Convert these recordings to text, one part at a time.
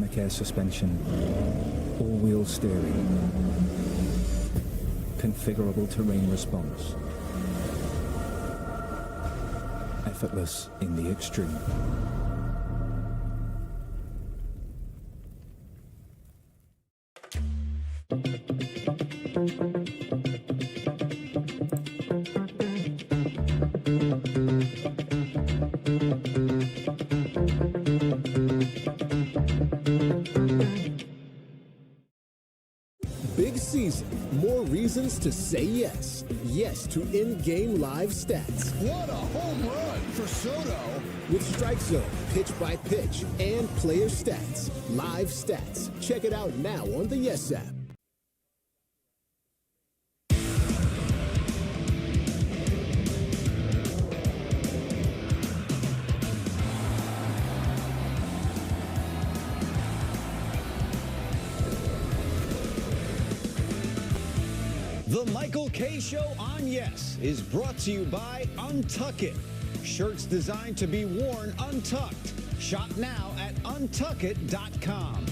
dynamic air suspension, all-wheel steering, configurable terrain response, effortless in the extreme. Big season. More reasons to say yes. Yes to in-game live stats. What a home run for Soto. With Strike Zone, pitch by pitch, and player stats. Live stats. Check it out now on the Yes app. The Michael K. Show on Yes is brought to you by Untuck It. Shirts designed to be worn untucked. Shop now at untuckit.com.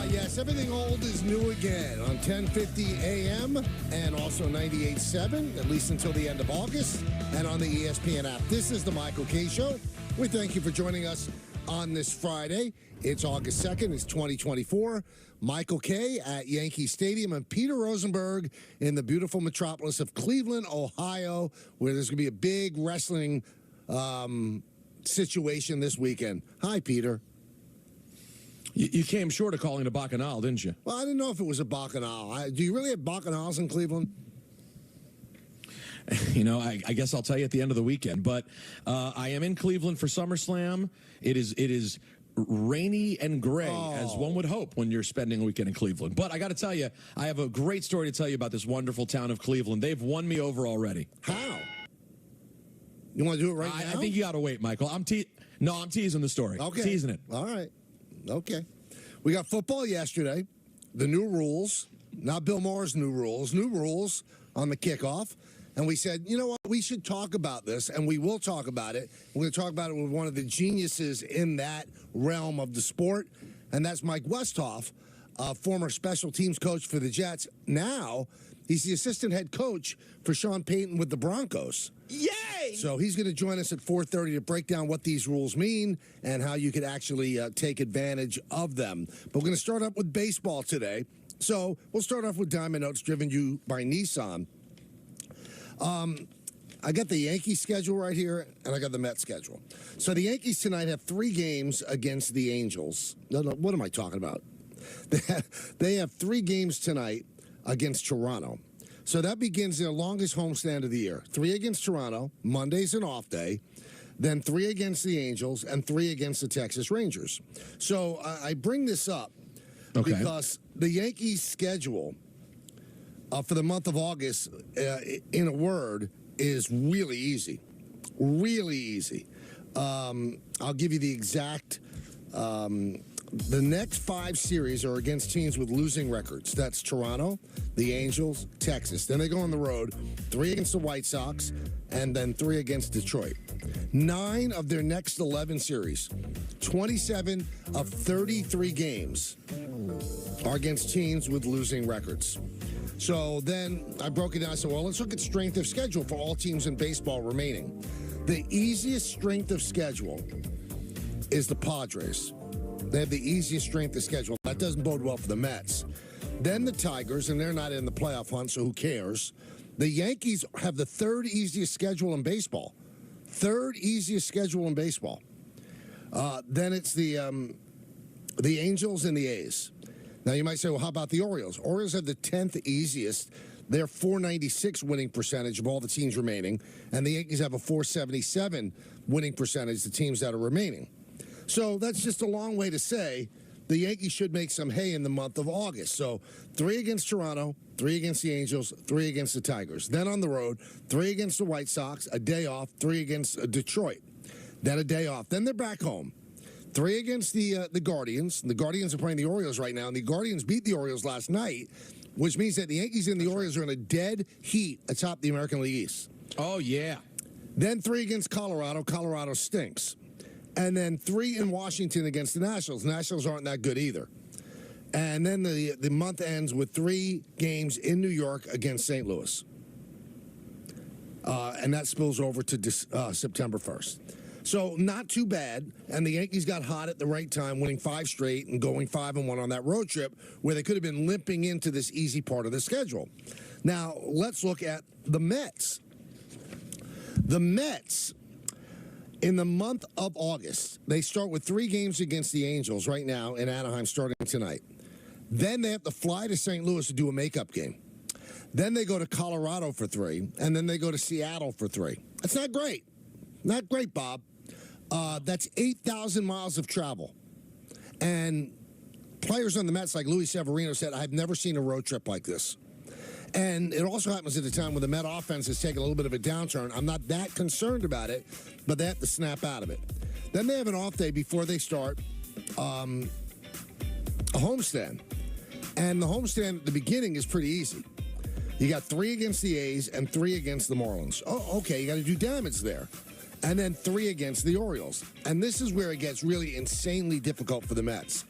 Yes, everything old is new again on 1050 AM and also 98.7, at least until the end of August, and on the ESPN app. This is the Michael K. Show. We thank you for joining us on this Friday. It's August 2nd. It's 2024. Michael K. at Yankee Stadium and Peter Rosenberg in the beautiful metropolis of Cleveland, Ohio, where there's going to be a big wrestling situation this weekend. Hi, Peter. You came short of calling it a bacchanal, didn't you? Well, I didn't know if it was a bacchanal. Do you really have bacchanals in Cleveland? You know, I guess I'll tell you at the end of the weekend. But I am in Cleveland for SummerSlam. It is rainy and gray, as one would hope when you're spending a weekend in Cleveland. But I got to tell you, I have a great story to tell you about this wonderful town of Cleveland. They've won me over already. How? You want to do it right now? I think you got to wait, Michael. I'm teasing the story. Okay. Teasing it. All right. Okay. We got football yesterday. The new rules, not Bill Maher's new rules on the kickoff. And we said, you know what, we should talk about this, and we will talk about it. We're going to talk about it with one of the geniuses in that realm of the sport, and that's Mike Westhoff, former special teams coach for the Jets. Now, he's the assistant head coach for Sean Payton with the Broncos. Yay! So he's going to join us at 4:30 to break down what these rules mean and how you could actually take advantage of them. But we're going to start up with baseball today. So we'll start off with Diamond Notes, driven you by Nissan. I got the Yankees schedule right here, and I got the Mets schedule. So the Yankees tonight have 3 games against the Angels. No, what am I talking about? They have 3 games tonight against Toronto. So that begins their longest homestand of the year. 3 against Toronto, Monday's an off day, then 3 against the Angels, and 3 against the Texas Rangers. So I bring this up because the Yankees schedule for the month of August, in a word, is really easy. Really easy. I'll give you the exact... the next 5 series are against teams with losing records. That's Toronto, the Angels, Texas. Then they go on the road, 3 against the White Sox, and then 3 against Detroit. 9 of their next 11 series, 27 of 33 games, are against teams with losing records. So then I broke it down. I said, well, let's look at strength of schedule for all teams in baseball remaining. The easiest strength of schedule is the Padres. They have the easiest strength of schedule. That doesn't bode well for the Mets. Then the Tigers, and they're not in the playoff hunt, so who cares? The Yankees have the 3rd easiest schedule in baseball. 3rd easiest schedule in baseball. Then it's the Angels and the A's. Now, you might say, well, how about the Orioles? Orioles have the 10th easiest. They're .496 winning percentage of all the teams remaining, and the Yankees have a .477 winning percentage, the teams that are remaining. So that's just a long way to say the Yankees should make some hay in the month of August. So 3 against Toronto, 3 against the Angels, 3 against the Tigers. Then on the road, 3 against the White Sox, a day off, 3 against Detroit. Then a day off. Then they're back home. 3 against the Guardians. The Guardians are playing the Orioles right now, and the Guardians beat the Orioles last night, which means that the Yankees and the Orioles are in a dead heat atop the American League East. Oh, yeah. Then 3 against Colorado. Colorado stinks. And then 3 in Washington against the Nationals. Nationals aren't that good either. And then the month ends with 3 games in New York against St. Louis. And that spills over to September 1st. So not too bad. And the Yankees got hot at the right time, winning 5 straight and going 5-1 on that road trip where they could have been limping into this easy part of the schedule. Now, let's look at the Mets. The Mets, in the month of August, they start with 3 games against the Angels right now in Anaheim starting tonight. Then they have to fly to St. Louis to do a makeup game. Then they go to Colorado for 3, and then they go to Seattle for 3. That's not great. Not great, Bob. That's 8,000 miles of travel. And players on the Mets like Luis Severino said, I've never seen a road trip like this. And it also happens at a time when the Met offense has taken a little bit of a downturn. I'm not that concerned about it, but they have to snap out of it. Then they have an off day before they start a homestand. And the homestand at the beginning is pretty easy. You got 3 against the A's and 3 against the Marlins. Oh, okay, you got to do damage there. And then 3 against the Orioles. And this is where it gets really insanely difficult for the Mets.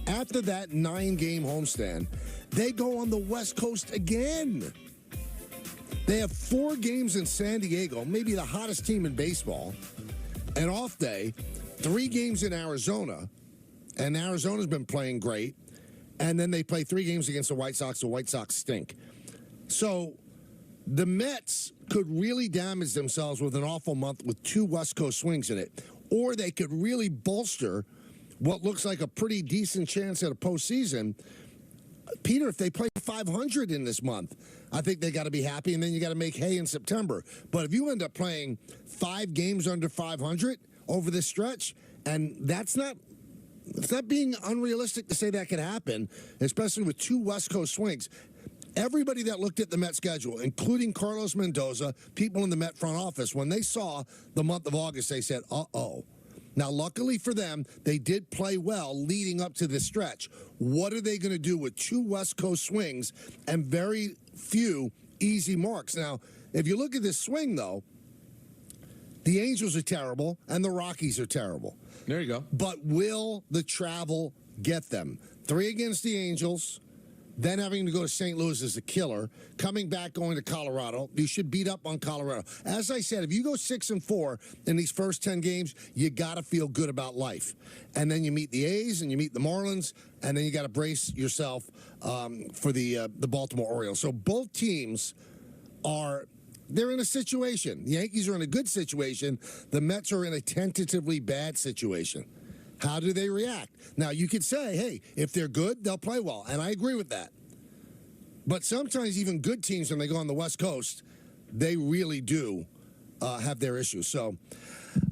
After that 9-game homestand, they go on the West Coast again. They have 4 games in San Diego, maybe the hottest team in baseball. An off day, 3 games in Arizona, and Arizona's been playing great. And then they play 3 games against the White Sox. The White Sox stink. So the Mets could really damage themselves with an awful month with 2 West Coast swings in it. Or they could really bolster what looks like a pretty decent chance at a postseason. Peter, if they play 500 in this month, I think they got to be happy, and then you got to make hay in September. But if you end up playing 5 games under 500 over this stretch, and it's not being unrealistic to say that could happen, especially with 2 West Coast swings. Everybody that looked at the Met schedule, including Carlos Mendoza, people in the Met front office, when they saw the month of August, they said, uh-oh. Now, luckily for them, they did play well leading up to this stretch. What are they going to do with 2 West Coast swings and very few easy marks? Now, if you look at this swing, though, the Angels are terrible and the Rockies are terrible. There you go. But will the travel get them? 3 against the Angels, then having to go to St. Louis is a killer. Coming back, going to Colorado. You should beat up on Colorado. As I said, if you go 6-4 in these first 10 games, you got to feel good about life. And then you meet the A's and you meet the Marlins, and then you got to brace yourself for the Baltimore Orioles. So both teams they're in a situation. The Yankees are in a good situation. The Mets are in a tentatively bad situation. How do they react? Now, you could say, hey, if they're good, they'll play well. And I agree with that. But sometimes even good teams, when they go on the West Coast, they really do have their issues. So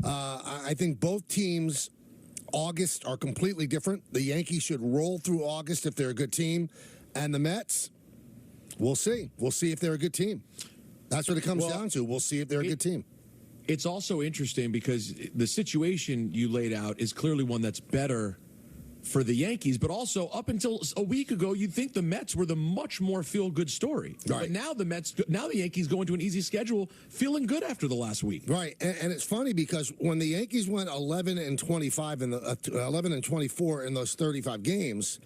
I think both teams, August, are completely different. The Yankees should roll through August if they're a good team. And the Mets, we'll see. We'll see if they're a good team. That's what it comes down to. We'll see if they're a good team. It's also interesting because the situation you laid out is clearly one that's better for the Yankees, but also up until a week ago, you'd think the Mets were the much more feel-good story. Right. But now the Yankees go into an easy schedule, feeling good after the last week. Right, and it's funny because when the Yankees went 11-25 in the 11-24 in those 35 games,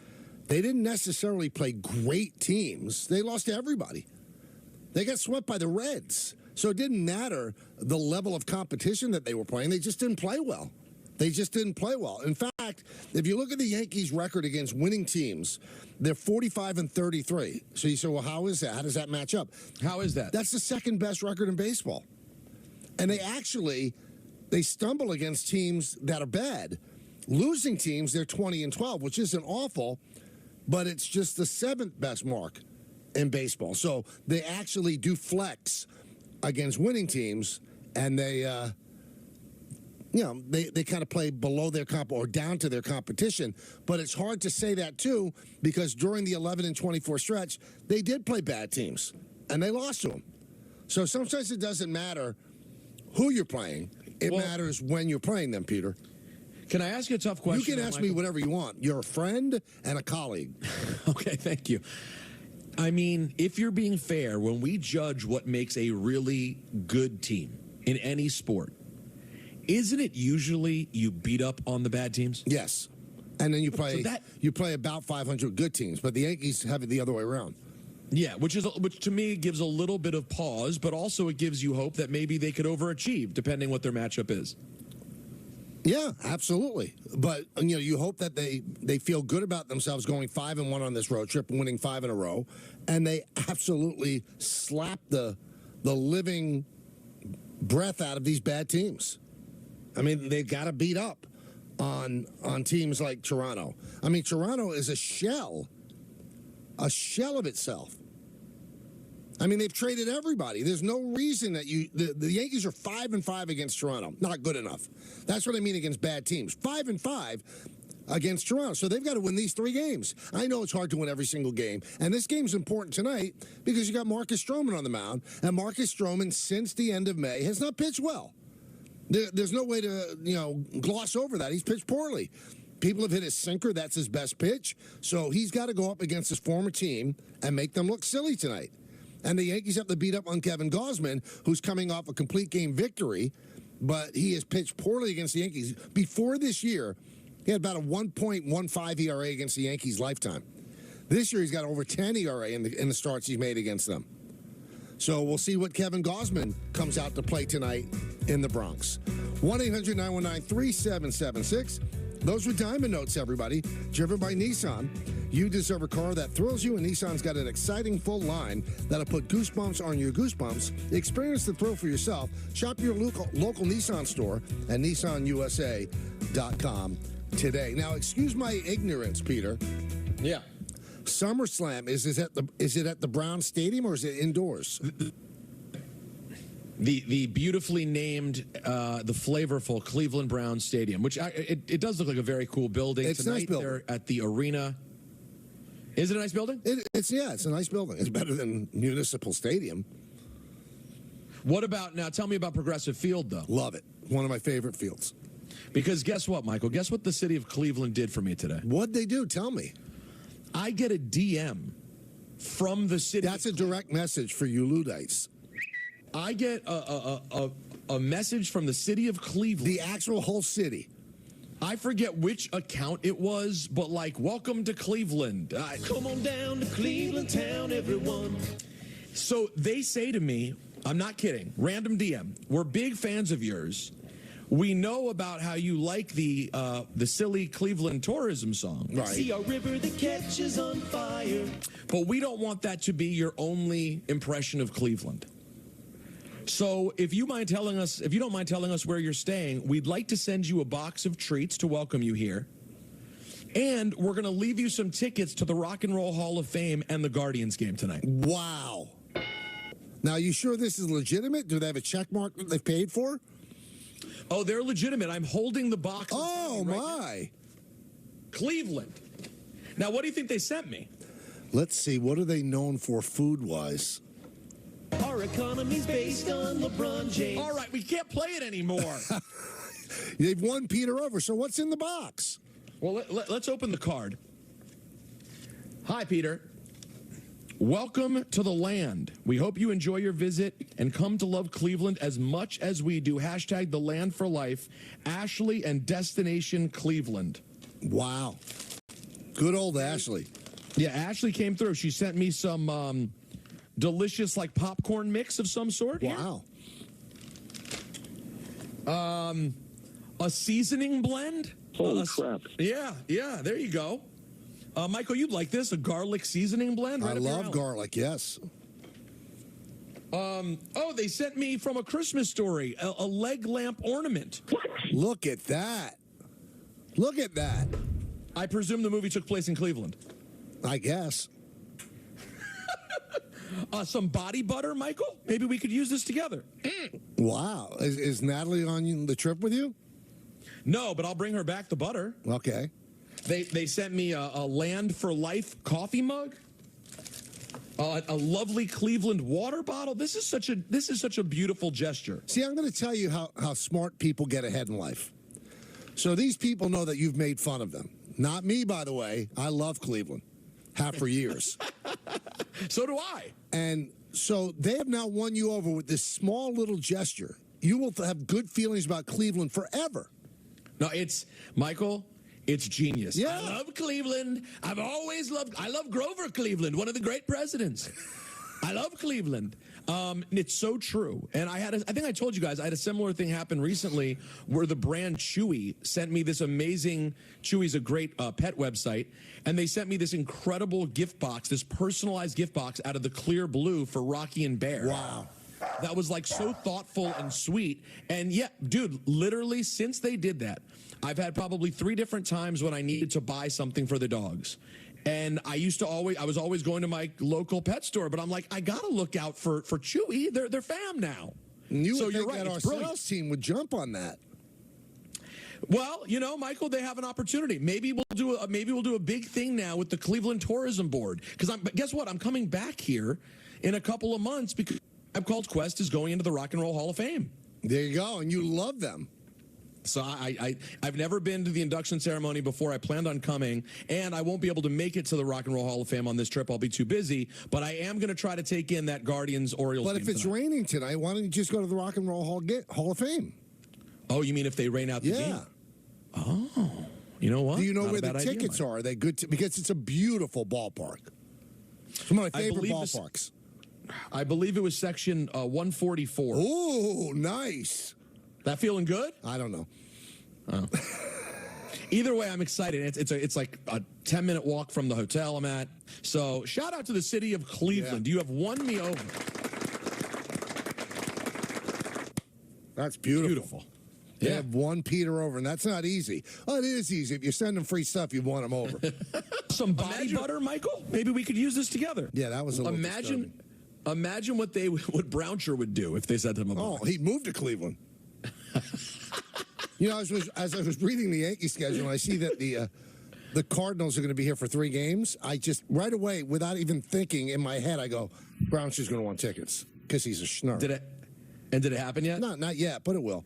they didn't necessarily play great teams. They lost to everybody. They got swept by the Reds. So it didn't matter the level of competition that they were playing. They just didn't play well. They just didn't play well. In fact, if you look at the Yankees' record against winning teams, they're 45-33. So you say, well, how is that? How does that match up? How is that? That's the second best record in baseball. And they stumble against teams that are bad. Losing teams, they're 20-12, which isn't awful, but it's just the 7th best mark in baseball. So they actually do flex against winning teams, and they kind of play below their or down to their competition. But it's hard to say that too, because during the 11-24 stretch, they did play bad teams and they lost to them. So sometimes it doesn't matter who you're playing; it matters when you're playing them, Peter. Can I ask you a tough question? You can ask me whatever you want. You're a friend and a colleague. Okay, thank you. I mean, if you're being fair, when we judge what makes a really good team in any sport, isn't it usually you beat up on the bad teams? Yes. And then you play about 500 good teams, but the Yankees have it the other way around. Yeah, which to me gives a little bit of pause, but also it gives you hope that maybe they could overachieve depending what their matchup is. Yeah, absolutely. But you hope that they feel good about themselves going 5-1 on this road trip, winning 5 in a row, and they absolutely slap the living breath out of these bad teams. I mean, they've got to beat up on teams like Toronto. I mean, Toronto is a shell of itself. I mean, they've traded everybody. There's no reason that the Yankees are 5-5 against Toronto. Not good enough. That's what I mean against bad teams. 5-5 against Toronto. So they've got to win these 3 games. I know it's hard to win every single game. And this game's important tonight because you got Marcus Stroman on the mound. And Marcus Stroman, since the end of May, has not pitched well. There's no way to, gloss over that. He's pitched poorly. People have hit his sinker. That's his best pitch. So he's got to go up against his former team and make them look silly tonight. And the Yankees have to beat up on Kevin Gausman, who's coming off a complete game victory, but he has pitched poorly against the Yankees. Before this year, he had about a 1.15 ERA against the Yankees' lifetime. This year, he's got over 10 ERA in the starts he's made against them. So we'll see what Kevin Gausman comes out to play tonight in the Bronx. 1-800-919-3776. Those were Diamond Notes, everybody. Driven by Nissan. You deserve a car that thrills you, and Nissan's got an exciting full line that'll put goosebumps on your goosebumps. Experience the thrill for yourself. Shop your local Nissan store at nissanusa.com today. Now, excuse my ignorance, Peter. Yeah. SummerSlam, is it at the Brown Stadium or is it indoors? The beautifully named, the flavorful Cleveland Browns Stadium, which it does look like a very cool building. It's a nice building. They're at the arena. Is it a nice building? It's a nice building. It's better than Municipal Stadium. What about, now tell me about Progressive Field, though. Love it. One of my favorite fields. Because guess what, Michael? Guess what the city of Cleveland did for me today? What'd they do? Tell me. I get a DM from the city. That's a direct message for you Luddites. I get a message from the city of Cleveland. The actual whole city. I forget which account it was, but like, welcome to Cleveland. Come on down to Cleveland town, everyone. So they say to me, I'm not kidding, random DM, we're big fans of yours. We know about how you like the silly Cleveland tourism song. Right. See our river that catches on fire. But we don't want that to be your only impression of Cleveland. So if you don't mind telling us where you're staying, we'd like to send you a box of treats to welcome you here. And we're going to leave you some tickets to the Rock and Roll Hall of Fame and the Guardians game tonight. Wow. Now, you sure this is legitimate? Do they have a check mark that they've paid for? Oh, they're legitimate. I'm holding the box. Oh, right my. now. Cleveland. Now, what do you think they sent me? Let's see. What are they known for food-wise? Our economy's based on LeBron James. All right, we can't play it anymore. They've won Peter over. So what's in the box? Well, let's open the card. Hi, Peter. Welcome to the land. We hope you enjoy your visit and come to love Cleveland as much as we do. Hashtag the land for life. Ashley and Destination Cleveland. Wow. Good old Ashley. Yeah, Ashley came through. She sent me some delicious, like, popcorn mix of some sort. Wow. A seasoning blend. Holy crap. Yeah, there you go. Michael, you'd like this, a garlic seasoning blend? Right, I love garlic, yes. Oh, they sent me from A Christmas Story, a leg lamp ornament. Look at that. Look at that. I presume the movie took place in Cleveland. I guess. Some body butter, Michael? Maybe we could use this together. Wow. Is Natalie on the trip with you? No, but I'll bring her back the butter. Okay. They sent me a Land for Life coffee mug, a lovely Cleveland water bottle. This is such a beautiful gesture. See, I'm going to tell you how smart people get ahead in life. So these people know that you've made fun of them. Not me, by the way. I love Cleveland. Have for years. So do I. And so they have now won you over with this small little gesture. You will have good feelings about Cleveland forever. No, it's Michael. It's genius. Yeah. I love Cleveland. I love Grover Cleveland, one of the great presidents. I love Cleveland. It's so true. And I think I told you guys, I had a similar thing happen recently where the brand Chewy sent me this amazing, Chewy's a great pet website, and they sent me this incredible gift box, this personalized gift box out of the clear blue for Rocky and Bear. Wow. That was like so thoughtful and sweet. And yeah, dude, literally since they did that, I've had probably 3 different times when I needed to buy something for the dogs. And I was always going to my local pet store, but I'm like, I got to look out for Chewy. They're fam now. And you so would you're think right. that our It's brilliant. sales team would jump on that. Well, Michael, they have an opportunity. Maybe we'll do a big thing now with the Cleveland Tourism Board. But guess what? I'm coming back here in a couple of months because I've called Quest is going into the Rock and Roll Hall of Fame. There you go, and you love them. So I've never been to the induction ceremony before. I planned on coming, and I won't be able to make it to the Rock and Roll Hall of Fame on this trip. I'll be too busy, but I am going to try to take in that Guardians-Orioles But game if it's tonight. raining tonight, why don't you just go to the Rock and Roll Hall of Fame? Oh, you mean if they rain out the game? Oh, you know what? Do you know Not where a the bad idea, tickets Mike. are? Are they good? Because it's a beautiful ballpark. It's one of my I favorite believe this- ballparks. I believe it was section 144. Oh, nice. That feeling good? I don't know. Either way, I'm excited. It's like a 10-minute walk from the hotel I'm at. So shout out to the city of Cleveland. Yeah. You have won me over. That's beautiful. Beautiful. They Yeah. have won Peter over, and that's not easy. Oh, it is easy. If you send them free stuff, you've won them over. Some body butter, Michael? Maybe we could use this together. Yeah, that was a little disturbing. Imagine what Brownshire would do if they sent him a Oh, body. he moved to Cleveland. As I was reading the Yankee schedule, and I see that the Cardinals are going to be here for 3 games. I just, right away, without even thinking in my head, I go, Brownshire's going to want tickets because he's a schnurr. Did it happen yet? Not yet, but it will.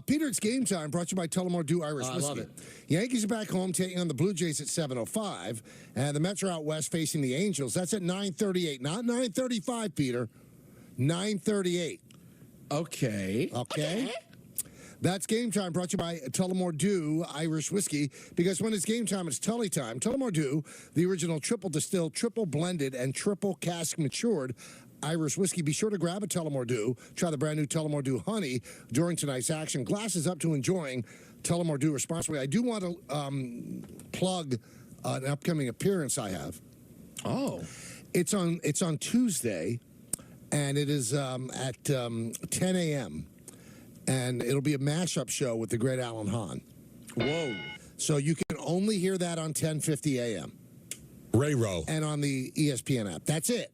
Peter, it's game time, brought to you by Tullamore Dew Irish Whiskey. I love it. Yankees are back home taking on the Blue Jays at 7:05, and the Mets are out west facing the Angels. That's at 9:38, not 9:35, Peter. 9:38. Okay. That's game time, brought to you by Tullamore Dew Irish Whiskey, because when it's game time, it's Tully time. Tullamore Dew, the original triple distilled, triple blended, and triple cask matured Irish whiskey. Be sure to grab a Tullamore Dew. Try the brand new Tullamore Dew Honey during tonight's action. Glasses up to enjoying Tullamore Dew responsibly. I do want to plug an upcoming appearance I have. Oh. It's on Tuesday, and it is at 10 a.m., and it'll be a mashup show with the great Alan Hahn. Whoa. So you can only hear that on 10:50 a.m. Ray Rowe. and on the ESPN app. That's it.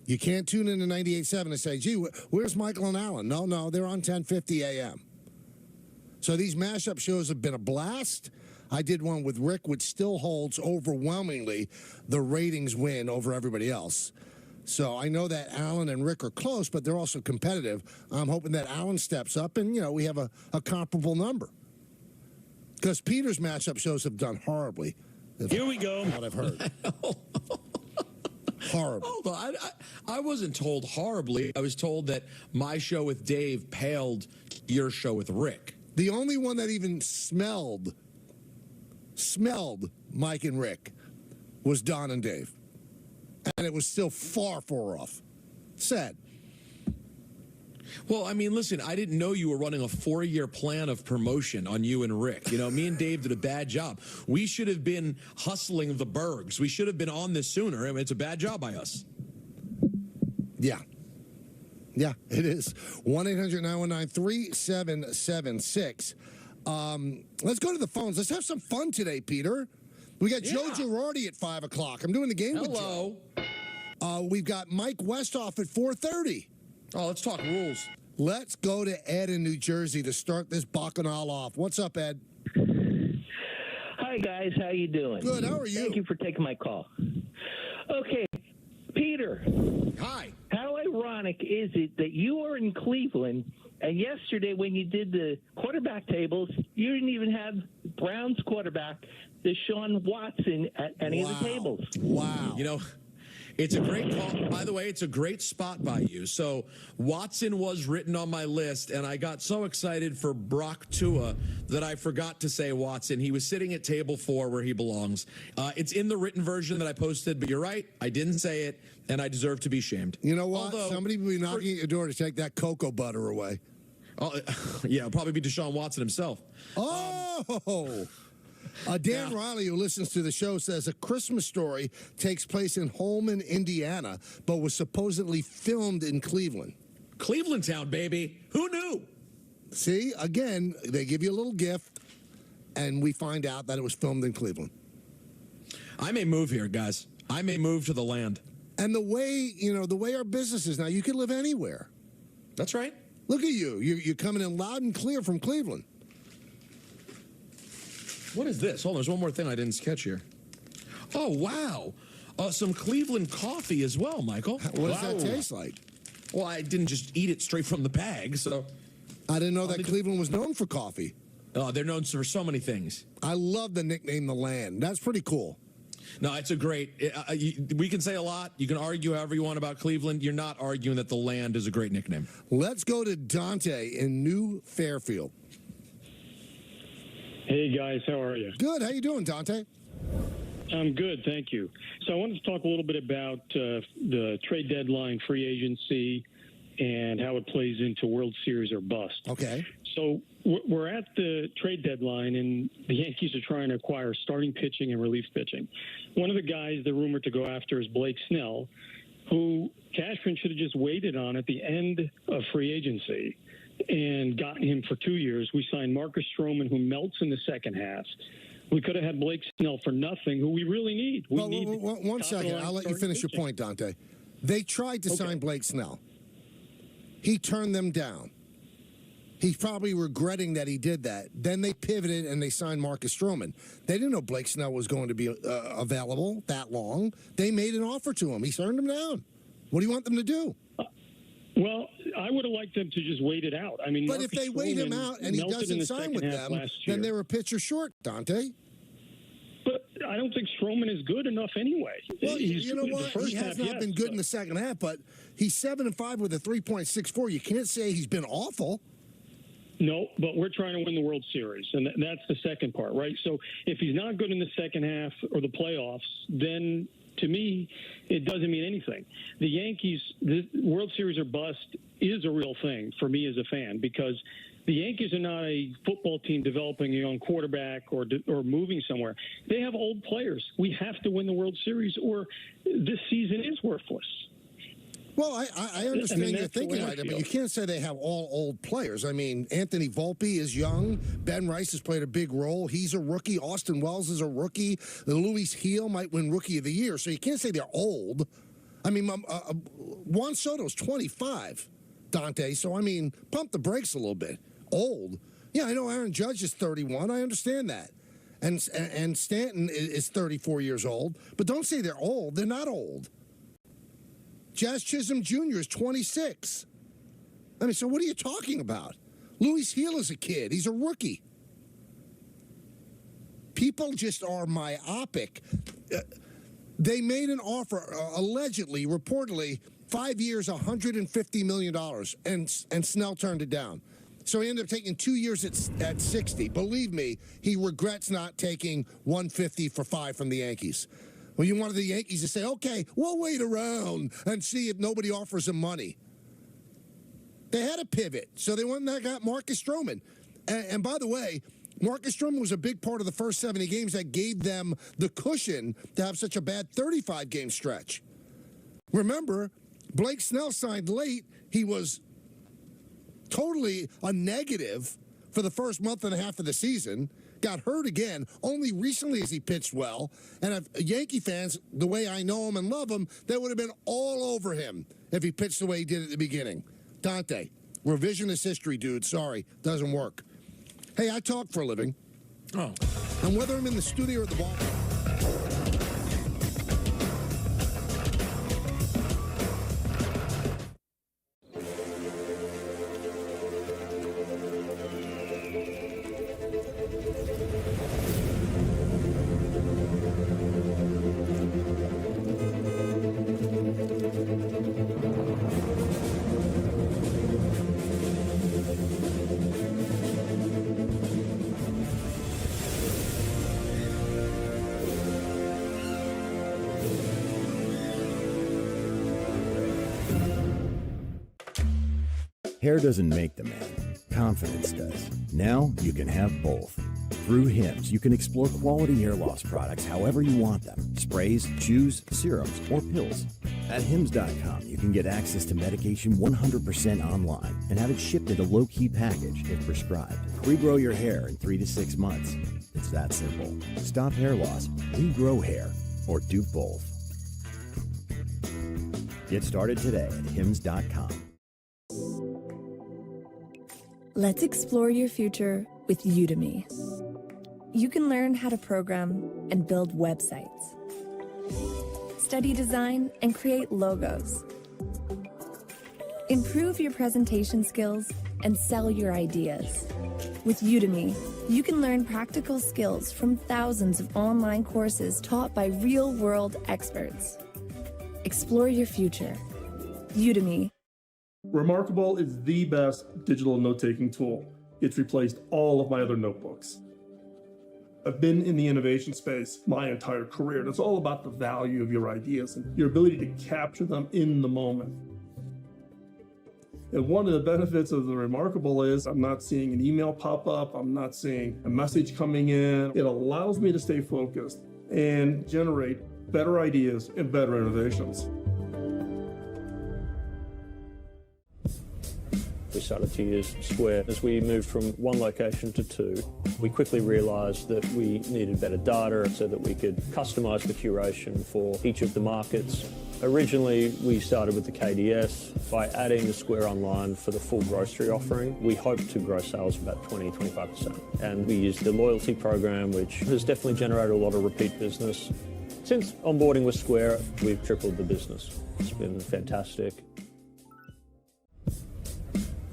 You can't tune into 98.7 and say, gee, where's Michael and Alan? No, they're on 10:50 a.m. So these mashup shows have been a blast. I did one with Rick, which still holds overwhelmingly the ratings win over everybody else. So I know that Alan and Rick are close, but they're also competitive. I'm hoping that Alan steps up and, we have a comparable number. Because Peter's mashup shows have done horribly. Here we go. What I've heard. Horrible. Hold on. I wasn't told horribly. I was told that my show with Dave paled your show with Rick. The only one that even smelled Mike and Rick was Don and Dave. And it was still far off. Sad. Well, I mean, listen, I didn't know you were running a 4-year plan of promotion on you and Rick. Me and Dave did a bad job. We should have been hustling the Bergs. We should have been on this sooner. I mean, it's a bad job by us. Yeah. Yeah, it is. 1-800-919-3776. Let's go to the phones. Let's have some fun today, Peter. We got Joe Girardi at 5 o'clock. I'm doing the game with Joe. We've got Mike Westhoff at 4:30. Oh, let's talk rules. Let's go to Ed in New Jersey to start this bacchanal off. What's up, Ed? Hi, guys. How you doing? Good. How are you? Thank you for taking my call. Okay, Peter. Hi. How ironic is it that you are in Cleveland, and yesterday when you did the quarterback tables, you didn't even have Browns quarterback, Deshaun Watson, at any of the tables? Wow. It's a great call. By the way, it's a great spot by you. So Watson was written on my list, and I got so excited for Brock Tua that I forgot to say Watson. He was sitting at table 4 where he belongs. It's in the written version that I posted, but you're right. I didn't say it, and I deserve to be shamed. You know what? Somebody will be knocking at your door to take that cocoa butter away. Oh, yeah, it'll probably be Deshaun Watson himself. Oh! Dan Riley, who listens to the show, says A Christmas Story takes place in Holman, Indiana, but was supposedly filmed in Cleveland. Cleveland town, baby. Who knew? See, again, they give you a little gift, and we find out that it was filmed in Cleveland. I may move here, guys. I may move to the land. And the way our business is now, you can live anywhere. That's right. Look at you. You're coming in loud and clear from Cleveland. What is this? Hold on, there's one more thing I didn't catch here. Oh, wow. Some Cleveland coffee as well, Michael. What does that taste like? Well, I didn't just eat it straight from the bag, so. I didn't know that Cleveland was known for coffee. They're known for so many things. I love the nickname The Land. That's pretty cool. No, it's a great. We can say a lot. You can argue however you want about Cleveland. You're not arguing that The Land is a great nickname. Let's go to Dante in New Fairfield. Hey, guys. How are you? Good. How you doing, Dante? I'm good, thank you. So I wanted to talk a little bit about the trade deadline, free agency, and how it plays into World Series or bust. Okay. So we're at the trade deadline, and the Yankees are trying to acquire starting pitching and relief pitching. One of the guys they're rumored to go after is Blake Snell, who Cashman should have just waited on at the end of free agency and gotten him for 2 years. We signed Marcus Stroman, who melts in the second half. We could have had Blake Snell for nothing, who we really need. One second. I'll let you finish your point, Dante. They tried to sign Blake Snell. He turned them down. He's probably regretting that he did that. Then they pivoted and they signed Marcus Stroman. They didn't know Blake Snell was going to be available that long. They made an offer to him. He turned them down. What do you want them to do? Well, I would have liked them to just wait it out. I mean, but if they wait him out and he doesn't sign with them, then they're a pitcher short, Dante. But I don't think Stroman is good enough anyway. Well, you know what? He has not been good in the second half, but he's 7-5 with a 3.64. You can't say he's been awful. No, but we're trying to win the World Series, and that's the second part, right? So if he's not good in the second half or the playoffs, then to me, it doesn't mean anything. The Yankees, the World Series or bust is a real thing for me as a fan, because the Yankees are not a football team developing a young quarterback or moving somewhere. They have old players. We have to win the World Series, or this season is worthless. Well, I understand your thinking like that, but you can't say they have all old players. I mean, Anthony Volpe is young. Ben Rice has played a big role. He's a rookie. Austin Wells is a rookie. Luis Gil might win Rookie of the Year, so you can't say they're old. I mean, Juan Soto's 25, Dante, so, I mean, pump the brakes a little bit. Old. Yeah, I know Aaron Judge is 31. I understand that. And Stanton is 34 years old. But don't say they're old. They're not old. Jazz Chisholm Jr. is 26. I mean, so what are you talking about? Luis Gil is a kid. He's a rookie. People just are myopic. They made an offer, allegedly, reportedly, 5 years, $150 million, and Snell turned it down. So he ended up taking 2 years at 60. Believe me, he regrets not taking 150 for 5 from the Yankees. Well, you wanted the Yankees to say, okay, we'll wait around and see if nobody offers him money. They had a pivot, so they went and got Marcus Stroman. And by the way, Marcus Stroman was a big part of the first 70 games that gave them the cushion to have such a bad 35-game stretch. Remember, Blake Snell signed late. He was totally a negative for the first month and a half of the season. Got hurt again. Only recently has he pitched well. And if Yankee fans, the way I know him and love him, they would have been all over him if he pitched the way he did at the beginning. Dante, revisionist history, dude. Sorry, doesn't work. Hey, I talk for a living. Oh. And whether I'm in the studio or at the ballpark. Hair doesn't make the man. Confidence does. Now you can have both. Through Hims, you can explore quality hair loss products however you want them. Sprays, chews, serums, or pills. At Hims.com, you can get access to medication 100% online and have it shipped in a low-key package if prescribed. Regrow your hair in 3 to 6 months. It's that simple. Stop hair loss, regrow hair, or do both. Get started today at Hims.com. Let's explore your future with Udemy. You can learn how to program and build websites, study design and create logos, improve your presentation skills, and sell your ideas. With Udemy, you can learn practical skills from thousands of online courses taught by real-world experts. Explore your future. Udemy. Remarkable is the best digital note-taking tool. It's replaced all of my other notebooks. I've been in the innovation space my entire career, and it's all about the value of your ideas and your ability to capture them in the moment. And one of the benefits of the Remarkable is I'm not seeing an email pop up, I'm not seeing a message coming in. It allows me to stay focused and generate better ideas and better innovations. We started to use Square. As we moved from one location to two, we quickly realized that we needed better data so that we could customize the curation for each of the markets. Originally, we started with the KDS. By adding the Square Online for the full grocery offering, we hoped to grow sales about 20-25%. And we used the loyalty program, which has definitely generated a lot of repeat business. Since onboarding with Square, we've tripled the business. It's been fantastic.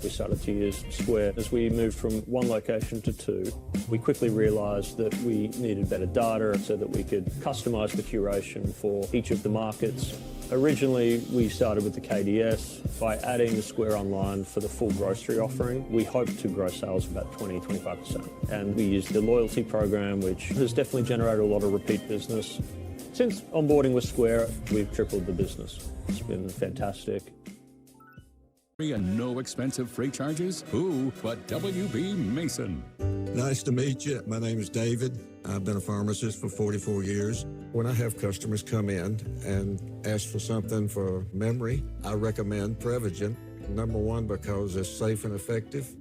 We started to use Square. As we moved from one location to two, we quickly realized that we needed better data so that we could customize the curation for each of the markets. Originally, we started with the KDS. By adding the Square Online for the full grocery offering, we hoped to grow sales about 20-25%. And we used the loyalty program, which has definitely generated a lot of repeat business. Since onboarding with Square, we've tripled the business. It's been fantastic. And no expensive freight charges? Who but W.B. Mason? Nice to meet you. My name is David. I've been a pharmacist for 44 years. When I have customers come in and ask for something for memory, I recommend Prevagen. Number one, because it's safe and effective,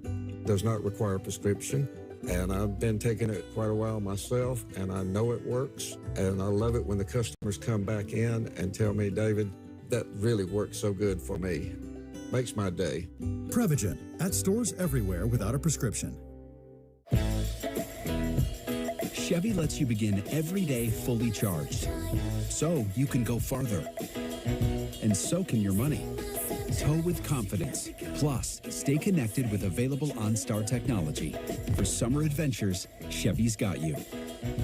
does not require a prescription. And I've been taking it quite a while myself, and I know it works. And I love it when the customers come back in and tell me, David, that really works so good for me. Makes my day. Prevagen at stores everywhere without a prescription. Chevy lets you begin every day fully charged, so you can go farther. And so can your money. Tow with confidence. Plus, stay connected with available OnStar technology. For summer adventures, Chevy's got you.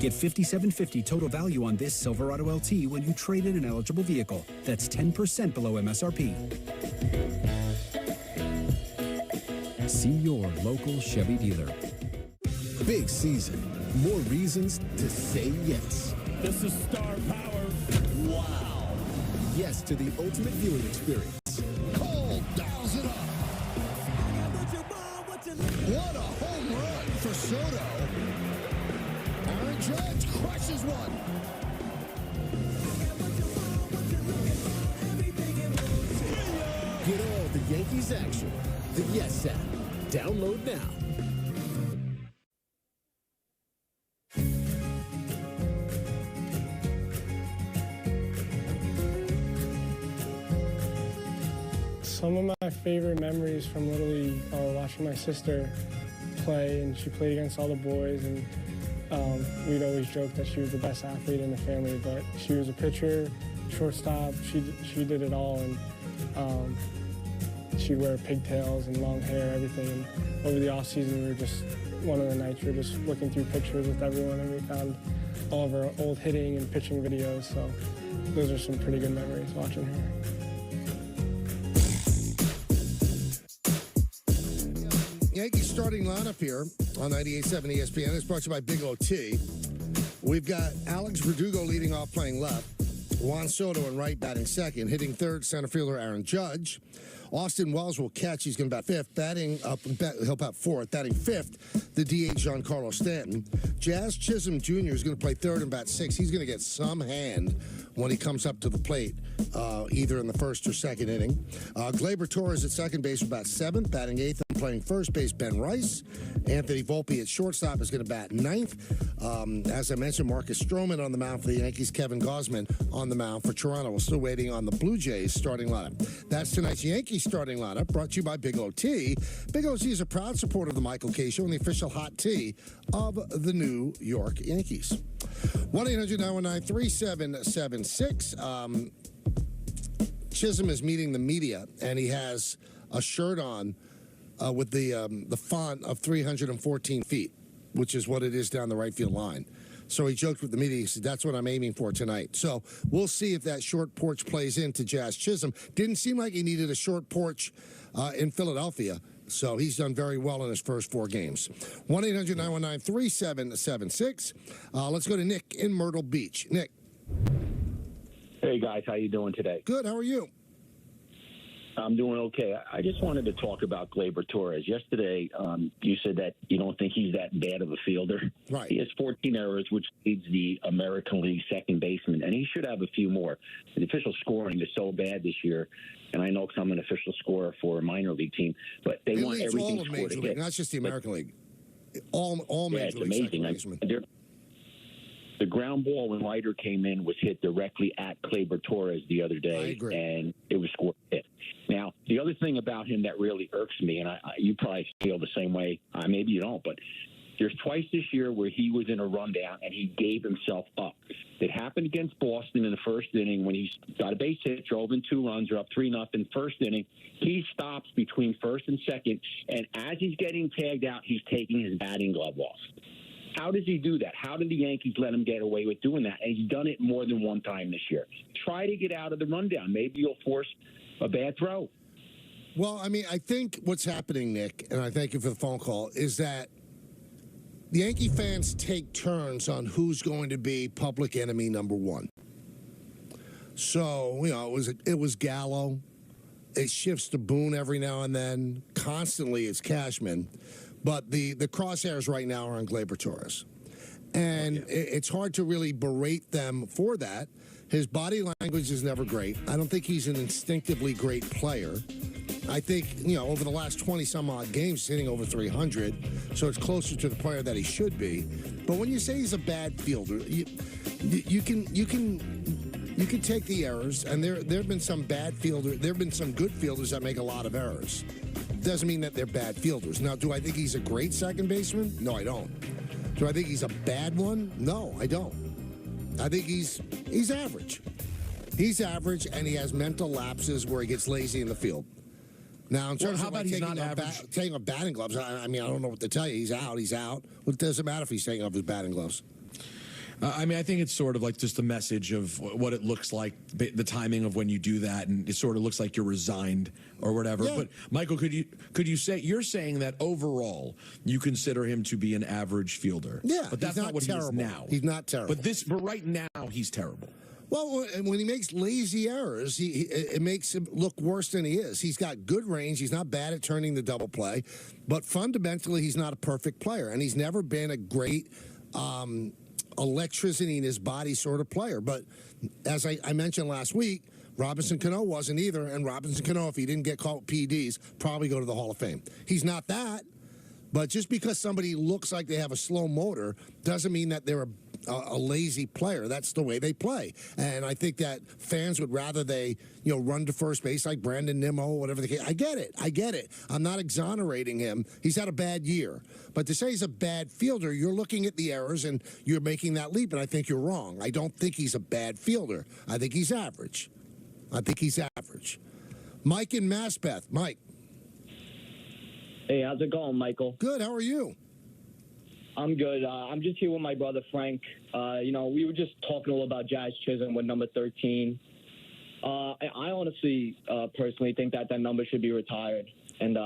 Get $5,750 total value on this Silverado LT when you trade in an eligible vehicle. That's 10% below MSRP. See your local Chevy dealer. Big season. More reasons to say yes. This is star power. Wow. Yes to the ultimate viewing experience. Cole dials it up. What a home run for Soto. Aaron Judge crushes one. Get all the Yankees action. The Yes app. Download now. Some of my favorite memories from Little League are watching my sister play, and she played against all the boys, and we'd always joke that she was the best athlete in the family, but she was a pitcher, shortstop, she did it all, and she'd wear pigtails and long hair, everything. And over the off season, we were just, one of the nights, we were just looking through pictures with everyone, and we found all of our old hitting and pitching videos, so those are some pretty good memories watching her. Yankees starting lineup here on 98.7 ESPN is brought to you by Big OT. We've got Alex Verdugo leading off, playing left. Juan Soto in right, batting second. Hitting third, center fielder Aaron Judge. Austin Wells will catch. He's going to bat fifth. He'll bat fourth. Batting fifth, the DH Giancarlo Stanton. Jazz Chisholm Jr. is going to play third and bat sixth. He's going to get some hand when he comes up to the plate, either in the first or second inning. Gleyber Torres at second base will bat seventh. Batting eighth and playing first base, Ben Rice. Anthony Volpe at shortstop is going to bat ninth. As I mentioned, Marcus Stroman on the mound for the Yankees. Kevin Gausman on the mound for Toronto. We're still waiting on the Blue Jays starting lineup. That's tonight's Yankees starting lineup, brought to you by Big O Tea. Big O Tea is a proud supporter of the Michael K. Show and the official hot tea of the New York Yankees. 1-800-919-3776. Chisholm is meeting the media, and he has a shirt on with the font of 314 feet, which is what it is down the right field line. So he joked with the media. He said, that's what I'm aiming for tonight. So we'll see if that short porch plays into Jazz Chisholm. Didn't seem like he needed a short porch in Philadelphia. So he's done very well in his first four games. 1-800-919-3776. Let's go to Nick in Myrtle Beach. Nick. Hey, guys. How you doing today? Good. How are you? I'm doing okay. I just wanted to talk about Gleyber Torres. Yesterday, you said that you don't think he's that bad of a fielder. Right. He has 14 errors, which leads the American League second baseman, and he should have a few more. The official scoring is so bad this year, and I know because I'm an official scorer for a minor league team, but they want everything scored to hit. Not just the American League. All Major League second basemen. The ground ball when Leiter came in was hit directly at Gleyber Torres the other day, and it was scored hit. Now, the other thing about him that really irks me, and you probably feel the same way, maybe you don't, but there's twice this year where he was in a rundown and he gave himself up. It happened against Boston in the first inning when he got a base hit, drove in 2 runs, are up 3-0. First inning, he stops between first and second, and as he's getting tagged out, he's taking his batting glove off. How does he do that? How did the Yankees let him get away with doing that? And he's done it more than one time this year. Try to get out of the rundown. Maybe you'll force a bad throw. Well, I mean, I think what's happening, Nick, and I thank you for the phone call, is that the Yankee fans take turns on who's going to be public enemy number one. So, it was Gallo. It shifts to Boone every now and then. Constantly, it's Cashman. But the crosshairs right now are on Gleyber Torres. And it's hard to really berate them for that. His body language is never great. I don't think he's an instinctively great player. I think, over the last 20-some-odd games, he's hitting over 300, so it's closer to the player that he should be. But when you say he's a bad fielder, you can take the errors, and there have been some bad fielders. There have been some good fielders that make a lot of errors. Doesn't mean that they're bad fielders. Now, do I think he's a great second baseman? No, I don't. Do I think he's a bad one? No, I don't. I think he's average. He's average, and he has mental lapses where he gets lazy in the field. Now, in terms of taking off batting gloves, I mean, I don't know what to tell you. He's out. He's out. What does it matter if he's taking off his batting gloves? I mean, I think it's sort of like just a message of what it looks like, the timing of when you do that, and it sort of looks like you're resigned or whatever. Yeah. But Michael, could you say you're saying that overall you consider him to be an average fielder? Yeah, but that's not what terrible. he is now. He's not terrible. But right now he's terrible. Well, when he makes lazy errors, it makes him look worse than he is. He's got good range. He's not bad at turning the double play, but fundamentally he's not a perfect player, and he's never been a great electricity in his body sort of player. But as I mentioned last week, Robinson Cano wasn't either, and Robinson Cano, if he didn't get caught with PEDs, probably go to the Hall of Fame. He's not that, but just because somebody looks like they have a slow motor doesn't mean that they're a lazy player. That's the way they play. And I think that fans would rather they, run to first base like Brandon Nimmo, whatever the case. I get it. I'm not exonerating him. He's had a bad year. But to say he's a bad fielder, you're looking at the errors and you're making that leap, and I think you're wrong. I don't think he's a bad fielder. I think he's average. Mike in Maspeth. Mike. Hey, how's it going, Michael? Good. How are you? I'm good. I'm just here with my brother, Frank. We were just talking a little about Jazz Chisholm with number 13. I honestly, personally think that number should be retired. And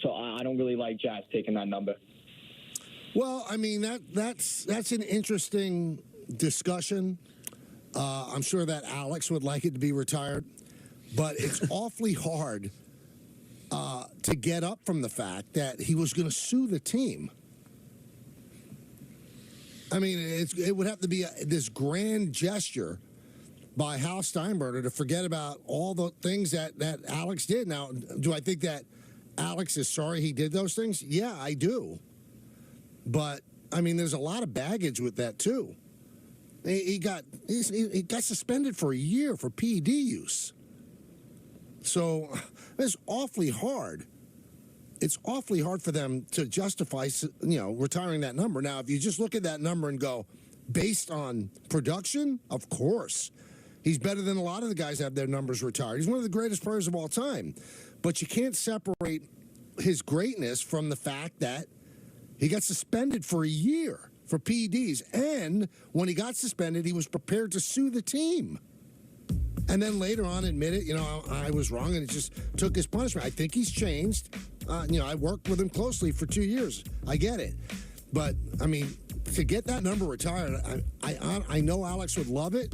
so I don't really like Jazz taking that number. Well, I mean, that's an interesting discussion. I'm sure that Alex would like it to be retired, but it's awfully hard to get up from the fact that he was going to sue the team. I mean, it would have to be this grand gesture by Hal Steinbrenner to forget about all the things that Alex did. Now, do I think that Alex is sorry he did those things? Yeah, I do. But, I mean, there's a lot of baggage with that, too. He got suspended for a year for PED use. So it's awfully hard. It's awfully hard for them to justify, retiring that number. Now, if you just look at that number and go, based on production, of course. He's better than a lot of the guys that have their numbers retired. He's one of the greatest players of all time. But you can't separate his greatness from the fact that he got suspended for a year for PEDs. And when he got suspended, he was prepared to sue the team. And then later on admit it, I was wrong, and it just took his punishment. I think he's changed. I worked with him closely for 2 years. I get it. But, I mean, to get that number retired, I know Alex would love it.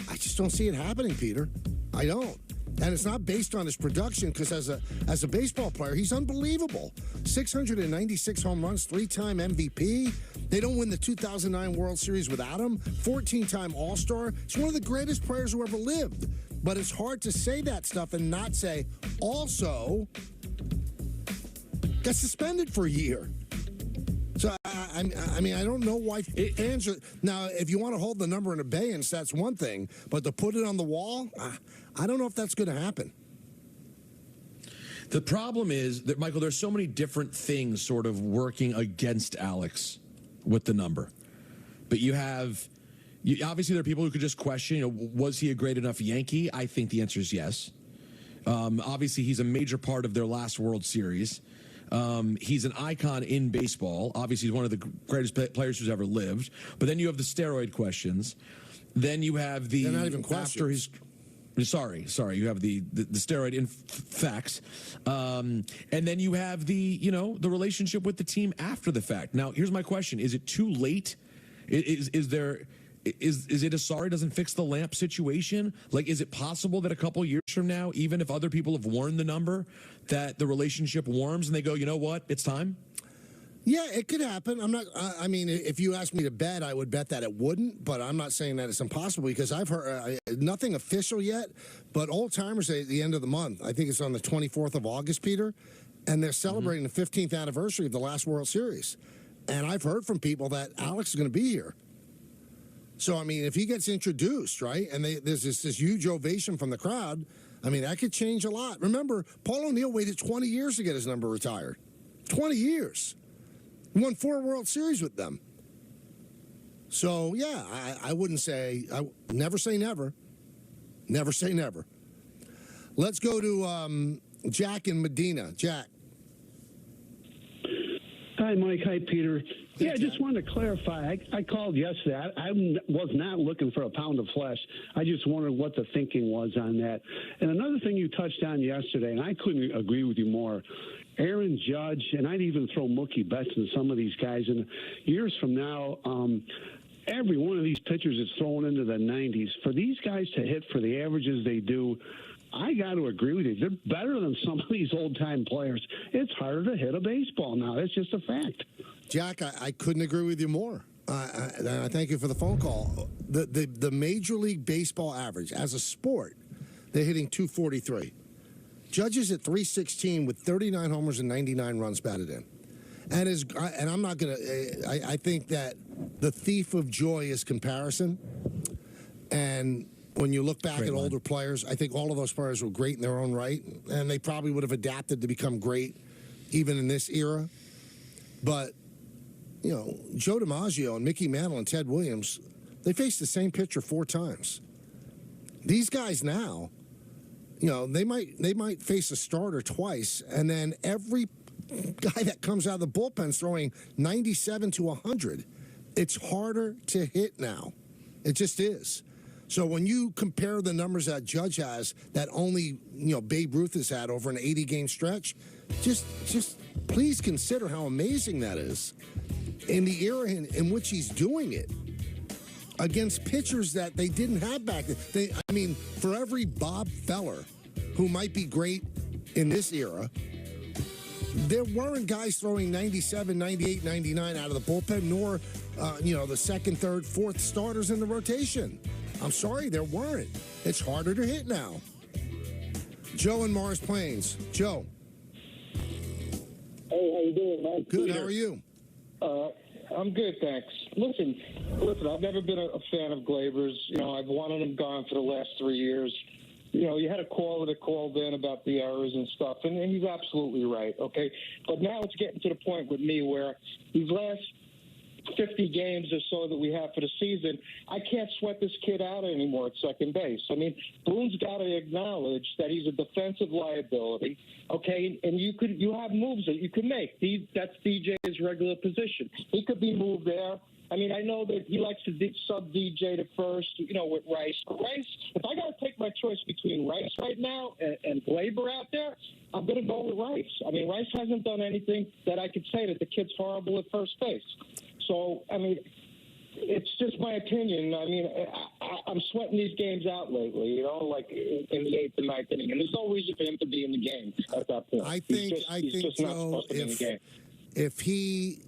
I just don't see it happening, Peter. I don't. And it's not based on his production, because as a baseball player, he's unbelievable. 696 home runs, 3-time MVP. They don't win the 2009 World Series without him. 14-time All-Star. He's one of the greatest players who ever lived. But it's hard to say that stuff and not say, also, got suspended for a year. So, I mean, I don't know why fans are... Now, if you want to hold the number in abeyance, that's one thing. But to put it on the wall, I don't know if that's going to happen. The problem is that, Michael, there's so many different things sort of working against Alex with the number. But obviously there are people who could just question, was he a great enough Yankee? I think the answer is yes. Obviously, he's a major part of their last World Series. He's an icon in baseball. Obviously, he's one of the greatest players who's ever lived. But then you have the steroid questions. Then you have the... They're not even questions. Sorry. You have the steroid facts. And then you have the relationship with the team after the fact. Now, here's my question. Is it too late? Is it a sorry doesn't fix the lamp situation? Like, is it possible that a couple years from now, even if other people have worn the number, that the relationship warms and they go, you know what, it's time? Yeah, it could happen. I mean, if you asked me to bet, I would bet that it wouldn't, but I'm not saying that it's impossible, because I've heard nothing official yet, but old timers say at the end of the month, I think it's on the 24th of August, Peter, and they're celebrating the 15th anniversary of the last World Series. And I've heard from people that Alex is going to be here. So, I mean, if he gets introduced, right, and there's this huge ovation from the crowd, I mean, that could change a lot. Remember, Paul O'Neill waited 20 years to get his number retired. 20 years. He won 4 World Series with them. So, yeah, I wouldn't say, never say never. Never say never. Let's go to Jack in Medina. Jack. Hi, Mike. Hi, Peter. Yeah, I just wanted to clarify. I called yesterday. I was not looking for a pound of flesh. I just wondered what the thinking was on that. And another thing you touched on yesterday, and I couldn't agree with you more, Aaron Judge, and I'd even throw Mookie Betts and some of these guys. And years from now, every one of these pitchers is thrown into the 90s. For these guys to hit for the averages they do, I got to agree with you. They're better than some of these old-time players. It's harder to hit a baseball now. That's just a fact. Jack, I couldn't agree with you more. I thank you for the phone call. The Major League Baseball average, as a sport, they're hitting 243. Judge is at 316 with 39 homers and 99 runs batted in. And I'm not going to... I think that the thief of joy is comparison. And when you look back at older players, I think all of those players were great in their own right, and they probably would have adapted to become great even in this era. But, Joe DiMaggio and Mickey Mantle and Ted Williams, they faced the same pitcher 4 times. These guys now, they might face a starter twice, and then every guy that comes out of the bullpen throwing 97 to 100. It's harder to hit now. It just is. So when you compare the numbers that Judge has that only, Babe Ruth has had over an 80-game stretch, just please consider how amazing that is in the era in which he's doing it. against pitchers that they didn't have back then. For every Bob Feller who might be great in this era, there weren't guys throwing 97, 98, 99 out of the bullpen, nor, the second, third, fourth starters in the rotation. I'm sorry, there weren't. It's harder to hit now. Joe in Morris Plains. Joe. Hey, how you doing, man? Good, Peter. how are you? I'm good, thanks. Listen, I've never been a fan of Glaber's. I've wanted him gone for the last 3 years. You had a caller that called in about the errors and stuff, and he's absolutely right, okay? But now it's getting to the point with me where these last 50 games or so that we have for the season, I can't sweat this kid out anymore at second base. Boone's got to acknowledge that he's a defensive liability, okay? And you have moves that you can make. That's DJ's regular position. He could be moved there. I know that he likes to sub DJ to first, with Rice. Rice, if I got to take my choice between Rice right now and Glaber out there, I'm going to go with Rice. Rice hasn't done anything that I could say that the kid's horrible at first base. So, it's just my opinion. I'm sweating these games out lately, like in the 8th and 9th inning. And there's no reason for him to be in the game at that point. I think so. If he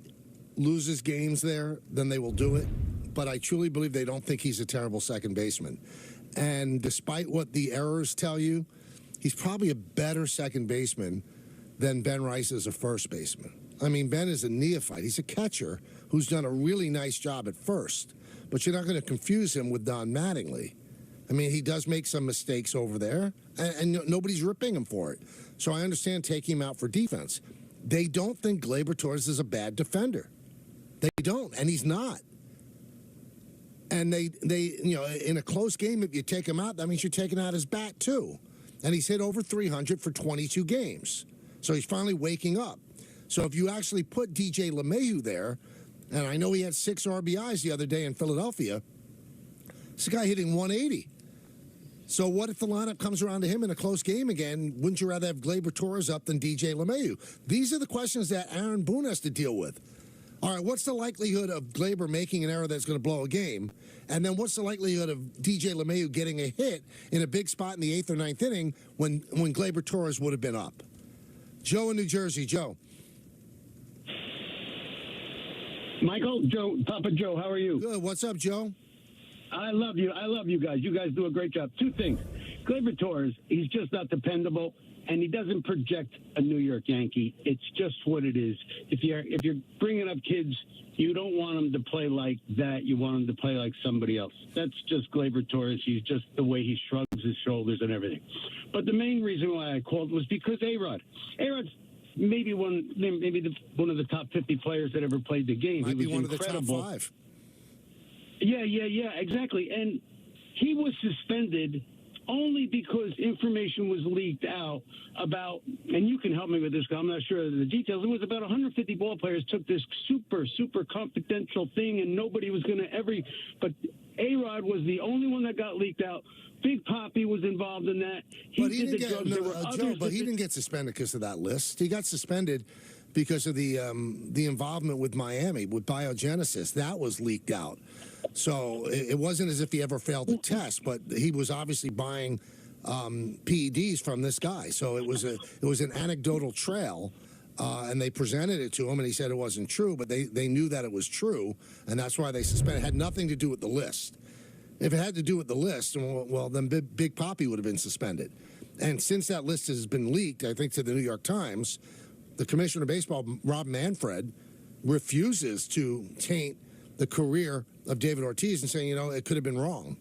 loses games there, then they will do it. But I truly believe they don't think he's a terrible second baseman. And despite what the errors tell you, he's probably a better second baseman than Ben Rice is a first baseman. Ben is a neophyte. He's a catcher who's done a really nice job at first. But you're not going to confuse him with Don Mattingly. He does make some mistakes over there, and nobody's ripping him for it. So I understand taking him out for defense. They don't think Gleyber Torres is a bad defender. They don't, and he's not. And they in a close game, if you take him out, that means you're taking out his bat too. And he's hit over 300 for 22 games. So he's finally waking up. So if you actually put DJ LeMahieu there, and I know he had 6 RBIs the other day in Philadelphia, this guy hitting 180. So what if the lineup comes around to him in a close game again? Wouldn't you rather have Gleyber Torres up than DJ LeMahieu? These are the questions that Aaron Boone has to deal with. All right, what's the likelihood of Gleyber making an error that's going to blow a game? And then what's the likelihood of DJ LeMahieu getting a hit in a big spot in the 8th or 9th inning when Gleyber Torres would have been up? Joe in New Jersey. Joe. Michael, Joe, Papa Joe, how are you? Good. What's up, Joe? I love you. I love you guys. You guys do a great job. 2 things. Gleyber Torres, he's just not dependable, and he doesn't project a New York Yankee. It's just what it is. If you're bringing up kids, you don't want them to play like that. You want them to play like somebody else. That's just Gleyber Torres. He's just the way he shrugs his shoulders and everything. But the main reason why I called was because A-Rod. A-Rod's maybe one of the top 50 players that ever played the game. Might he was be one incredible. of the top 5. Yeah, exactly. And he was suspended only because information was leaked out about, and you can help me with this, because I'm not sure of the details. It was about 150 ball players took this super confidential thing, and nobody was going to ever. But A-Rod was the only one that got leaked out. Big Papi was involved in that. He did the drugs. Joe, but he didn't get suspended because of that list. He got suspended because of the involvement with Miami, with Biogenesis. That was leaked out. So it wasn't as if he ever failed the test, but he was obviously buying PEDs from this guy. So it was an anecdotal trail, and they presented it to him, and he said it wasn't true, but they knew that it was true, and that's why they suspended. It had nothing to do with the list. If it had to do with the list, well, then Big Papi would have been suspended. And since that list has been leaked, I think, to the New York Times, the Commissioner of Baseball, Rob Manfred, refuses to taint the career of David Ortiz and saying, it could have been wrong.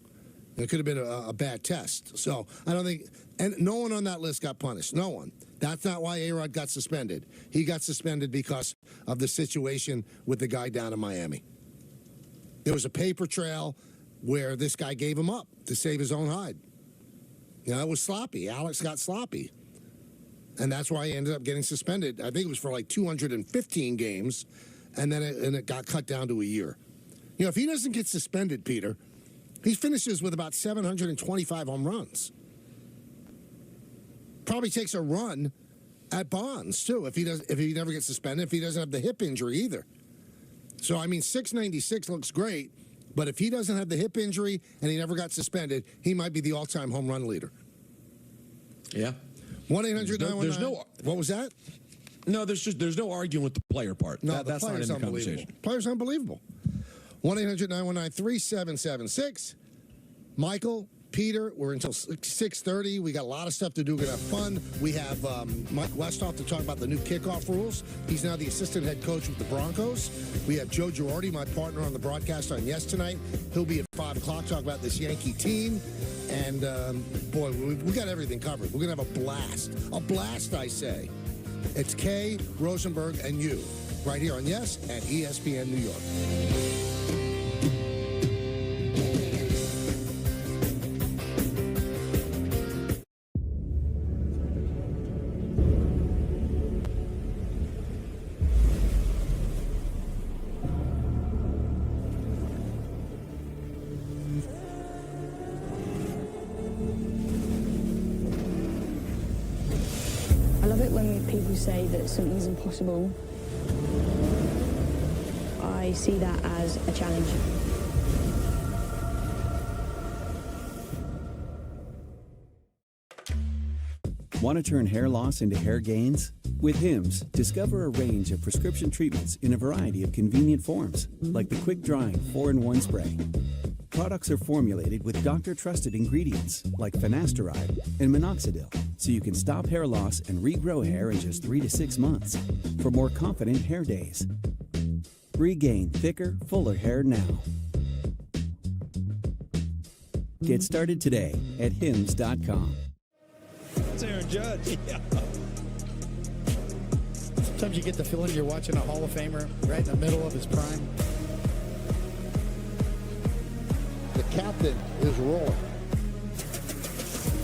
It could have been a bad test. So I don't think, and no one on that list got punished. No one. That's not why A-Rod got suspended. He got suspended because of the situation with the guy down in Miami. There was a paper trail where this guy gave him up to save his own hide. It was sloppy. Alex got sloppy. And that's why he ended up getting suspended. I think it was for like 215 games, and then it got cut down to a year. If he doesn't get suspended, Peter, he finishes with about 725 home runs. Probably takes a run at Bonds, too, if he never gets suspended, if he doesn't have the hip injury either. So, 696 looks great, But if he doesn't have the hip injury and he never got suspended, he might be the all-time home run leader. Yeah. 1-800-919. What was that? No, there's no arguing with the player part. No, That's not in the conversation. Player's unbelievable. 1-800-919-3776. Michael, Peter, we're until 6:30. We got a lot of stuff to do. We're going to have fun. We have Mike Westhoff to talk about the new kickoff rules. He's now the assistant head coach with the Broncos. We have Joe Girardi, my partner on the broadcast on Yes Tonight. He'll be at 5 o'clock talk about this Yankee team. And, boy, we got everything covered. We're going to have a blast. A blast, I say. It's Kay, Rosenberg, and you right here on Yes at ESPN New York. I love it when people say that something's impossible. I see that as a challenge. Want to turn hair loss into hair gains? With Hims, discover a range of prescription treatments in a variety of convenient forms, like the quick-drying 4-in-1 spray. Products are formulated with doctor-trusted ingredients like finasteride and minoxidil, so you can stop hair loss and regrow hair in just 3 to 6 months for more confident hair days. Regain thicker, fuller hair now. Get started today at hims.com. It's Aaron Judge. Yeah. Sometimes you get the feeling you're watching a Hall of Famer right in the middle of his prime. The captain is rolling.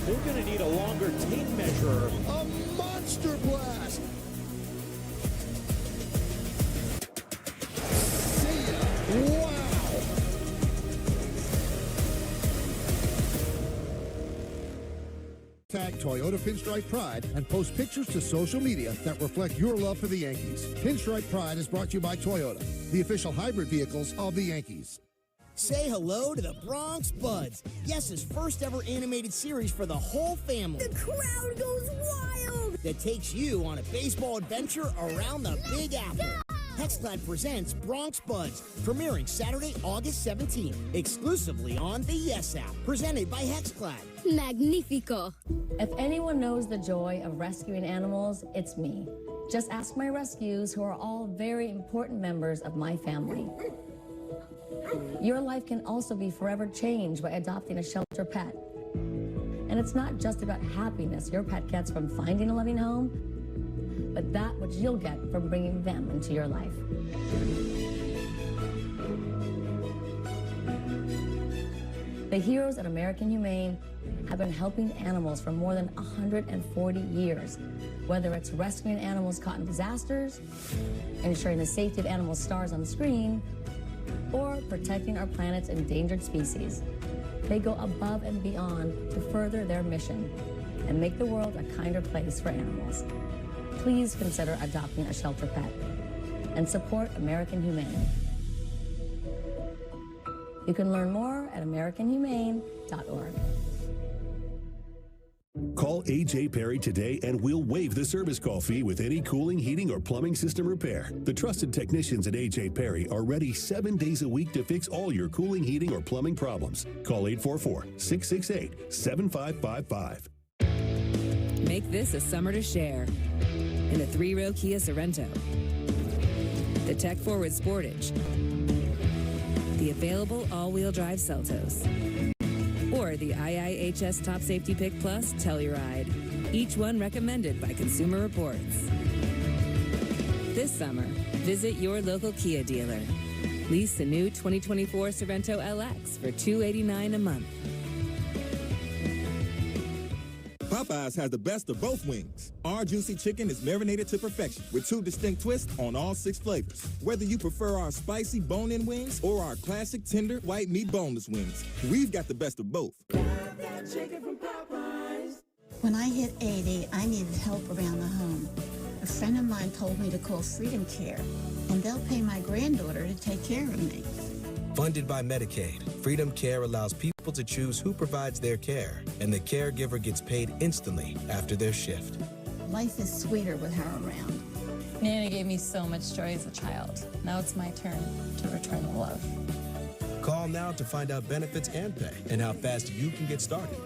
They're going to need a longer tape measure. A monster blast. See ya. Wow. Tag Toyota Pinstripe Pride and post pictures to social media that reflect your love for the Yankees. Pinstripe Pride is brought to you by Toyota, the official hybrid vehicles of the Yankees. Say hello to the Bronx Buds, Yes's first ever animated series for the whole family. The crowd goes wild! That takes you on a baseball adventure around the Big Apple. Hexclad presents Bronx Buds, premiering Saturday, August 17th, exclusively on the Yes app, presented by Hexclad. Magnifico. If anyone knows the joy of rescuing animals, it's me. Just ask my rescues, who are all very important members of my family. Your life can also be forever changed by adopting a shelter pet. And it's not just about happiness your pet gets from finding a loving home, but that which you'll get from bringing them into your life. The heroes at American Humane have been helping animals for more than 140 years, whether it's rescuing animals caught in disasters, ensuring the safety of animal stars on the screen, or protecting our planet's endangered species. They go above and beyond to further their mission and make the world a kinder place for animals. Please consider adopting a shelter pet and support American Humane. You can learn more at AmericanHumane.org. Call A.J. Perry today and we'll waive the service call fee with any cooling, heating, or plumbing system repair. The trusted technicians at A.J. Perry are ready 7 days a week to fix all your cooling, heating, or plumbing problems. Call 844-668-7555. Make this a summer to share in the 3-row Kia Sorento, the tech-forward Sportage, the available all-wheel drive Seltos, or the IIHS Top Safety Pick Plus Telluride, each one recommended by Consumer Reports. This summer, visit your local Kia dealer. Lease the new 2024 Sorento LX for $289 a month. Popeyes has the best of both wings. Our juicy chicken is marinated to perfection with 2 distinct twists on all 6 flavors. Whether you prefer our spicy bone-in wings or our classic tender white meat boneless wings, we've got the best of both. When I hit 80, I needed help around the home. A friend of mine told me to call Freedom Care, and they'll pay my granddaughter to take care of me. Funded by Medicaid, Freedom Care allows people to choose who provides their care, and the caregiver gets paid instantly after their shift. Life is sweeter with her around. Nana gave me so much joy as a child. Now it's my turn to return the love. Call now to find out benefits and pay and how fast you can get started.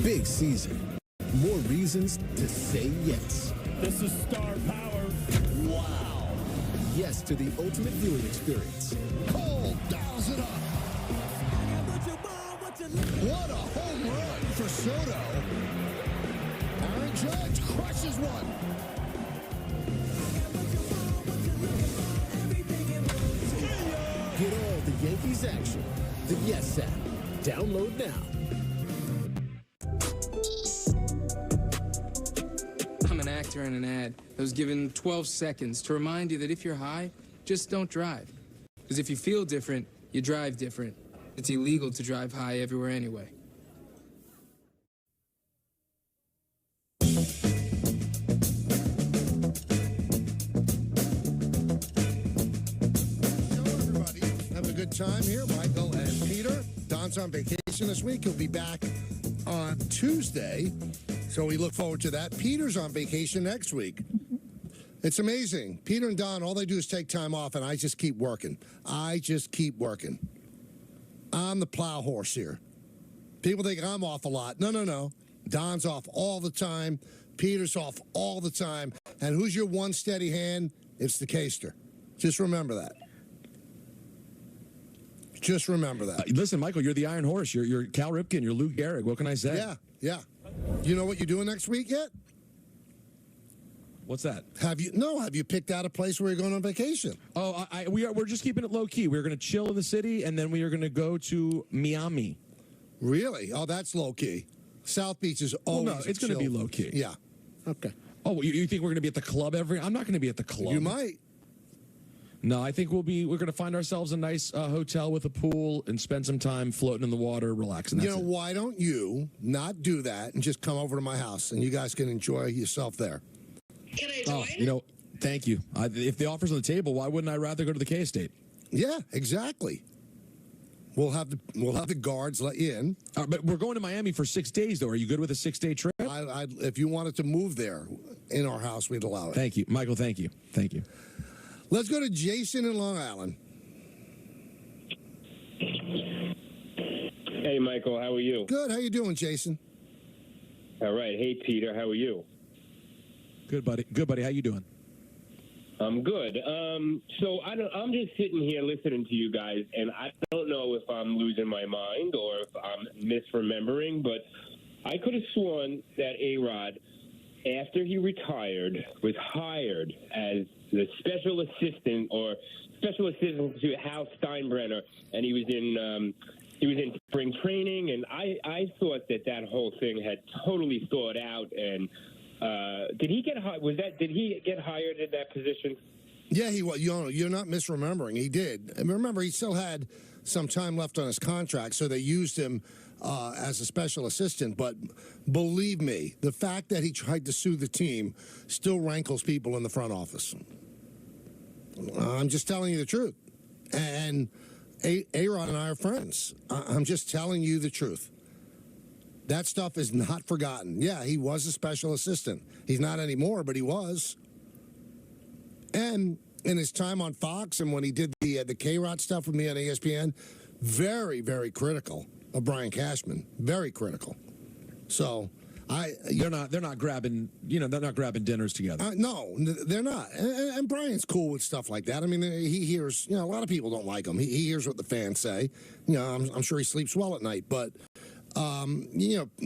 Big season. More reasons to say yes. This is star power. Wow. Yes to the ultimate viewing experience. Cole dials it up. What a home run for Soto. Aaron Judge crushes one. Get all the Yankees action. The Yes app. Download now. I'm an actor in an ad that was given 12 seconds to remind you that if you're high, just don't drive. Because if you feel different, you drive different. It's illegal to drive high everywhere anyway. Have a good time here, Michael and Peter. Don's on vacation this week. He'll be back on Tuesday, so we look forward to that. Peter's on vacation next week. It's amazing. Peter and Don, all they do is take time off, and I just keep working. I'm the plow horse here. People think I'm off a lot. No. Don's off all the time. Peter's off all the time. And who's your one steady hand? It's the Caster. Just remember that. Just remember that. Listen, Michael, you're the Iron Horse. You're Cal Ripken. You're Lou Gehrig. What can I say? Yeah. You know what you're doing next week yet? What's that? Have you picked out a place where you're going on vacation? Oh, we're just keeping it low key. We're going to chill in the city, and then we are going to go to Miami. Really? Oh, that's low key. South Beach is always. Well, no, it's going to be low key. Yeah. Okay. Oh, you think we're going to be at the club I'm not going to be at the club. You might. No, I think we're going to find ourselves a nice hotel with a pool and spend some time floating in the water, relaxing. Why don't you not do that and just come over to my house and you guys can enjoy yourself there? Can I join? Thank you. If the offer's on the table, why wouldn't I rather go to the K-Estate? Yeah, exactly. We'll have the guards let you in. But we're going to Miami for 6 days, though. Are you good with a 6-day trip? If you wanted to move there in our house, we'd allow it. Thank you, Michael. Thank you. Let's go to Jason in Long Island. Hey, Michael. How are you? Good. How you doing, Jason? All right. Hey, Peter. How are you? Good, buddy. Good, buddy. How you doing? I'm good. So I'm just sitting here listening to you guys, and I don't know if I'm losing my mind or if I'm misremembering, but I could have sworn that A-Rod, after he retired, was hired as the special assistant to Hal Steinbrenner, and he was in spring training, and I thought that whole thing had totally thought out. And did he get hired in that position? Yeah, he was. You're not misremembering. He did. And remember, he still had some time left on his contract, so they used him as a special assistant. But believe me, the fact that he tried to sue the team still rankles people in the front office. I'm just telling you the truth. And A-Rod and I are friends. I'm just telling you the truth. That stuff is not forgotten. Yeah, he was a special assistant. He's not anymore, but he was. And in his time on Fox and when he did the K-Rod stuff with me on ESPN, very, very critical of Brian Cashman. Very critical. So they're not grabbing dinners together. No, they're not. And Brian's cool with stuff like that. I mean, he hears, a lot of people don't like him. He hears what the fans say. I'm sure he sleeps well at night. But,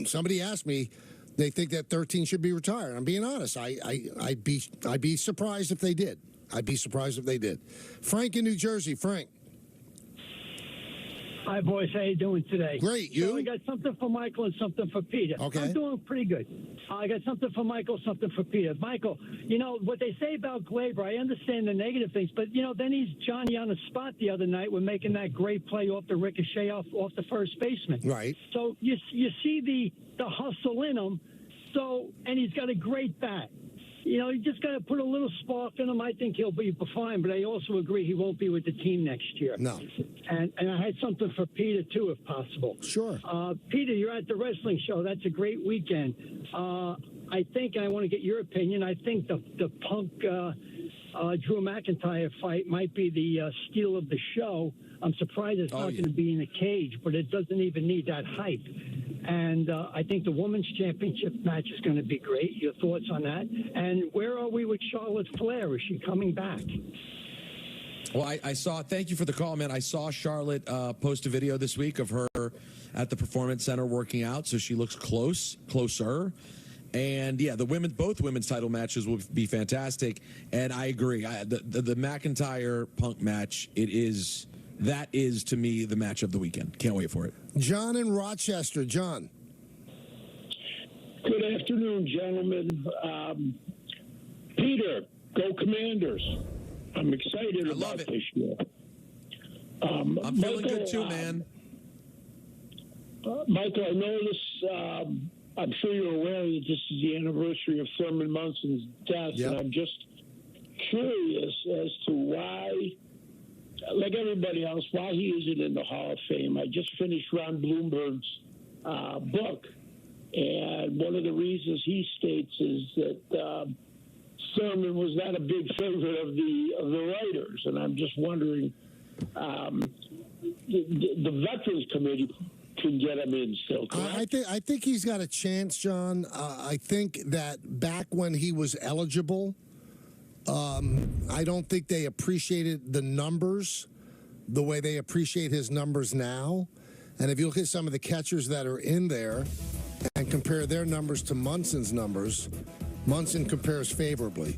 somebody asked me, they think that 13 should be retired. I'm being honest. I'd be surprised if they did. I'd be surprised if they did. Frank in New Jersey. Frank. Hi, boys. How you doing today? Great. You? So I got something for Michael and something for Peter. Okay. I'm doing pretty good. I got something for Michael, something for Peter. Michael, what they say about Glaber, I understand the negative things, but, then he's Johnny on the spot the other night when making that great play off the ricochet off the first baseman. Right. So you see the hustle in him, and he's got a great bat. You know, you just got to put a little spark in him. I think he'll be fine, but I also agree he won't be with the team next year. No. And I had something for Peter, too, if possible. Sure. Peter, you're at the wrestling show. That's a great weekend. I think, and I want to get your opinion, I think the Punk Drew McIntyre fight might be the steal of the show. I'm surprised it's not going to be in a cage, but it doesn't even need that hype. And I think the women's championship match is going to be great. Your thoughts on that? And where are we with Charlotte Flair? Is she coming back? Well, I saw, thank you for the call, man. I saw Charlotte post a video this week of her at the Performance Center working out, so she looks closer. And yeah, both women's title matches will be fantastic. And I agree. The McIntyre Punk match, that is to me the match of the weekend. Can't wait for it. John in Rochester. John. Good afternoon, gentlemen. Peter, go Commanders. I'm excited about this year. I'm feeling good too, man. Michael, I know this. I'm sure you're aware that this is the anniversary of Thurman Munson's death, and I'm just curious as to why, like everybody else, why he isn't in the Hall of Fame. I just finished Ron Bloomberg's book, and one of the reasons he states is that Thurman was not a big favorite of the writers, and I'm just wondering, the Veterans Committee can get him in still, correct? I think he's got a chance, John. I think that back when he was eligible, I don't think they appreciated the numbers the way they appreciate his numbers now. And if you look at some of the catchers that are in there and compare their numbers to Munson's numbers, Munson compares favorably.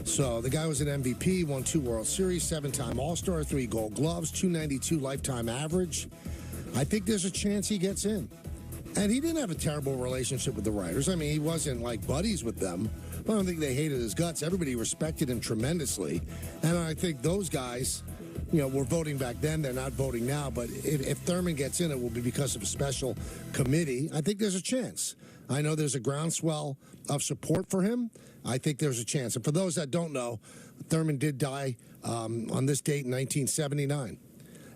So the guy was an MVP, won 2 World Series, 7-time All-Star, 3 Gold Gloves, 292 lifetime average. I think there's a chance he gets in. And he didn't have a terrible relationship with the writers. I mean, he wasn't like buddies with them. I don't think they hated his guts. Everybody respected him tremendously. And I think those guys, were voting back then. They're not voting now. But if Thurman gets in, it will be because of a special committee. I think there's a chance. I know there's a groundswell of support for him. I think there's a chance. And for those that don't know, Thurman did die on this date in 1979.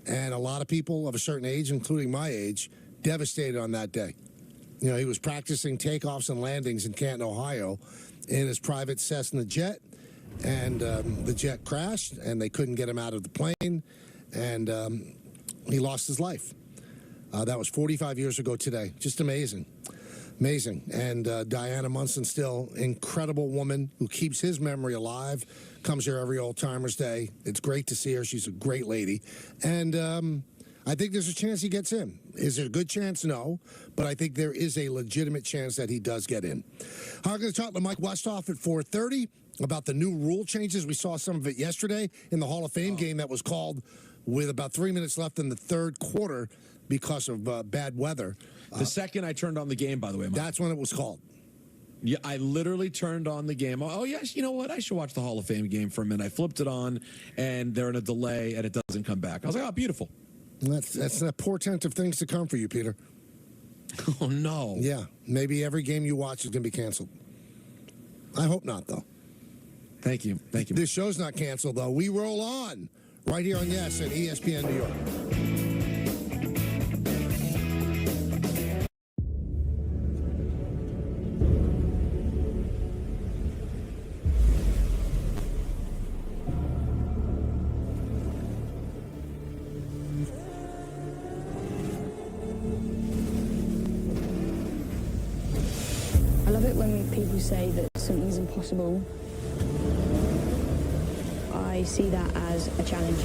And a lot of people of a certain age, including my age, devastated on that day. He was practicing takeoffs and landings in Canton, Ohio, in his private Cessna jet, and the jet crashed, and they couldn't get him out of the plane, and he lost his life. That was 45 years ago today. Just amazing. Amazing. And Diana Munson, still incredible woman who keeps his memory alive, comes here every Old Timers Day. It's great to see her. She's a great lady. And I think there's a chance he gets in. Is there a good chance? No. But I think there is a legitimate chance that he does get in. I'm going to talk to Mike Westhoff at 4:30 about the new rule changes. We saw some of it yesterday in the Hall of Fame game that was called with about 3 minutes left in the third quarter because of bad weather. The second I turned on the game, by the way, Mike. That's when it was called. Yeah, I literally turned on the game. Oh, yes, you know what? I should watch the Hall of Fame game for a minute. I flipped it on, and they're in a delay, and it doesn't come back. I was like, oh, beautiful. That's a portent of things to come for you, Peter. Oh, no. Yeah, maybe every game you watch is going to be canceled. I hope not, though. Thank you. Thank you. This show's not canceled, though. We roll on right here on Yes at ESPN New York. I love it when people say that something's impossible. I see that as a challenge.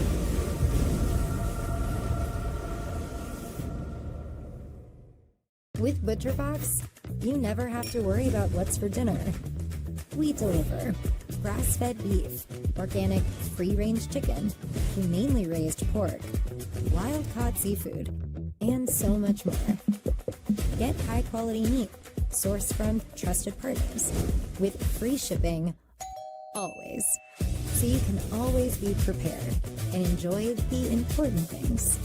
With ButcherBox, you never have to worry about what's for dinner. We deliver grass-fed beef, organic free-range chicken, humanely raised pork, wild-caught seafood, and so much more. Get high-quality meat sourced from trusted partners with free shipping always. So you can always be prepared and enjoy the important things.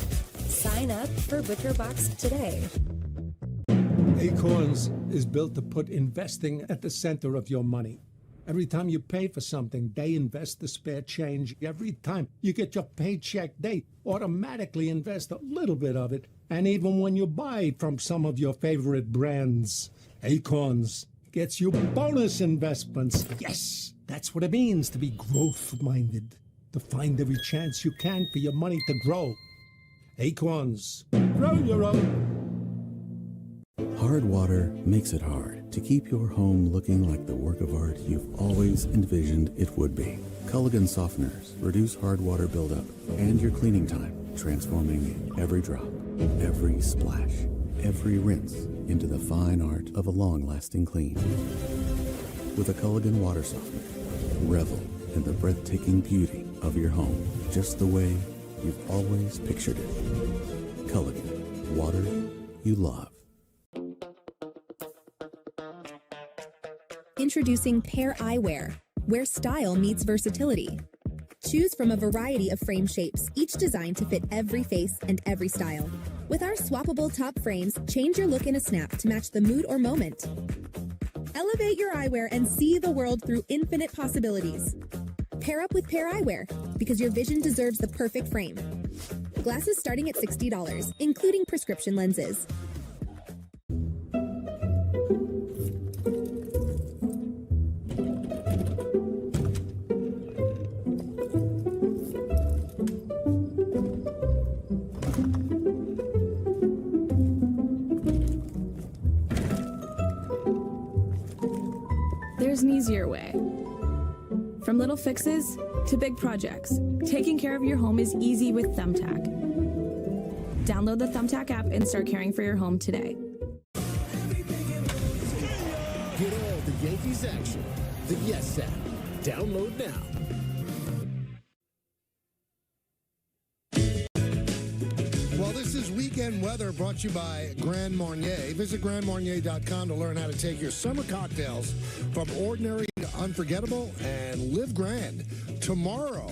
Sign up for ButcherBox today. Acorns is built to put investing at the center of your money. Every time you pay for something, they invest the spare change. Every time you get your paycheck, they automatically invest a little bit of it. And even when you buy from some of your favorite brands, Acorns gets you bonus investments. Yes, that's what it means to be growth-minded. To find every chance you can for your money to grow. Acorns, grow your own. Hard water makes it hard to keep your home looking like the work of art you've always envisioned it would be. Culligan softeners reduce hard water buildup and your cleaning time, transforming every drop, every splash, every rinse into the fine art of a long-lasting clean. With a Culligan water softener, revel in the breathtaking beauty of your home, just the way you've always pictured it. Culligan, water you love. Introducing Pair Eyewear, where style meets versatility. Choose from a variety of frame shapes, each designed to fit every face and every style. With our swappable top frames, change your look in a snap to match the mood or moment. Elevate your eyewear and see the world through infinite possibilities. Pair up with Pair Eyewear, because your vision deserves the perfect frame. Glasses starting at $60, including prescription lenses. There's an easier way. From little fixes to big projects, taking care of your home is easy with Thumbtack. Download the Thumbtack app and start caring for your home today. Get all the Yankees action. The Yes app. Download now. Well, this is Weekend Weather brought to you by Grand Marnier. Visit grandmarnier.com to learn how to take your summer cocktails from ordinary to unforgettable and live grand. Tomorrow,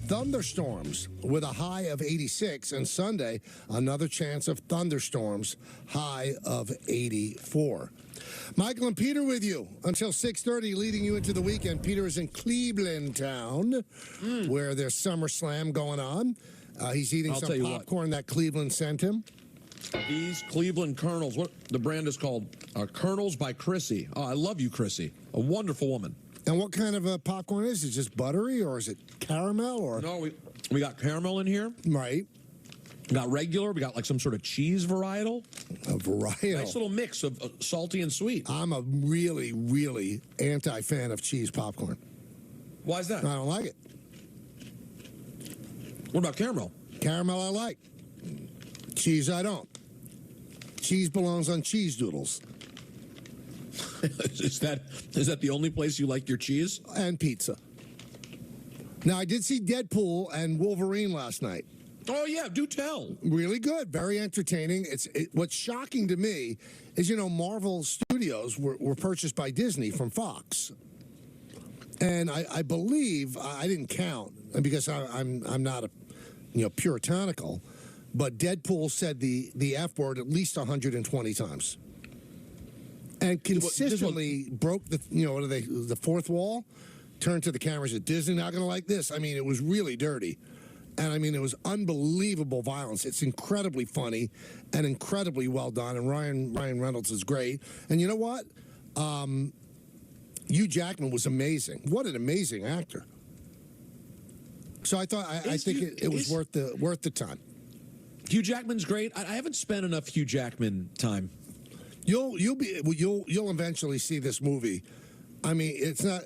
thunderstorms with a high of 86, and Sunday, another chance of thunderstorms, high of 84. Michael and Peter with you until 6:30, leading you into the weekend. Peter is in Cleveland town, where there's SummerSlam going on. He's eating some popcorn that Cleveland sent him. These Cleveland Colonels, what the brand is called, Colonels by Chrissy. Oh, I love you, Chrissy. A wonderful woman. And what kind of popcorn is it? Just buttery, or is it caramel? Or no, we got caramel in here. Right. We got regular. We got like some sort of cheese varietal. A varietal. Nice little mix of salty and sweet. I'm a really, really anti-fan of cheese popcorn. Why is that? I don't like it. What about caramel? Caramel I like. Cheese I don't. Cheese belongs on cheese doodles. Is that the only place you like your cheese? And pizza. Now, I did see Deadpool and Wolverine last night. Oh, yeah, do tell. Really good. Very entertaining. What's shocking to me is, Marvel Studios were purchased by Disney from Fox. And I believe, I didn't count, because I'm not puritanical, but Deadpool said the F word at least 120 times. And consistently broke the fourth wall, turned to the cameras, said, Disney not going to like this. I mean, it was really dirty. And I mean, it was unbelievable violence. It's incredibly funny and incredibly well done. And Ryan Reynolds is great. And you know what? Hugh Jackman was amazing. What an amazing actor. So I thought I think it was worth the time. Hugh Jackman's great. I haven't spent enough Hugh Jackman time. You'll eventually see this movie. I mean, it's not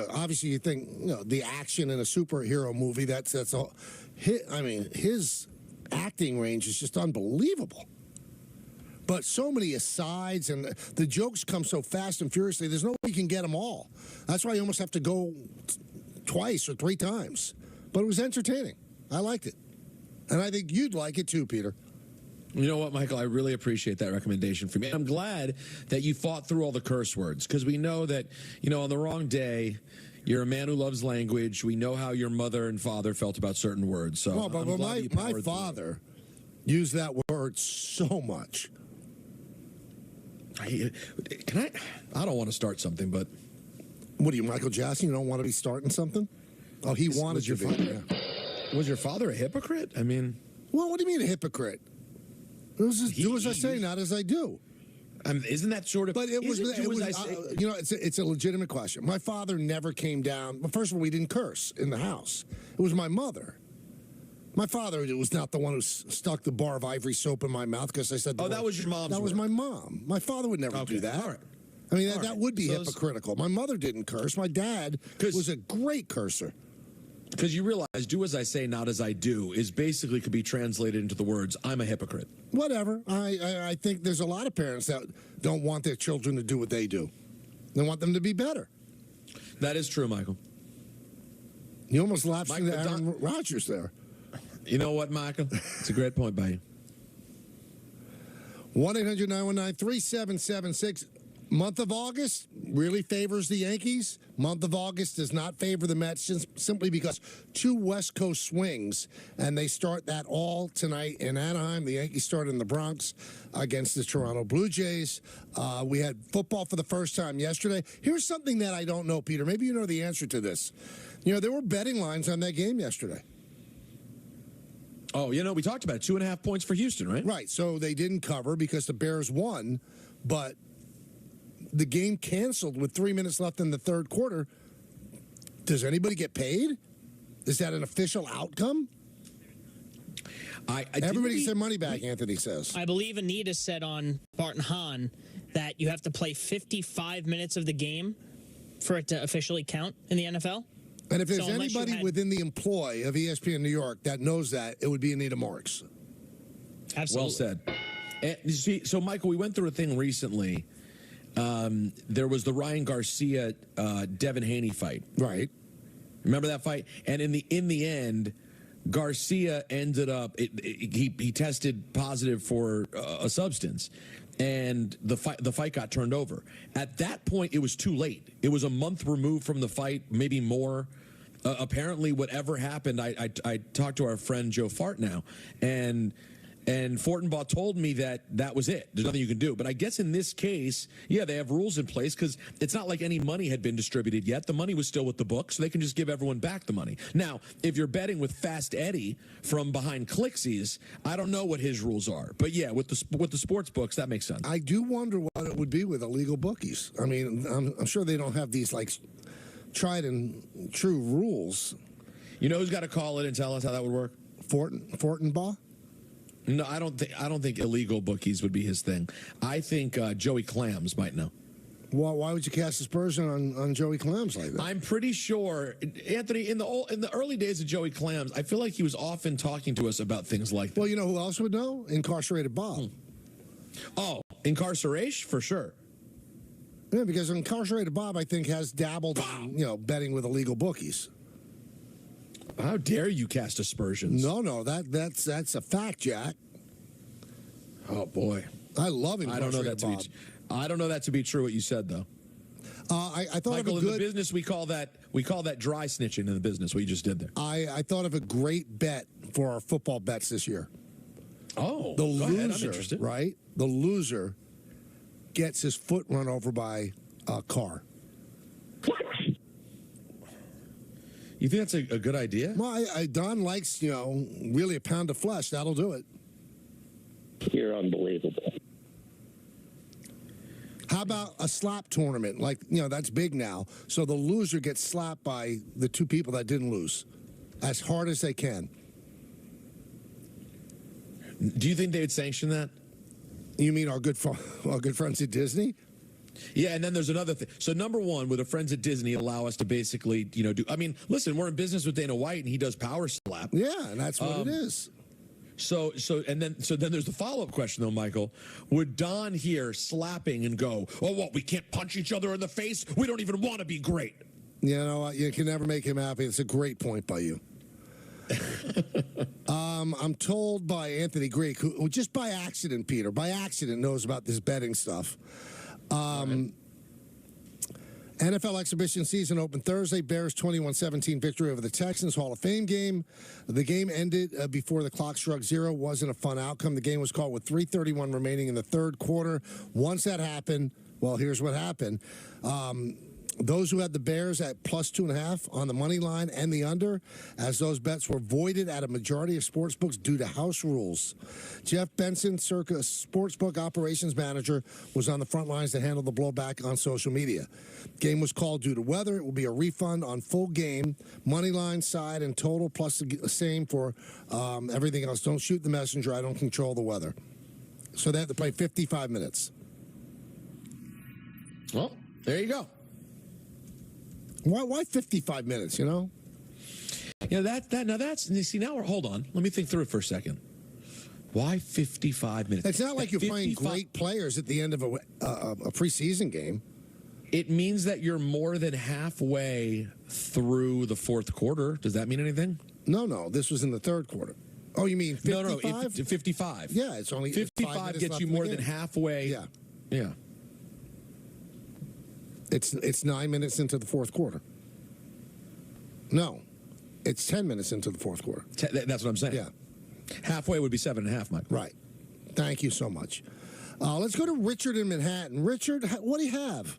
obviously you think the action in a superhero movie that's all. I mean, his acting range is just unbelievable. But so many asides, and the jokes come so fast and furiously. There's no way you can get them all. That's why you almost have to go twice or three times. But it was entertaining. I liked it. And I think you'd like it too, Peter. You know what, Michael? I really appreciate that recommendation from you. I'm glad that you fought through all the curse words, because we know that, on the wrong day, you're a man who loves language. We know how your mother and father felt about certain words. So, well, but my father used that word so much. I don't want to start something, but What are you, Michael Jackson? You don't want to be starting something? Oh, he wanted your to be. father. Was your father a hypocrite? I mean, well, what do you mean a hypocrite? It was just do as I say, not as I do. Isn't that sort of? But it was you know, it's a legitimate question. My father never came down. Well, first of all, we didn't curse in the house. It was my mother. My father was not the one who stuck the bar of ivory soap in my mouth because I said. Oh, that was your mom's. That was my mom. My father would never do that. All right. I mean, that would be hypocritical. My mother didn't curse. My dad was a great cursor. Because you realize, do as I say, not as I do, is basically could be translated into the words, I'm a hypocrite. Whatever. I think there's a lot of parents that don't want their children to do what they do. They want them to be better. That is true, Michael. You almost lapsed into Aaron Rodgers there. You know what, Michael? It's a great point by you. 1-800-919-3776. Month of August really favors the Yankees. Month of August does not favor the Mets simply because two West Coast swings, and they start that all tonight in Anaheim. The Yankees start in the Bronx against the Toronto Blue Jays. We had football for the first time yesterday. Here's something that I don't know, Peter. Maybe you know the answer to this. You know, there were betting lines on that game yesterday. Oh, you know, we talked about it. 2.5 points for Houston, right? Right. So they didn't cover because the Bears won, but the game canceled with 3 minutes left in the third quarter. Does anybody get paid? Is that an official outcome? Everybody gets their money back, Anthony says. I believe Anita said on Bart and Hahn that you have to play 55 minutes of the game for it to officially count in the NFL. And if there's anybody within the employ of ESPN New York that knows that, it would be Anita Marks. Absolutely. Well said. And you see, so, Michael, we went through a thing recently. There was the Ryan Garcia, Devin Haney fight. Right. Remember that fight? And in the end, Garcia ended up, he tested positive for a substance. And the fight got turned over. At that point, it was too late. It was a month removed from the fight, maybe more. Apparently, whatever happened, I talked to our friend Joe Fartnow, and Fortenbaugh told me that was it. There's nothing you can do. But I guess in this case, yeah, they have rules in place because it's not like any money had been distributed yet. The money was still with the book, so they can just give everyone back the money. Now, if you're betting with Fast Eddie from behind Clixies, I don't know what his rules are. But yeah, with the sports books, that makes sense. I do wonder what it would be with illegal bookies. I mean, I'm sure they don't have these like tried and true rules. You know who's got to call it and tell us how that would work? Fortenbaugh? No, I don't think illegal bookies would be his thing. I think Joey Clams might know. Well, why would you cast aspersion on Joey Clams like that? I'm pretty sure, Anthony, in the early days of Joey Clams, I feel like he was often talking to us about things like that. Well, you know who else would know? Incarcerated Bob. Oh, incarceration for sure. Yeah, because Incarcerated Bob, I think, has dabbled in, betting with illegal bookies. How dare you cast aspersions? No, that's a fact, Jack. Oh boy, I love Incarcerated Bob. I don't know that to be true. What you said though. I thought Michael, of a good in the business we call that dry snitching in the business. What you just did there. I thought of a great bet for our football bets this year. Oh, the loser, loser, I'm interested. Right? The loser gets his foot run over by a car. You think that's a good idea? Well, Don likes, really a pound of flesh. That'll do it. You're unbelievable. How about a slap tournament? Like, that's big now. So the loser gets slapped by the two people that didn't lose as hard as they can. Do you think they would sanction that? You mean our good friends at Disney? Yeah, and then there's another thing. So number one, with our friends at Disney, allow us to basically, do. I mean, listen, we're in business with Dana White, and he does power slap. Yeah, and that's what it is. So then there's the follow-up question though, Michael. Would Don hear slapping and go, "Oh, what? We can't punch each other in the face. We don't even want to be great." You know what? You can never make him happy. It's a great point by you. I'm told by Anthony Greek, who just by accident, Peter, by accident knows about this betting stuff. NFL exhibition season opened Thursday. Bears 21-17 victory over the Texans. Hall of Fame game. The game ended before the clock struck zero. Wasn't a fun outcome. The game was called with 3:31 remaining in the third quarter. Once that happened, well, here's what happened. Those who had the Bears at plus 2.5 on the money line and the under, as those bets were voided at a majority of sportsbooks due to house rules. Jeff Benson, Circa Sportsbook Operations Manager, was on the front lines to handle the blowback on social media. Game was called due to weather. It will be a refund on full game, money line, side, and total, plus the same for everything else. Don't shoot the messenger. I don't control the weather. So they have to play 55 minutes. Well, there you go. Why 55 minutes, you know? Yeah, now we're, hold on. Let me think through it for a second. Why 55 minutes? It's not like you're playing great players at the end of a preseason game. It means that you're more than halfway through the fourth quarter. Does that mean anything? No. This was in the third quarter. Oh, you mean 55? No, 55. Yeah, it's only 55 gets you more than halfway. Yeah. It's 9 minutes into the fourth quarter. No, it's 10 minutes into the fourth quarter. That's what I'm saying. Yeah. Halfway would be 7.5, Mike. Right. Thank you so much. Let's go to Richard in Manhattan. Richard, what do you have?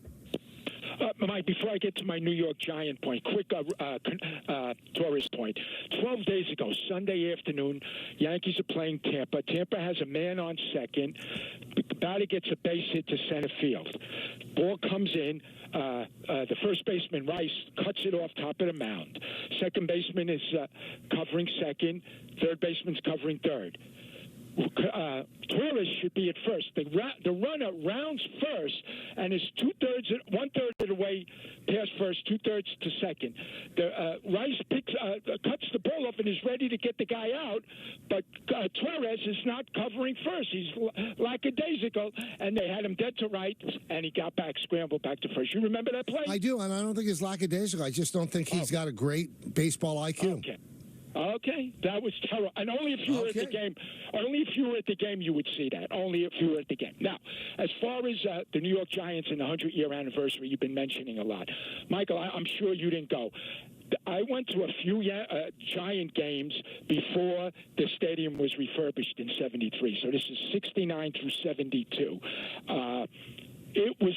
Mike, before I get to my New York Giant point, quick tourist point. 12 days ago, Sunday afternoon, Yankees are playing Tampa. Tampa has a man on second. The batter gets a base hit to center field. Ball comes in. The first baseman, Rice, cuts it off top of the mound. Second baseman is covering second. Third baseman's covering third. Torres should be at first. The runner rounds first and is one-third of the way past first, 2/3 to second. Rice cuts the ball off and is ready to get the guy out, but Torres is not covering first. He's lackadaisical, and they had him dead to right, and he got back, scrambled back to first. You remember that play? I do, and I don't think it's lackadaisical. I just don't think he's got a great baseball IQ. Okay, that was terrible. And only if you were at the game. Only if you were at the game, you would see that. Only if you were at the game. Now, as far as the New York Giants and the 100-year anniversary, you've been mentioning a lot. Michael, I'm sure you didn't go. I went to a few Giant games before the stadium was refurbished in '73. So this is '69 through '72. It was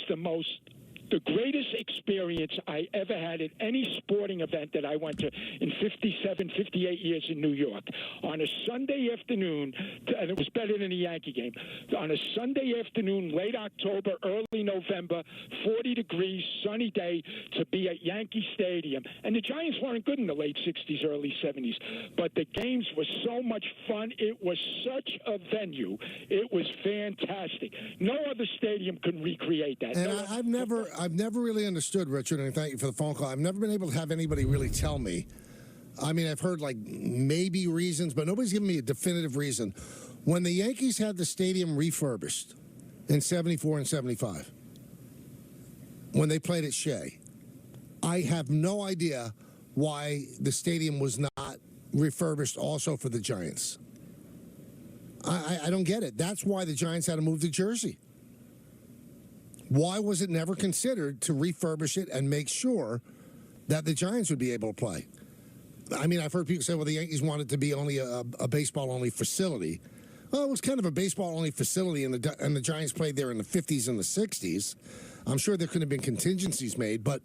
the greatest experience I ever had at any sporting event that I went to in 57, 58 years in New York. On a Sunday afternoon, and it was better than a Yankee game, on a Sunday afternoon, late October, early November, 40 degrees, sunny day, to be at Yankee Stadium. And the Giants weren't good in the late 60s, early 70s, but the games were so much fun. It was such a venue. It was fantastic. No other stadium could recreate that. And I've never really understood, Richard, and thank you for the phone call. I've never been able to have anybody really tell me. I mean, I've heard like maybe reasons, but nobody's given me a definitive reason. When the Yankees had the stadium refurbished in '74 and '75, when they played at Shea, I have no idea why the stadium was not refurbished also for the Giants. I don't get it. That's why the Giants had to move to Jersey. Why was it never considered to refurbish it and make sure that the Giants would be able to play? I mean, I've heard people say, well, the Yankees wanted to be only a baseball-only facility. Well, it was kind of a baseball-only facility, and the Giants played there in the 50s and the 60s. I'm sure there could have been contingencies made, but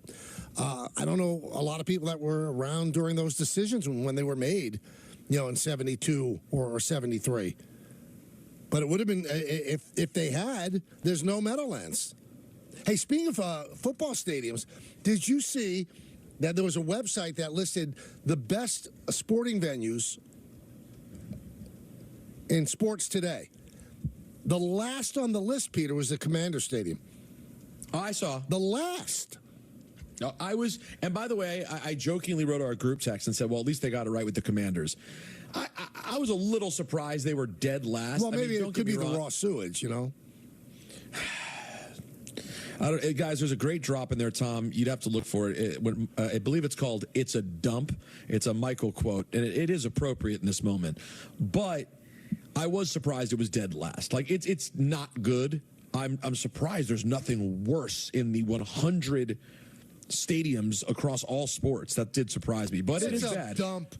I don't know a lot of people that were around during those decisions when they were made, in 72 or 73. But it would have been, if they had, there's no Meadowlands. Hey, speaking of football stadiums, did you see that there was a website that listed the best sporting venues in sports today? The last on the list, Peter, was the Commander Stadium. Oh, I saw. The last. And by the way, I jokingly wrote our group text and said, well, at least they got it right with the Commanders. I was a little surprised they were dead last. Well, maybe it could be the raw sewage, Guys, there's a great drop in there, Tom. You'd have to look for it. I believe it's called "It's a Dump." It's a Michael quote, and it is appropriate in this moment. But I was surprised it was dead last. Like it's not good. I'm surprised there's nothing worse in the 100 stadiums across all sports. That did surprise me, but it is bad. Dump.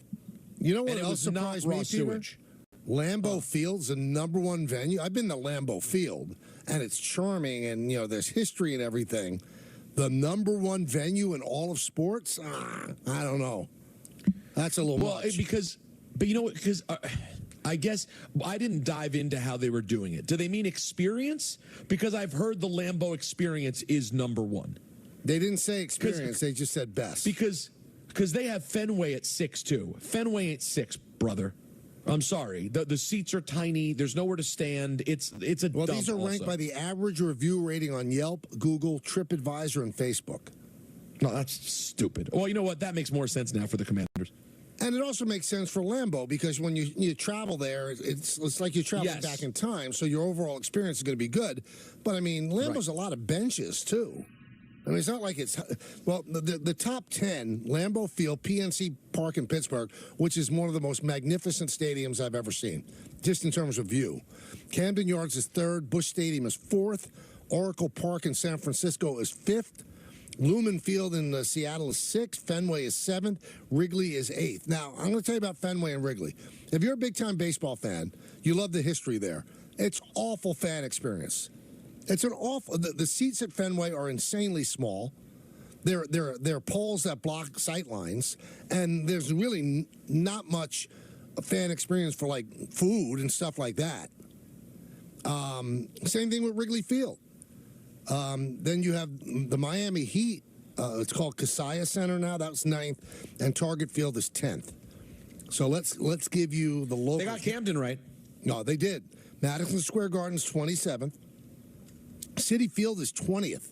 You know what else surprised me, Peter? Lambeau Field's the #1 venue. I've been to Lambeau Field, and it's charming, and there's history and everything. The number one venue in all of sports? I don't know. That's a little much. But you know what? Because I guess I didn't dive into how they were doing it. Do they mean experience? Because I've heard the Lambeau experience is number one. They didn't say experience. They just said best. Because they have Fenway at 6 too. Fenway ain't 6, brother. I'm sorry. The seats are tiny. There's nowhere to stand. It's a well. dump These are ranked also. by the average review rating on Yelp, Google, TripAdvisor, and Facebook. No, that's stupid. Well, you know what? That makes more sense now for the Commanders. And it also makes sense for Lambeau because when you travel there, it's like you're traveling back in time, so your overall experience is going to be good. But, I mean, Lambeau's a lot of benches, too. I mean, it's not like it's... Well, the top 10, Lambeau Field, PNC Park in Pittsburgh, which is one of the most magnificent stadiums I've ever seen, just in terms of view. Camden Yards is 3rd. Busch Stadium is 4th. Oracle Park in San Francisco is 5th. Lumen Field in Seattle is 6th. Fenway is 7th. Wrigley is 8th. Now, I'm going to tell you about Fenway and Wrigley. If you're a big-time baseball fan, you love the history there. It's awful fan experience. It's an awful. The seats at Fenway are insanely small. There are poles that block sight lines, and there's really not much fan experience for like food and stuff like that. Same thing with Wrigley Field. Then you have the Miami Heat. It's called Kaseya Center now. That's 9th, and Target Field is 10th. So let's give you the local. They got Camden right. No, they did. Madison Square Garden's 27th. Citi Field is 20th.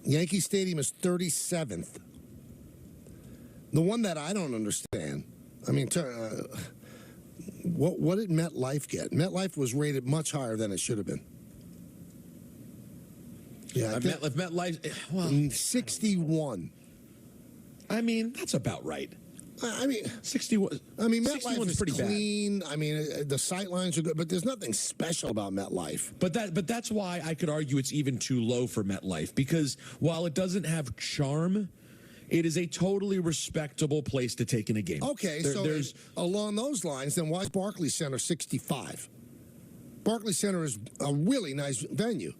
Yankee Stadium is 37th. The one that I don't understand, I mean, what did MetLife get? MetLife was rated much higher than it should have been. Yeah, MetLife, well, 61. I mean, that's about right. I mean, 61. I mean, MetLife is pretty clean. Bad. I mean, the sight lines are good, but there's nothing special about MetLife. But that's why I could argue it's even too low for MetLife, because while it doesn't have charm, it is a totally respectable place to take in a game. Okay, there's along those lines, then why is Barclays Center 65? Barclays Center is a really nice venue.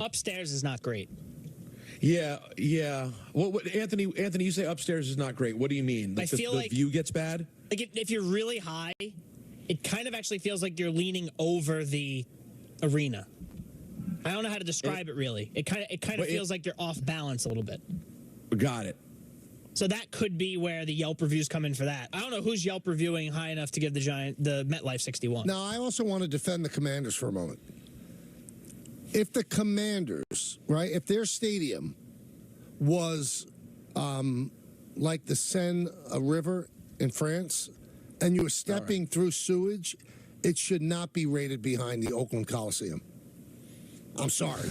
Upstairs is not great. Yeah. What Anthony, you say upstairs is not great. What do you mean? I feel the view gets bad? Like if you're really high, it kind of actually feels like you're leaning over the arena. I don't know how to describe it really. It kind of feels like you're off balance a little bit. Got it. So that could be where the Yelp reviews come in for that. I don't know who's Yelp reviewing high enough to give the MetLife 61. Now, I also want to defend the Commanders for a moment. If the Commanders, right, if their stadium was like the Seine River in France, and you were stepping through sewage, it should not be rated behind the Oakland Coliseum. I'm sorry.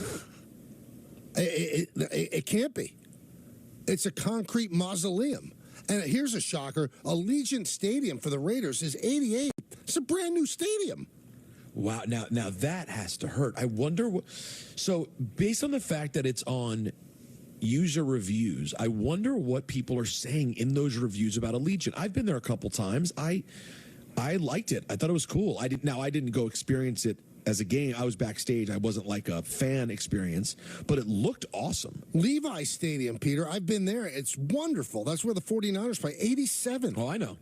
It can't be. It's a concrete mausoleum. And here's a shocker. Allegiant Stadium for the Raiders is 88. It's a brand new stadium. Wow, now that has to hurt. I wonder what. So, based on the fact that it's on user reviews, I wonder what people are saying in those reviews about Allegiant. I've been there a couple times. I liked it. I thought it was cool. I didn't go experience it as a game. I was backstage. I wasn't like a fan experience, but it looked awesome. Levi Stadium, Peter. I've been there. It's wonderful. That's where the 49ers play. 87. Oh, I know.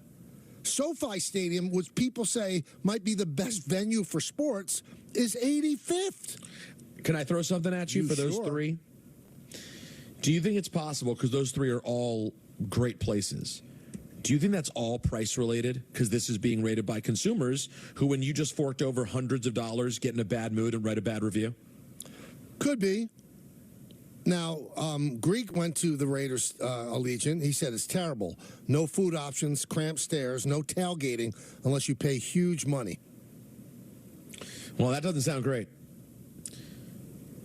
SoFi Stadium, which people say might be the best venue for sports, is 85th. Can I throw something at you for those three? Do you think it's possible, because those three are all great places, do you think that's all price related? Because this is being rated by consumers who, when you just forked over hundreds of dollars, get in a bad mood and write a bad review? Could be. Now, Greek went to the Raiders Allegiant. He said it's terrible. No food options, cramped stairs, no tailgating unless you pay huge money. Well, that doesn't sound great.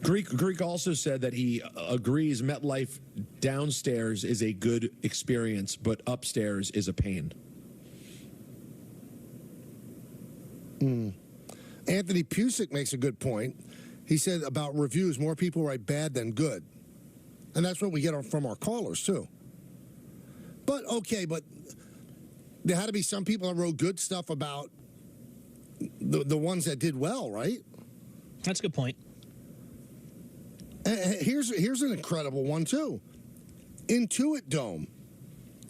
Greek also said that he agrees MetLife downstairs is a good experience, but upstairs is a pain. Anthony Pusick makes a good point. He said about reviews, more people write bad than good. And that's what we get from our callers, too. But, okay, but there had to be some people that wrote good stuff about the ones that did well, right? That's a good point. Here's an incredible one, too. Intuit Dome,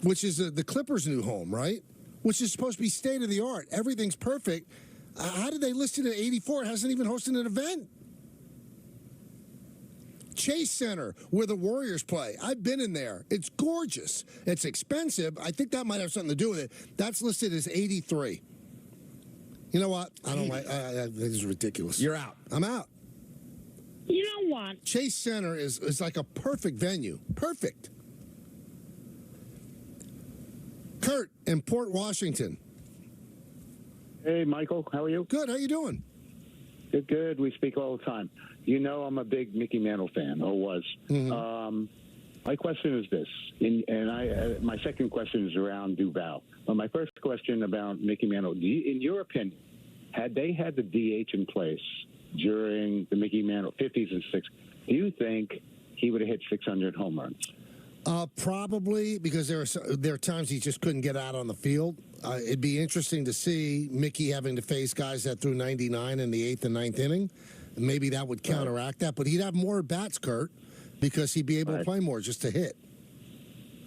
which is the Clippers' new home, right? Which is supposed to be state-of-the-art. Everything's perfect. How did they list it at 84? It hasn't even hosted an event. Chase Center, where the Warriors play. I've been in there. It's gorgeous. It's expensive. I think that might have something to do with it. That's listed as 83. You know what? I don't like. This is ridiculous. You're out. I'm out. You know what? Chase Center is like a perfect venue. Perfect. Kurt in Port Washington. Hey, Michael. How are you? Good. How you doing? Good, good. We speak all the time. You know I'm a big Mickey Mantle fan, or was. Mm-hmm. My question is this, my second question is around Duval. My first question about Mickey Mantle, in your opinion, had they had the DH in place during the Mickey Mantle 50s and 60s, do you think he would have hit 600 home runs? Probably, because there are times he just couldn't get out on the field. It'd be interesting to see Mickey having to face guys that threw 99 in the 8th and 9th inning. Maybe that would counteract that, but he'd have more bats, Kurt, because he'd be able to play more just to hit.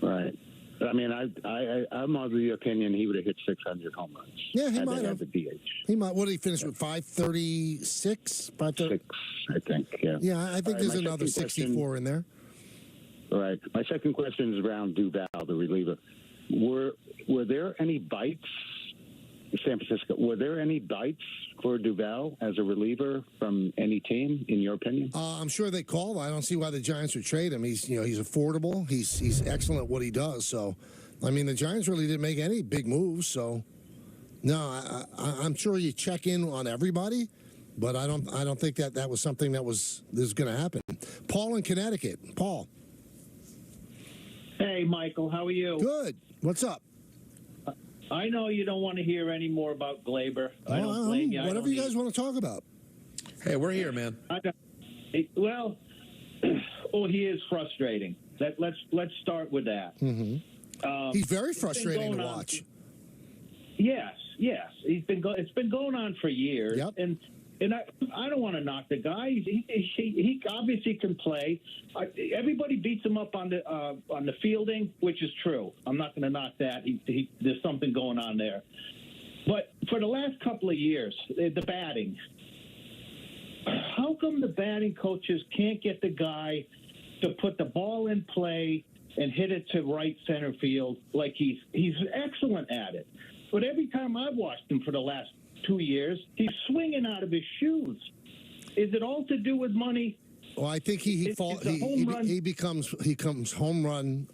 Right. I mean, I'm of the opinion he would have hit 600 home runs. Yeah, he might have. The DH. He might. What did he finish with? 536? 530? 6, I think. Yeah. Yeah, I think there's another 64 in there. All right. My second question is around Duval, the reliever. Were there any bites, San Francisco? Were there any bites for Duval as a reliever from any team, in your opinion? I'm sure they called. I don't see why the Giants would trade him. He's affordable. He's excellent at what he does. So, I mean, the Giants really didn't make any big moves. So, no, I'm sure you check in on everybody, but I don't think that was something that was going to happen. Paul in Connecticut. Paul. Hey, Michael, how are you? Good. What's up? I know you don't want to hear any more about Glaber. I don't blame you. Whatever you guys want to talk about. Hey, we're here, man. Well, he is frustrating. Let's start with that. Mm-hmm. He's very frustrating to watch. Yes. It's been going on for years. Yep. And I don't want to knock the guy. He obviously can play. Everybody beats him up on the fielding, which is true. I'm not going to knock that. There's something going on there. But for the last couple of years, the batting. How come the batting coaches can't get the guy to put the ball in play and hit it to right center field like he's excellent at it? But every time I've watched him for the last 2 years, he's swinging out of his shoes. Is it all to do with money? Well, I think he becomes home run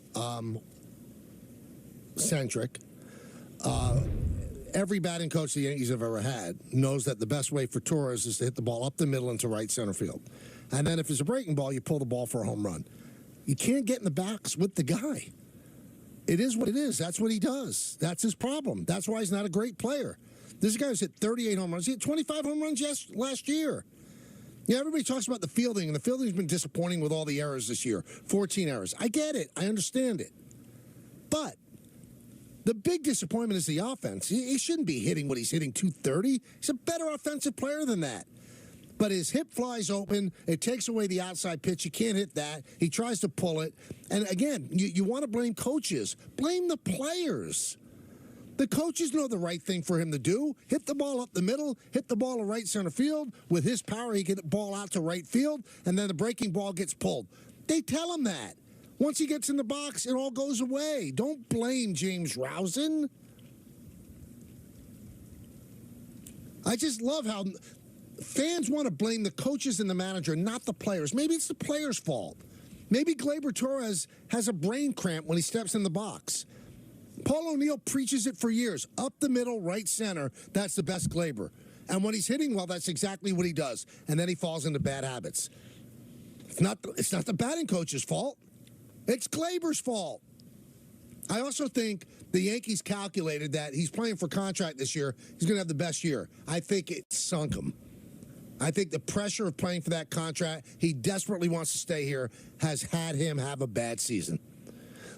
centric. Every batting coach the Yankees have ever had knows that the best way for Torres is to hit the ball up the middle into right center field. And then if it's a breaking ball, you pull the ball for a home run. You can't get in the box with the guy. It is what it is. That's what he does. That's his problem. That's why he's not a great player. This guy's hit 38 home runs. He hit 25 home runs last year. Yeah, everybody talks about the fielding, and the fielding's been disappointing with all the errors this year. 14 errors. I get it. I understand it. But the big disappointment is the offense. He shouldn't be hitting what he's hitting, 230. He's a better offensive player than that. But his hip flies open. It takes away the outside pitch. You can't hit that. He tries to pull it. And again, you want to blame coaches. Blame the players. The coaches know the right thing for him to do. Hit the ball up the middle, hit the ball to right center field. With his power, he can get the ball out to right field, and then the breaking ball gets pulled. They tell him that. Once he gets in the box, it all goes away. Don't blame James Rosen. I just love how fans want to blame the coaches and the manager, not the players. Maybe it's the players' fault. Maybe Glaber Torres has a brain cramp when he steps in the box. Paul O'Neill preaches it for years. Up the middle, right center, that's the best Glaber. And when he's hitting well, that's exactly what he does. And then he falls into bad habits. It's not the batting coach's fault. It's Glaber's fault. I also think the Yankees calculated that he's playing for contract this year. He's going to have the best year. I think it sunk him. I think the pressure of playing for that contract, he desperately wants to stay here, has had him have a bad season.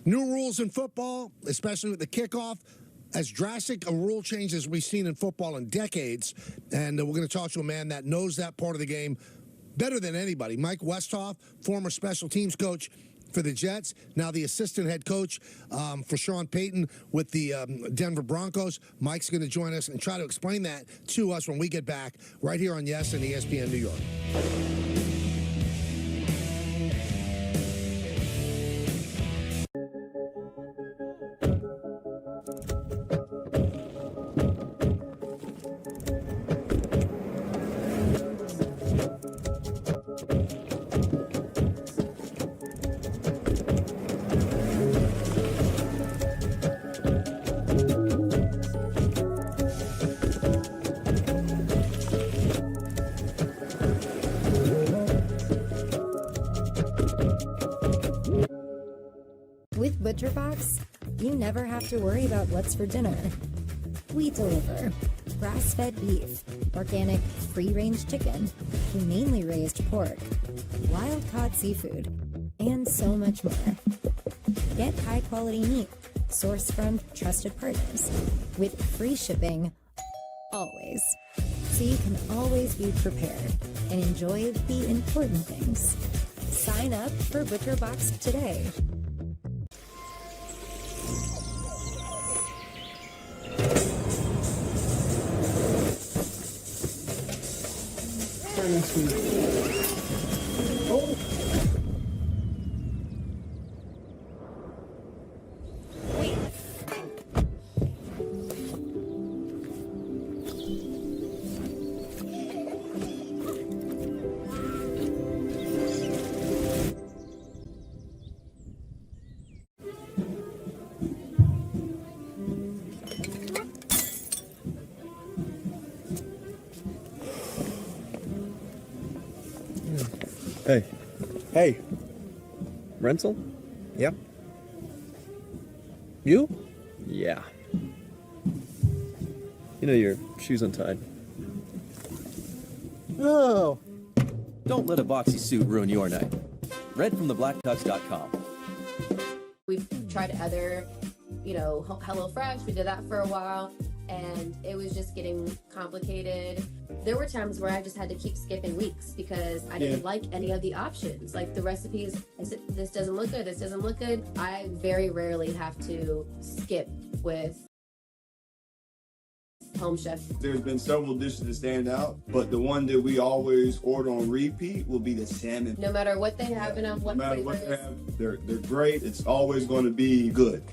New rules in football, especially with the kickoff, as drastic a rule change as we've seen in football in decades. And we're going to talk to a man that knows that part of the game better than anybody. Mike Westhoff, former special teams coach for the Jets, now the assistant head coach for Sean Payton with the Denver Broncos. Mike's going to join us and try to explain that to us when we get back right here on Yes and ESPN New York. With ButcherBox, you never have to worry about what's for dinner. We deliver grass-fed beef, organic, free-range chicken, humanely raised pork, wild-caught seafood, and so much more. Get high-quality meat sourced from trusted partners with free shipping always, so you can always be prepared and enjoy the important things. Sign up for ButcherBox today. Hey. Hey. Rental? Yep. You? Yeah. You know your shoe's untied. Oh. Don't let a boxy suit ruin your night. Read from theblackducks.com. We've tried other, HelloFresh. We did that for a while, and it was just getting complicated. There were times where I just had to keep skipping weeks because I didn't like any of the options. Like the recipes, I said, this doesn't look good, this doesn't look good. I very rarely have to skip with Home Chef. There's been several dishes that stand out, but the one that we always order on repeat will be the salmon. No matter what they have and what no matter flavors. what they have, they're great. It's always going to be good.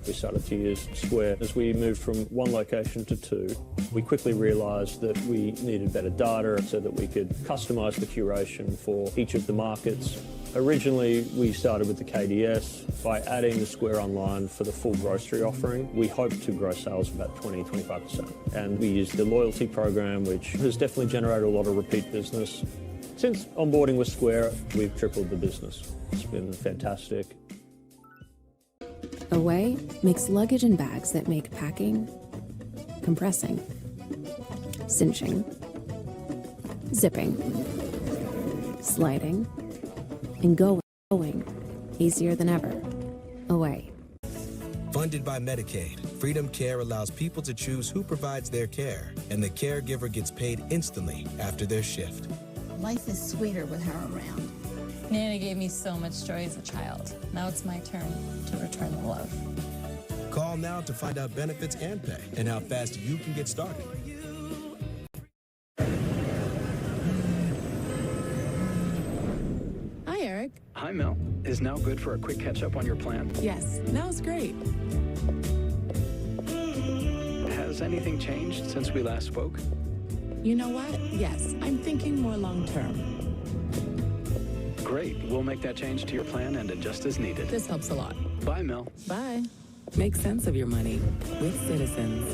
We started to use Square. As we moved from one location to two, we quickly realised that we needed better data so that we could customise the curation for each of the markets. Originally, we started with the KDS. By adding the Square Online for the full grocery offering, we hoped to grow sales about 20-25%. And we used the loyalty program, which has definitely generated a lot of repeat business. Since onboarding with Square, we've tripled the business. It's been fantastic. Away makes luggage and bags that make packing, compressing, cinching, zipping, sliding, and going easier than ever. Away. Funded by Medicaid, Freedom Care allows people to choose who provides their care, and the caregiver gets paid instantly after their shift. Life is sweeter with her around. Nana gave me so much joy as a child. Now it's my turn to return the love. Call now to find out benefits and pay and how fast you can get started. Hi, Eric. Hi, Mel. Is now good for a quick catch-up on your plan? Yes, now's great. Has anything changed since we last spoke? You know what? Yes, I'm thinking more long-term. Great. We'll make that change to your plan and adjust as needed. This helps a lot. Bye, Mel. Bye. Make sense of your money with Citizens.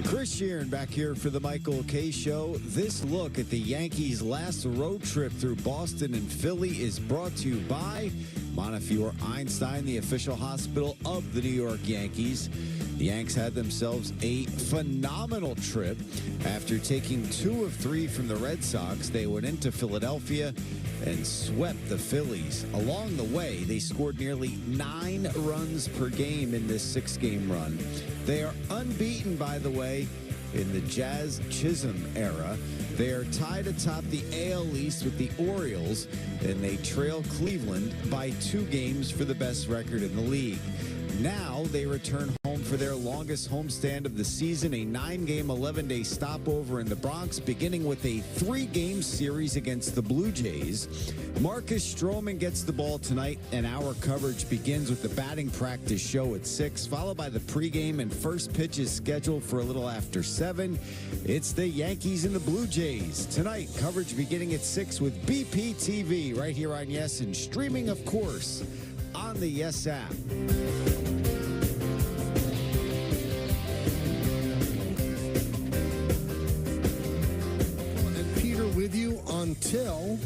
Chris Sheeran back here for the Michael K. Show. This look at the Yankees' last road trip through Boston and Philly is brought to you by Montefiore Einstein, the official hospital of the New York Yankees. The Yanks had themselves a phenomenal trip. After taking 2 of 3 from the Red Sox, they went into Philadelphia and swept the Phillies. Along the way, they scored nearly 9 runs per game in this 6-game run. They are unbeaten, by the way, in the Jazz Chisholm era. They are tied atop the AL East with the Orioles, and they trail Cleveland by 2 games for the best record in the league. Now they return home for their longest homestand of the season, a 9-game, 11-day stopover in the Bronx, beginning with a 3-game series against the Blue Jays. Marcus Stroman gets the ball tonight, and our coverage begins with the batting practice show at 6, followed by the pregame, and first pitch is scheduled for a little after 7. It's the Yankees and the Blue Jays. Tonight, coverage beginning at 6 with BPTV right here on Yes, and streaming, of course, on the Yes app. With you until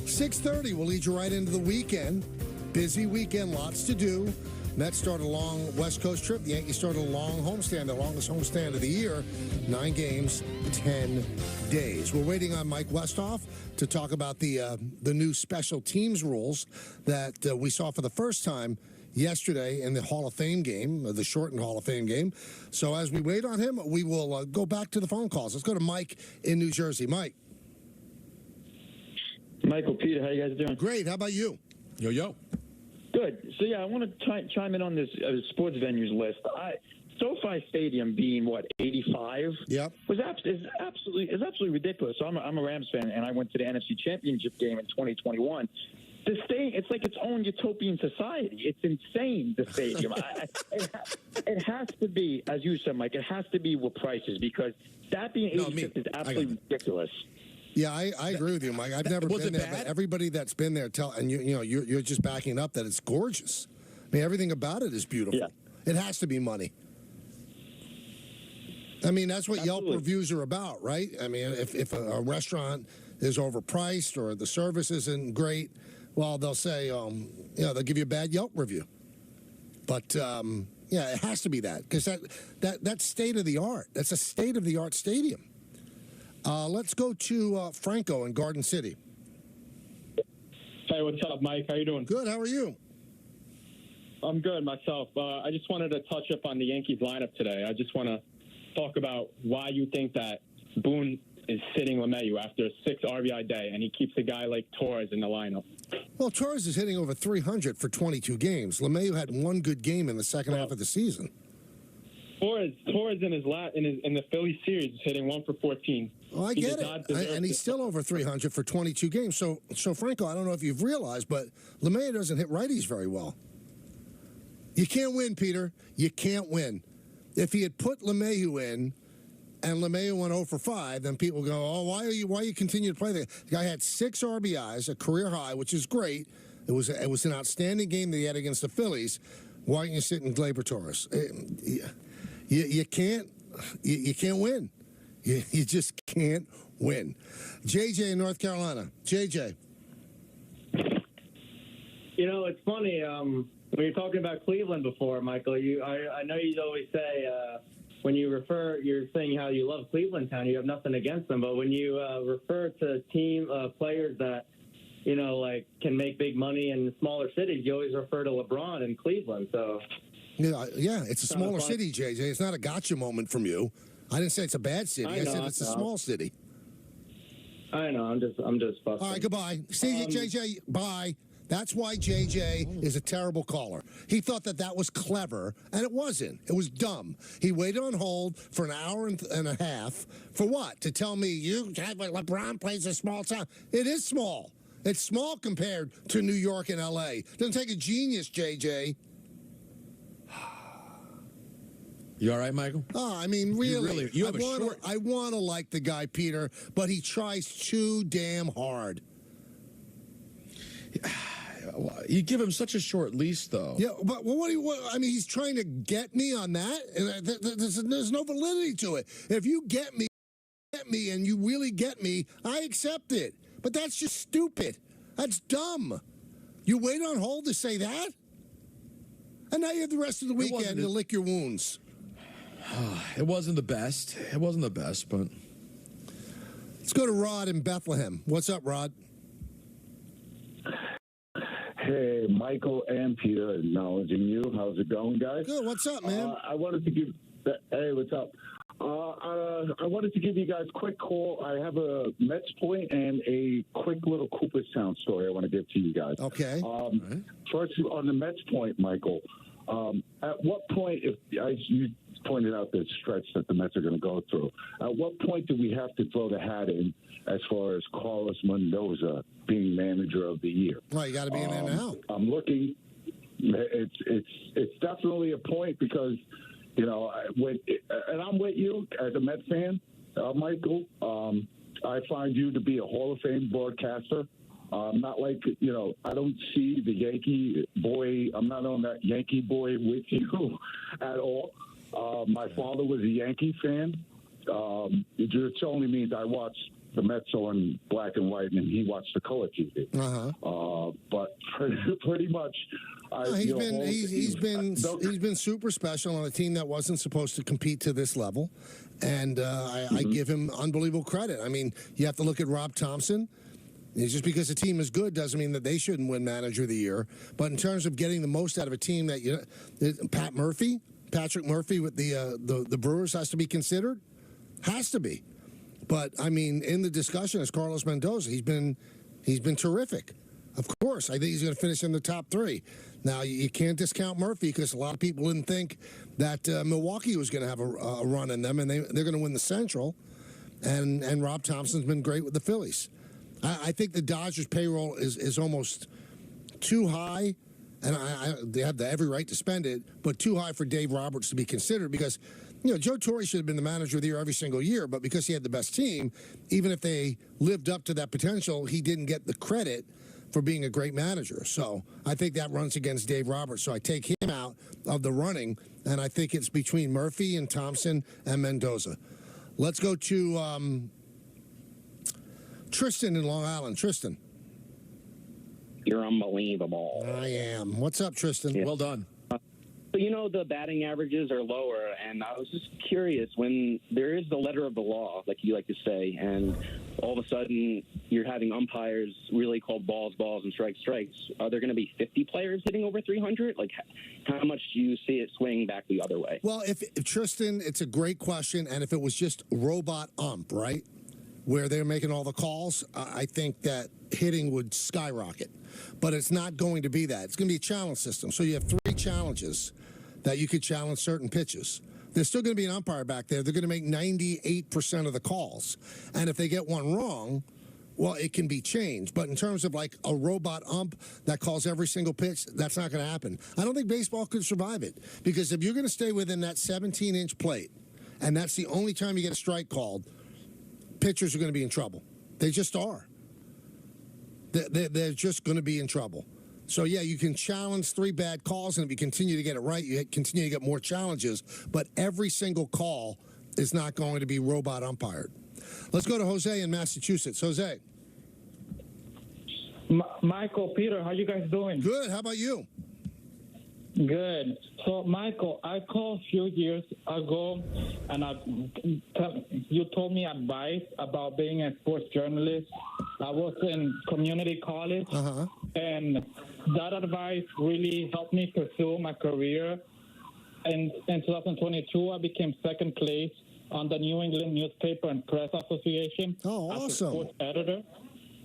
6:30. We'll lead you right into the weekend. Busy weekend, lots to do. Mets start a long West Coast trip. The Yankees start a long homestand, the longest homestand of the year. 9 games, 10 days. We're waiting on Mike Westhoff to talk about the new special teams rules that we saw for the first time yesterday in the Hall of Fame game, the shortened Hall of Fame game. So as we wait on him, we will go back to the phone calls. Let's go to Mike in New Jersey. Mike. Michael, Peter, how you guys doing? Great. How about you? Yo, yo. Good. So, yeah, I want to chime in on this sports venues list. SoFi Stadium being, 85? Yep. is absolutely ridiculous. So I'm a Rams fan, and I went to the NFC Championship game in 2021. It's like its own utopian society. It's insane, the stadium. It has to be, as you said, Mike, it has to be with prices, because that being 86 is absolutely ridiculous. Yeah, I agree with you, Mike. I've never been there, but everybody that's been there you're just backing up that it's gorgeous. I mean, everything about it is beautiful. Yeah. It has to be money. I mean, that's what Yelp reviews are about, right? I mean, if a restaurant is overpriced or the service isn't great, well, they'll say, they'll give you a bad Yelp review. But yeah, it has to be that, because that's state of the art. That's a state of the art stadium. Let's go to Franco in Garden City. Hey, what's up, Mike? How you doing? Good. How are you? I'm good myself. I just wanted to touch up on the Yankees lineup today. I just want to talk about why you think that Boone is sitting LeMahieu after a 6 RBI day, and he keeps a guy like Torres in the lineup. Well, Torres is hitting over 300 for 22 games. LeMahieu had 1 good game in the second half of the season. Torres in the Phillies series is hitting 1 for 14. Oh, I get it, and he's still over 300 for 22 games. So Franco, I don't know if you've realized, but LeMahieu doesn't hit righties very well. You can't win, Peter. You can't win. If he had put LeMahieu in, and LeMahieu went 0 for 5, then people go, "Oh, why you continue to play that?" The guy had 6 RBIs, a career high, which is great. It was an outstanding game that he had against the Phillies. Why aren't you sitting Gleyber Torres? You can't win. You just can't win. JJ in North Carolina. JJ. It's funny. When you're talking about Cleveland before, Michael, I know you always say when you're saying how you love Cleveland town, you have nothing against them. But when you refer to team players that, can make big money in smaller cities, you always refer to LeBron in Cleveland. So. Yeah, it's a smaller city, JJ. It's not a gotcha moment from you. I didn't say it's a bad city. I said it's a small city. I know. I'm just fussing. All right, goodbye. See you, JJ. Bye. That's why JJ is a terrible caller. He thought that was clever, and it wasn't. It was dumb. He waited on hold for an hour and a half. For what? To tell me LeBron plays a small town. It is small. It's small compared to New York and L.A. Doesn't take a genius, JJ. You all right, Michael? Oh, I mean, really. I want to like the guy, Peter, but he tries too damn hard. You give him such a short leash, though. Yeah, but I mean, he's trying to get me on that. There's no validity to it. If you get me, and you really get me, I accept it. But that's just stupid. That's dumb. You wait on hold to say that? And now you have the rest of the weekend to lick your wounds. It wasn't the best. It wasn't the best, but let's go to Rod in Bethlehem. What's up, Rod? Hey, Michael and Peter, acknowledging you. How's it going, guys? Good. What's up, man? I wanted to give. Hey, what's up? I wanted to give you guys a quick call. I have a Mets point and a quick little Cooperstown story I want to give to you guys. Okay. First, on the Mets point, Michael, at what point, if you pointed out the stretch that the Mets are going to go through, at what point do we have to throw the hat in as far as Carlos Mendoza being manager of the year? Well, you got to be in there now. I'm looking. It's definitely a point because, you know, and I'm with you as a Met fan, Michael. I find you to be a Hall of Fame broadcaster. Not like, you know, I don't see the Yankee boy. I'm not on that Yankee boy with you at all. My father was a Yankee fan. It just only means I watched the Mets on black and white, and he watched the color TV. But pretty much, he's been super special on a team that wasn't supposed to compete to this level, and I give him unbelievable credit. I mean, you have to look at Rob Thompson. Just because a team is good doesn't mean that they shouldn't win Manager of the Year. But in terms of getting the most out of a team, Patrick Murphy with the Brewers has to be considered, has to be. But I mean, in the discussion as Carlos Mendoza, he's been terrific. Of course, I think he's going to finish in the top 3. Now you can't discount Murphy because a lot of people didn't think that Milwaukee was going to have a run in them, and they're going to win the Central. And Rob Thompson's been great with the Phillies. I think the Dodgers payroll is almost too high, and they have every right to spend it, but too high for Dave Roberts to be considered because, you know, Joe Torre should have been the manager of the year every single year, but because he had the best team, even if they lived up to that potential, he didn't get the credit for being a great manager. So I think that runs against Dave Roberts. So I take him out of the running, and I think it's between Murphy and Thompson and Mendoza. Let's go to Tristan in Long Island. Tristan. You're unbelievable. I am. What's up, Tristan? Yeah. Well done. So, you know, the batting averages are lower, and I was just curious, when there is the letter of the law, like you like to say, and all of a sudden you're having umpires really call balls, and strikes. Are there going to be 50 players hitting over 300? Like, how much do you see it swing back the other way? Well, if Tristan, it's a great question, and if it was just robot ump, right, where they're making all the calls, I think that hitting would skyrocket. But it's not going to be that. It's going to be a challenge system. So you have 3 challenges that you could challenge certain pitches. There's still going to be an umpire back there. They're going to make 98% of the calls. And if they get one wrong, well, it can be changed. But in terms of like a robot ump that calls every single pitch, that's not going to happen. I don't think baseball could survive it. Because if you're going to stay within that 17-inch plate, and that's the only time you get a strike called, pitchers are going to be in trouble. They just are. They're just going to be in trouble. So, yeah, you can challenge 3 bad calls, and if you continue to get it right, you continue to get more challenges. But every single call is not going to be robot umpired. Let's go to Jose in Massachusetts. Jose. Michael, Peter, how you guys doing? Good. How about you? Good. So, Michael, I called a few years ago, and you told me advice about being a sports journalist. I was in community college, and that advice really helped me pursue my career. And in 2022, I became second place on the New England Newspaper and Press Association. Oh, awesome. As a sports editor.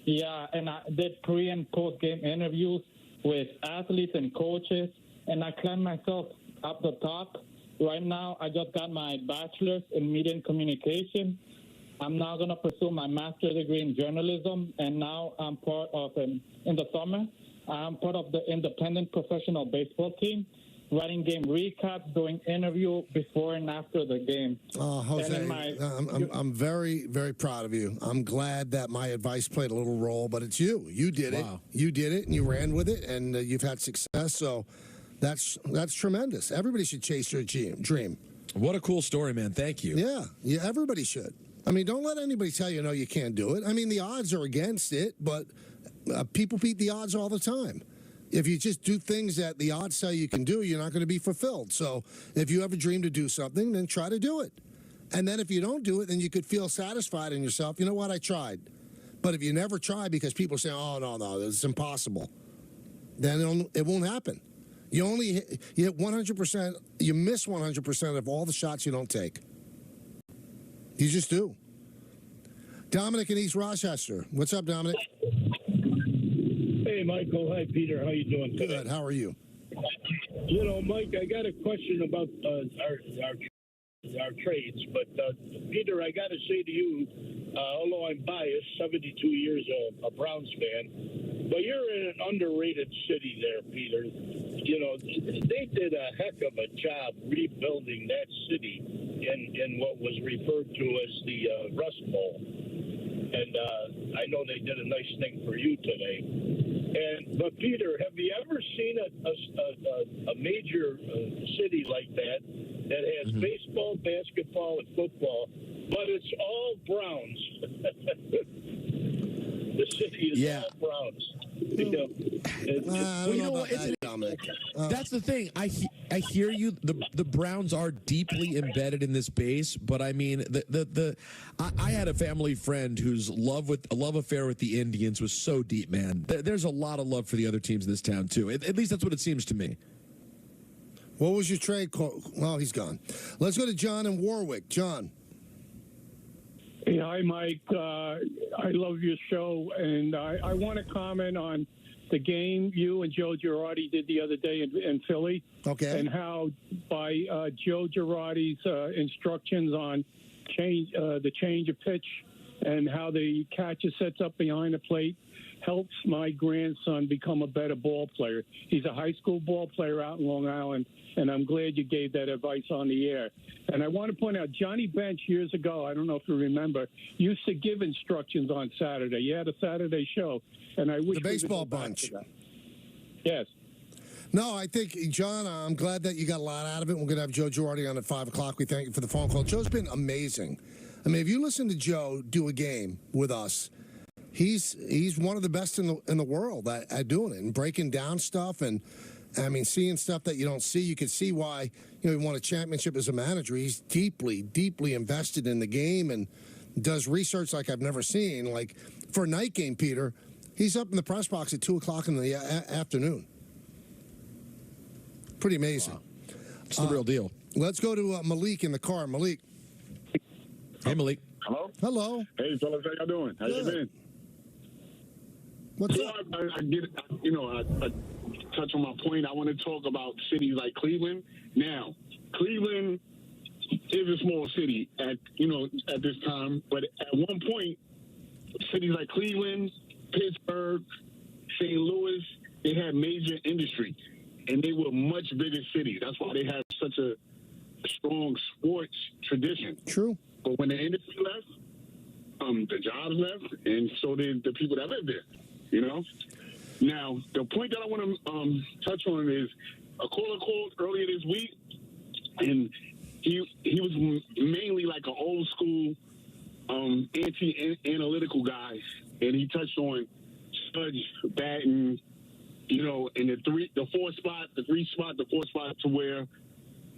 Yeah, and I did pre- and post-game interviews with athletes and coaches, and I climbed myself up the top. Right now, I just got my bachelor's in media and communication. I'm now going to pursue my master's degree in journalism, and now I'm part of, in the summer, I'm part of the independent professional baseball team, writing game recaps, doing interview before and after the game. Oh, Jose, I'm very, very proud of you. I'm glad that my advice played a little role, but it's you. You did it. You did it, and you ran with it, and you've had success, so that's tremendous. Everybody should chase your dream. What a cool story, man. Thank you. Yeah, everybody should. I mean, don't let anybody tell you, no, you can't do it. I mean, the odds are against it, but people beat the odds all the time. if you just do things that the odds say you can do, you're not going to be fulfilled. So if you ever dream to do something, then try to do it. And then if you don't do it, then you could feel satisfied in yourself. You know what? I tried. But if you never try because people say, oh, no, it's impossible, then it won't happen. You hit 100%, you miss 100% of all the shots you don't take. You just do. Dominic in East Rochester. What's up, Dominic? Hey, Michael. Hi, Peter. How you doing today? Good. How are you? You know, Mike, I got a question about our trades, but Peter, I got to say to you, although I'm biased, 72 years a Browns fan, but you're in an underrated city there, Peter. You know, they did a heck of a job rebuilding that city in what was referred to as the Rust Bowl. And I know they did a nice thing for you today. But Peter, have you ever seen a major city like that has baseball, basketball, and football, but it's all Browns? The city is all Browns. That's the thing. I hear you. The Browns are deeply embedded in this base, but I mean, I had a family friend whose love affair with the Indians was so deep, man. There's a lot of love for the other teams in this town too. At least that's what it seems to me. What was your trade call? Well, he's gone. Let's go to John in Warwick. John. Hey, hi, Mike. I love your show, and I want to comment on the game you and Joe Girardi did the other day in Philly. Okay. And how by Joe Girardi's instructions on the change of pitch and how the catcher sets up behind the plate helps my grandson become a better ball player. He's a high school ball player out in Long Island, and I'm glad you gave that advice on the air. And I want to point out, Johnny Bench years ago, I don't know if you remember, used to give instructions on Saturday. You had a Saturday show, and I wish the baseball bunch. Yes. No, I think, John, I'm glad that you got a lot out of it. We're going to have Joe Girardi on at 5 o'clock. We thank you for the phone call. Joe's been amazing. I mean, if you listen to Joe do a game with us, he's one of the best in the world at doing it and breaking down stuff, and I mean, seeing stuff that you don't see. You can see why he won a championship as a manager. He's deeply invested in the game and does research like I've never seen. Like for a night game, Peter, he's up in the press box at 2 o'clock in the afternoon. Pretty amazing. Wow. It's the real deal. Let's go to Malik in the car. Malik. Hey, Malik. Hello? Hello. Hey, fellas, how y'all doing? How you been? What's up? I touch on my point. I want to talk about cities like Cleveland. Now, Cleveland is a small city at this time, but at one point, cities like Cleveland, Pittsburgh, St. Louis, they had major industry, and they were much bigger cities. That's why they have such a strong sports tradition. True. But when the industry left, the jobs left, and so did the people that lived there. Now, the point that I want to touch on is a caller called earlier this week, and he was mainly like an old school anti-analytical guy, and he touched on Judge batting, in the four spot to where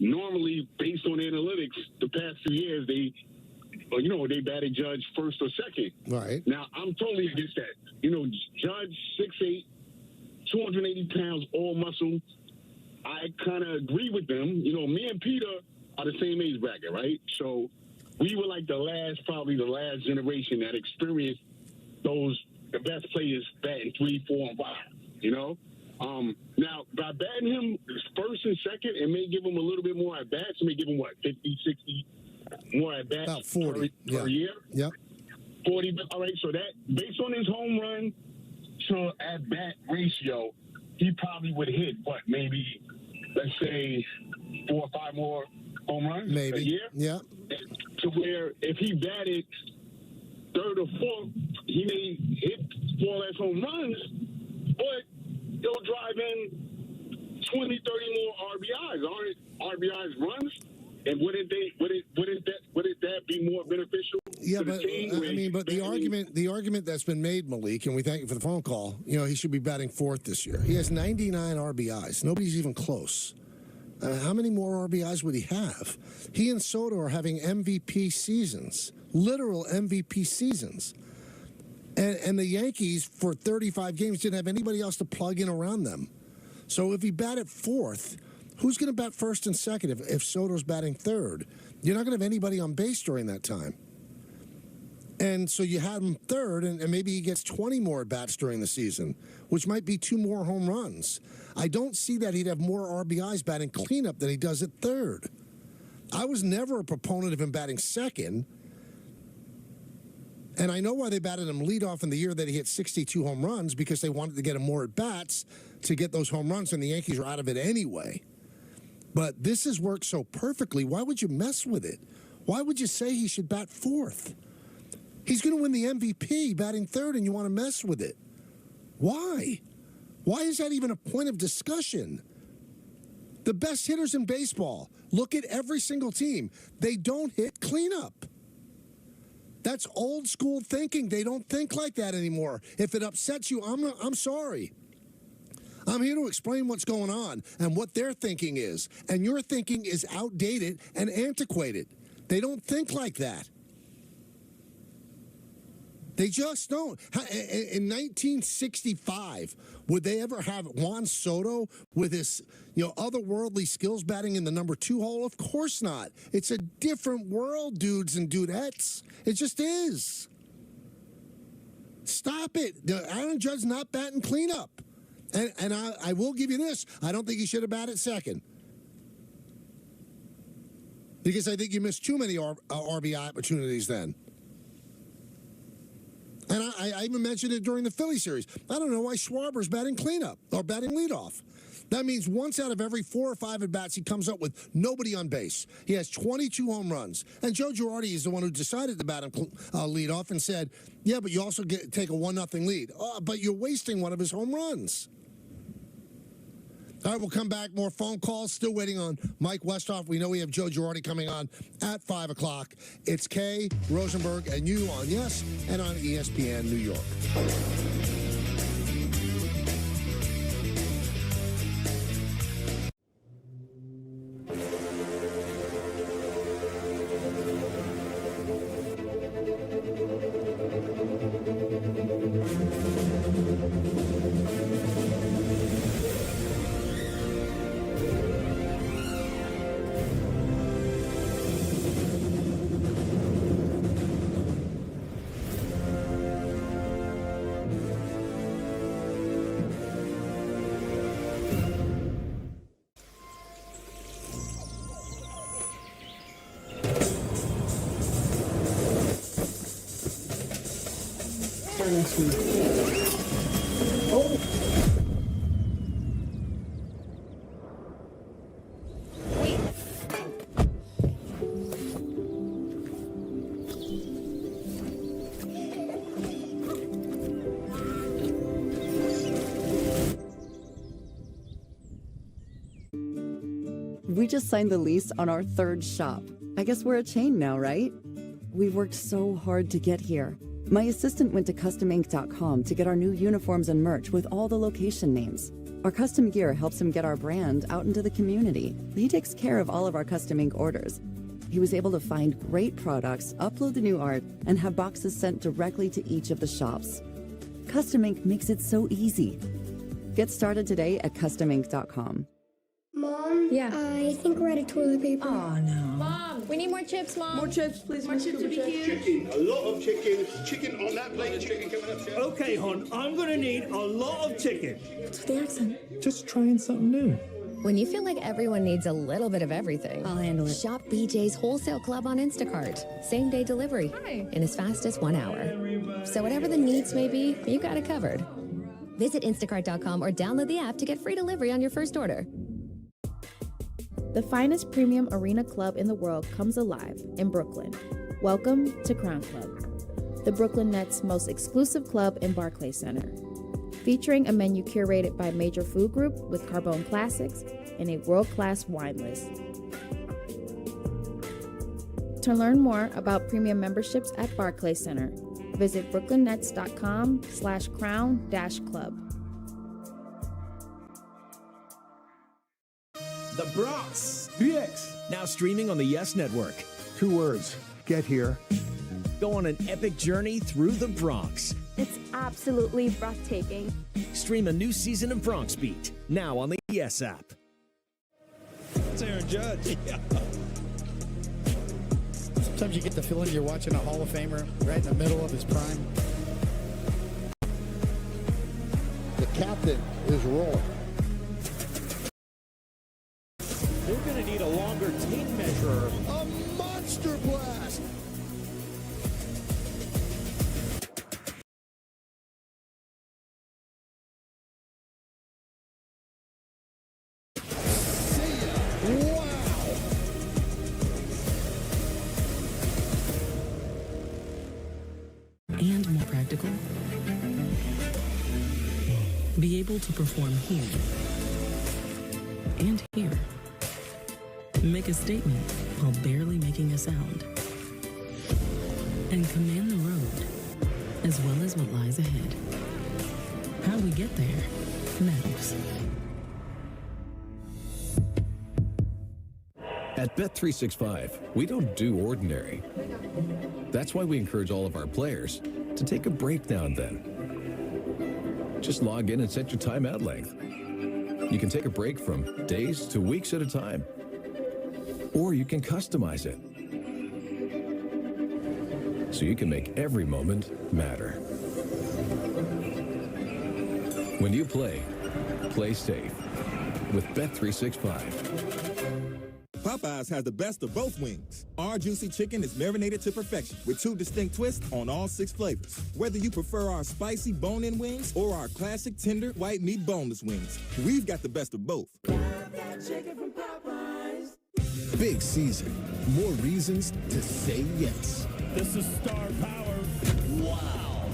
normally based on analytics, the past few years they batted Judge first or second. Right. Now, I'm totally against that. Judge, 6'8", 280 pounds, all muscle. I kind of agree with them. Me and Peter are the same age bracket, right? So we were like probably the last generation that experienced the best players batting 3, 4, and 5, Now, by batting him first and second, it may give him a little bit more at bats. It may give him, 50, 60 more at bats about 40 per year? Yep. 40. All right, so that, based on his home run to at bat ratio, he probably would hit, maybe, let's say, 4 or 5 more home runs a year? Yeah. To where if he batted third or fourth, he may hit 4 less home runs, but he'll drive in 20, 30 more RBIs. Aren't RBIs runs? And wouldn't that be more beneficial? Yeah, to the but team but the argument that's been made, Malik, and we thank you for the phone call. You know, he should be batting fourth this year. He has 99 RBIs. Nobody's even close. How many more RBIs would he have? He and Soto are having MVP seasons, literal MVP seasons. And the Yankees, for 35 games, didn't have anybody else to plug in around them. So if he batted fourth, who's going to bat first and second if Soto's batting third? You're not going to have anybody on base during that time. And so you had him third, and maybe he gets 20 more at-bats during the season, which might be 2 more home runs. I don't see that he'd have more RBIs batting cleanup than he does at third. I was never a proponent of him batting second, and I know why they batted him leadoff in the year that he hit 62 home runs, because they wanted to get him more at-bats to get those home runs, and the Yankees are out of it anyway. But this has worked so perfectly. Why would you mess with it? Why would you say he should bat fourth? He's going to win the MVP batting third, and you want to mess with it. Why? Why is that even a point of discussion? The best hitters in baseball, look at every single team. They don't hit cleanup. That's old school thinking. They don't think like that anymore. If it upsets you, I'm sorry. I'm here to explain what's going on and what their thinking is. And your thinking is outdated and antiquated. They don't think like that. They just don't. In 1965, would they ever have Juan Soto with his, otherworldly skills batting in the number 2 hole? Of course not. It's a different world, dudes and dudettes. It just is. Stop it. Aaron Judge's not batting cleanup. And I will give you this. I don't think he should have batted second. Because I think you missed too many RBI opportunities then. And I even mentioned it during the Philly series. I don't know why Schwarber's batting cleanup or batting leadoff. That means once out of every 4 or 5 at-bats, he comes up with nobody on base. He has 22 home runs. And Joe Girardi is the one who decided to bat him leadoff and said, yeah, but you also take a 1-0 lead. But you're wasting one of his home runs. All right, we'll come back. More phone calls. Still waiting on Mike Westhoff. We know we have Joe Girardi coming on at 5 o'clock. It's Kay, Rosenberg, and you on Yes and on ESPN New York. We just signed the lease on our 3rd shop. I guess we're a chain now, right? We've worked so hard to get here. My assistant went to CustomInk.com to get our new uniforms and merch with all the location names. Our custom gear helps him get our brand out into the community. He takes care of all of our Custom Ink orders. He was able to find great products, upload the new art, and have boxes sent directly to each of the shops. Custom Ink makes it so easy. Get started today at CustomInk.com. Mom? Yeah? I think we're out of toilet paper. Oh, no. Mom, we need more chips, Mom. More chips, please. More chips to be cute. Chicken, a lot of chicken. Chicken on that plate. Chicken coming up. Chef. Okay, hon, I'm gonna need a lot of chicken. What's with the accent? Just trying something new. When you feel like everyone needs a little bit of everything, I'll handle it. Shop BJ's Wholesale Club on Instacart. Same-day delivery in as fast as 1 hour. So whatever the needs may be, you got it covered. Visit instacart.com or download the app to get free delivery on your first order. The finest premium arena club in the world comes alive in Brooklyn. Welcome to Crown Club, the Brooklyn Nets' most exclusive club in Barclays Center. Featuring a menu curated by a major food group with Carbone classics and a world-class wine list. To learn more about premium memberships at Barclays Center, visit brooklynnets.com/crown-club. The Bronx BX. Now streaming on the Yes Network. 2 words. Get here. Go on an epic journey through the Bronx. It's absolutely breathtaking. Stream a new season of Bronx Beat. Now on the Yes app. That's Aaron Judge. Yeah. Sometimes you get the feeling you're watching a Hall of Famer right in the middle of his prime. The captain is rolling. They're going to need a longer tape measure. A monster blast. And more practical. Be able to perform here and here. Make a statement while barely making a sound. And command the road, as well as what lies ahead. How we get there matters. At Bet365, we don't do ordinary. That's why we encourage all of our players to take a break now and then. Just log in and set your timeout length. You can take a break from days to weeks at a time. Or you can customize it, so you can make every moment matter. When you play safe with Bet365. Popeyes has the best of both wings. Our juicy chicken is marinated to perfection with 2 distinct twists on all 6 flavors. Whether you prefer our spicy bone-in wings or our classic tender white meat boneless wings, we've got the best of both. Big season. More reasons to say yes. This is star power. Wow.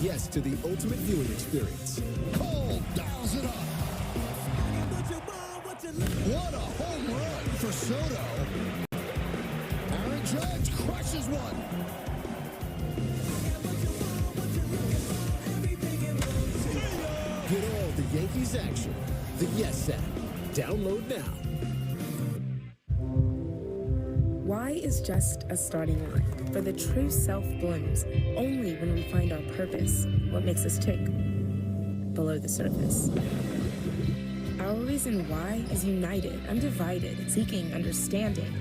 Yes to the ultimate viewing experience. Cole dials it up. What a home run for Soto. Aaron Judge crushes one. Get all the Yankees action. The Yes app. Download now. Why is just a starting line? For the true self blooms only when we find our purpose, what makes us tick, below the surface. Our reason why is united, undivided, seeking understanding.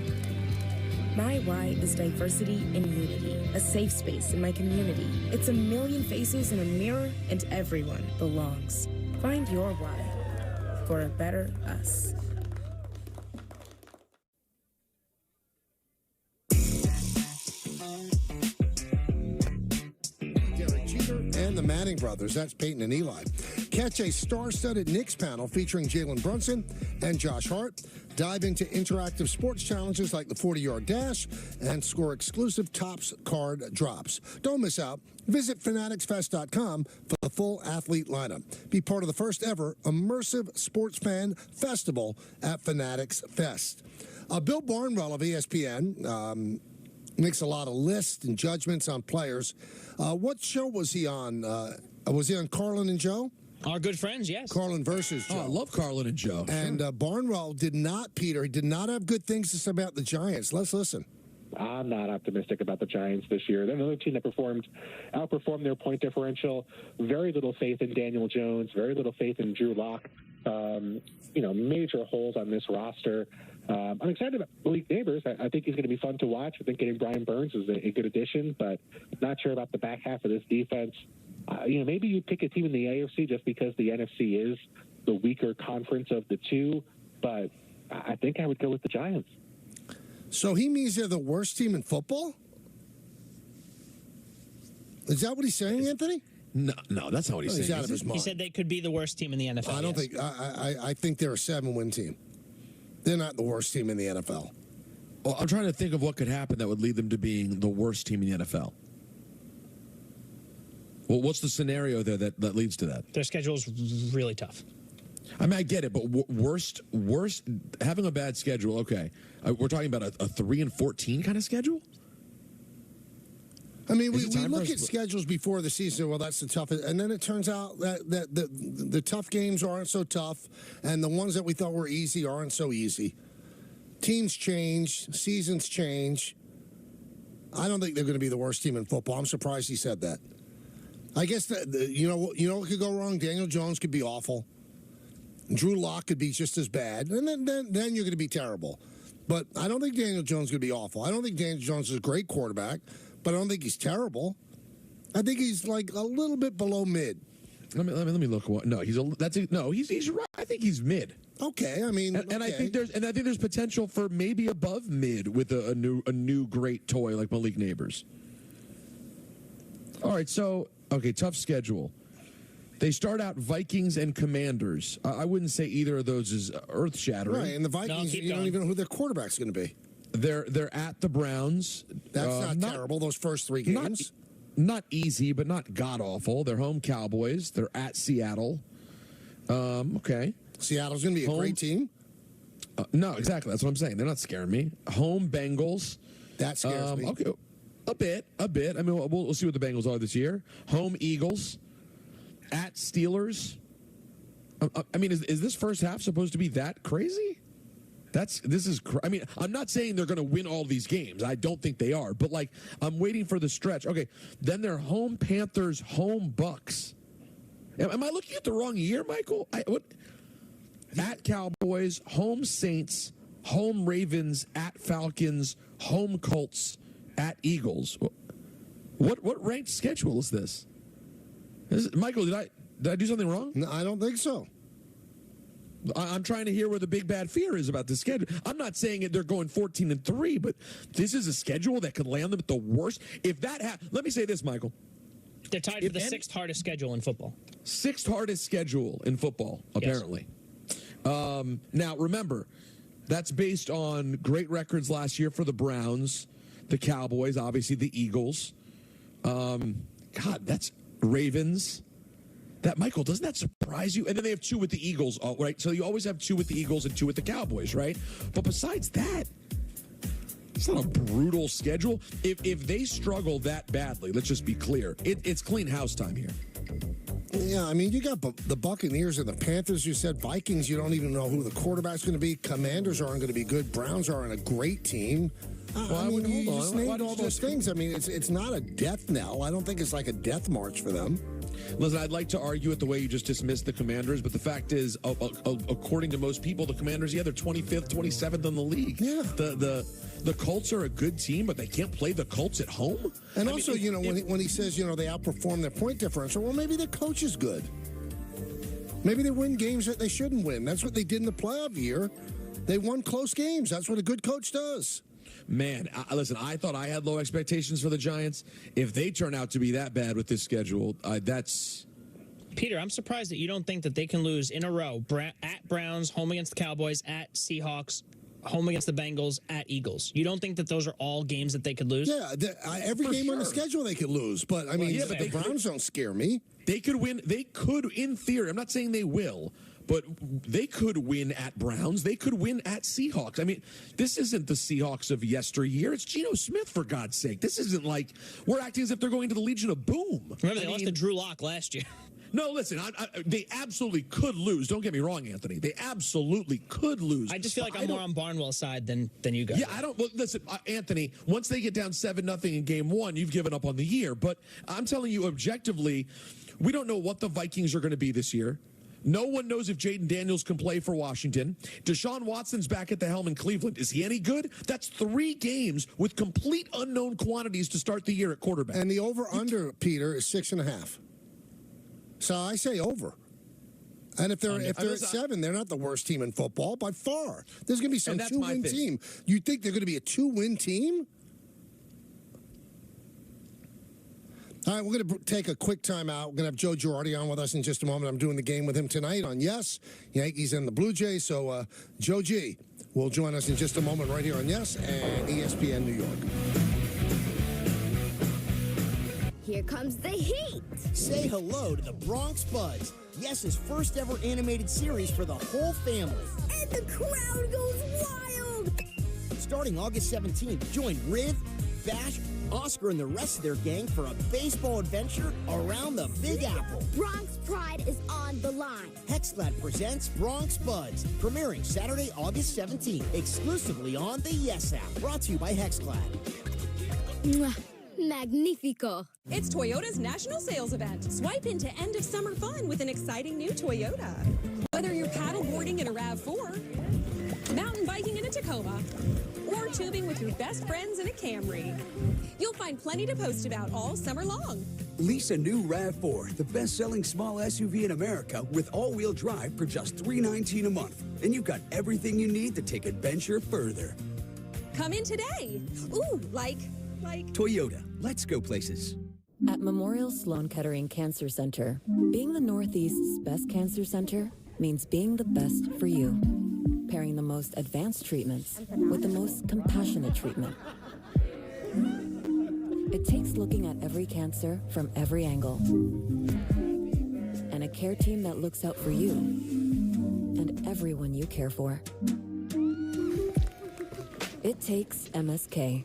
My why is diversity and unity, a safe space in my community. It's a million faces in a mirror, and everyone belongs. Find your why for a better us. And the Manning brothers, that's Peyton and Eli. Catch a star-studded Knicks panel featuring Jalen Brunson and Josh Hart. Dive into interactive sports challenges like the 40-yard dash and score exclusive Topps card drops. Don't miss out. Visit fanaticsfest.com for the full athlete lineup. Be part of the first ever immersive sports fan festival at Fanatics Fest. Bill Barnwell of ESPN makes a lot of lists and judgments on players. What show was he on? Was he on Carlin and Joe? Our good friends, yes. Carlin versus Joe. Oh, I love Carlin and Joe. And Barnwell did not have good things to say about the Giants. Let's listen. I'm not optimistic about the Giants this year. They're another team that outperformed their point differential. Very little faith in Daniel Jones. Very little faith in Drew Lock. Major holes on this roster. I'm excited about Malik Neighbors. I think he's going to be fun to watch. I think getting Brian Burns is a good addition, but not sure about the back half of this defense. Maybe you pick a team in the AFC just because the NFC is the weaker conference of the two, but I think I would go with the Giants. So he means they're the worst team in football? Is that what he's saying, Anthony? No, that's not what he's saying. He's out of his mind. He said they could be the worst team in the NFL. I don't think. I think they're a 7-win team. They're not the worst team in the NFL. Well, I'm trying to think of what could happen that would lead them to being the worst team in the NFL. Well, what's the scenario there that leads to that? Their schedule's really tough. I mean, I get it, but worst, having a bad schedule. Okay, we're talking about a 3-14 kind of schedule. I mean, we look at schedules before the season. Well, that's the toughest, and then it turns out that the tough games aren't so tough, and the ones that we thought were easy aren't so easy. Teams change, seasons change. I don't think they're going to be the worst team in football. I'm surprised he said that. I guess you know what could go wrong. Daniel Jones could be awful. Drew Lock could be just as bad, and then you're going to be terrible. But I don't think Daniel Jones is going to be awful. I don't think Daniel Jones is a great quarterback, but I don't think he's terrible. I think he's like a little bit below mid. Let me look. No, he's right. I think he's mid. Okay, I mean, and I think there's potential for maybe above mid with a new great toy like Malik Neighbors. All right, so tough schedule. They start out Vikings and Commanders. I wouldn't say either of those is earth-shattering. Right, and the Vikings, you don't even know who their quarterback's going to be. They're at the Browns. That's not terrible, those first 3 games. Not easy, but not god-awful. They're home Cowboys. They're at Seattle. Okay. Seattle's going to be a great team? No, exactly. That's what I'm saying. They're not scaring me. Home Bengals. That scares me. Okay, a bit. I mean, we'll see what the Bengals are this year. Home Eagles. At Steelers. I mean, is this first half supposed to be that crazy? I mean, I'm not saying they're going to win all these games. I don't think they are. But, I'm waiting for the stretch. Okay, then they're home Panthers, home Bucks. Am I looking at the wrong year, Michael? At Cowboys, home Saints, home Ravens, at Falcons, home Colts, at Eagles. What ranked schedule is this? Michael, did I do something wrong? No, I don't think so. I'm trying to hear where the big bad fear is about the schedule. I'm not saying they're going 14-3, but this is a schedule that could land them at the worst. If that let me say this, Michael. They're tied for the 6th hardest schedule in football. 6th hardest schedule in football, apparently. Yes. Now, remember, that's based on great records last year for the Browns, the Cowboys, obviously the Eagles. That's Ravens. Michael, doesn't that surprise you? And then they have 2 with the Eagles, right? So you always have 2 with the Eagles and 2 with the Cowboys, right? But besides that, it's not a brutal schedule. If they struggle that badly, let's just be clear, it's clean house time here. Yeah, I mean, you got the Buccaneers and the Panthers, you said. Vikings, you don't even know who the quarterback's going to be. Commanders aren't going to be good. Browns aren't a great team. You just named all those things. I mean, it's not a death knell. I don't think it's like a death march for them. Listen, I'd like to argue it the way you just dismissed the Commanders, but the fact is, according to most people, the Commanders, they're 25th, 27th in the league. Yeah. The Colts are a good team, but they can't play the Colts at home. And when he says, they outperform their point differential, well, maybe the coach is good. Maybe they win games that they shouldn't win. That's what they did in the playoff year. They won close games. That's what a good coach does. Man, listen, I thought I had low expectations for the Giants. If they turn out to be that bad with this schedule, that's... Peter, I'm surprised that you don't think that they can lose in a row. At Browns, home against the Cowboys, at Seahawks, home against the Bengals, at Eagles. You don't think that those are all games that they could lose? Yeah, every game on the schedule they could lose. But, I mean, the Browns don't scare me. They could win. They could, in theory. I'm not saying they will. But they could win at Browns. They could win at Seahawks. I mean, this isn't the Seahawks of yesteryear. It's Geno Smith, for God's sake. This isn't like we're acting as if they're going to the Legion of Boom. Remember, they lost to Drew Lock last year. No, listen, they absolutely could lose. Don't get me wrong, Anthony. They absolutely could lose. I just feel like I'm more on Barnwell's side than you guys. Yeah, I don't. Well, listen, Anthony, once they get down 7-0 in game 1, you've given up on the year. But I'm telling you objectively, we don't know what the Vikings are going to be this year. No one knows if Jaden Daniels can play for Washington. Deshaun Watson's back at the helm in Cleveland. Is he any good? That's 3 games with complete unknown quantities to start the year at quarterback. And the over-under, Peter, is 6.5. So I say over. And if they're at 7, they're not the worst team in football by far. There's going to be some 2-win team. You think they're going to be a 2-win team? All right, we're going to take a quick timeout. We're going to have Joe Girardi on with us in just a moment. I'm doing the game with him tonight on Yes, Yankees and the Blue Jays. So Joe G will join us in just a moment right here on Yes and ESPN New York. here comes the heat. Say hello to the Bronx Buds, Yes's first ever animated series for the whole family. And the crowd goes wild. Starting August 17th, join Riv, Bash, Oscar, and the rest of their gang for a baseball adventure around the Big Apple. Bronx Pride is on the line. Hexlad presents Bronx Buds, premiering Saturday, August 17th, exclusively on the Yes app. Brought to you by Hexlad. Mwah. Magnifico. It's Toyota's national sales event. Swipe into end of summer fun with an exciting new Toyota. Whether you're paddleboarding in a RAV4, mountain biking in a Tacoma, or tubing with your best friends in a Camry, you'll find plenty to post about all summer long. Lease a new RAV4, the best-selling small SUV in America with all-wheel drive for just $319 a month. And you've got everything you need to take adventure further. Come in today. Ooh, like Toyota, let's go places. At Memorial Sloan Kettering Cancer Center, being the Northeast's best cancer center means being the best for you. Pairing the most advanced treatments with the most compassionate treatment. It takes looking at every cancer from every angle. And a care team that looks out for you and everyone you care for. It takes MSK.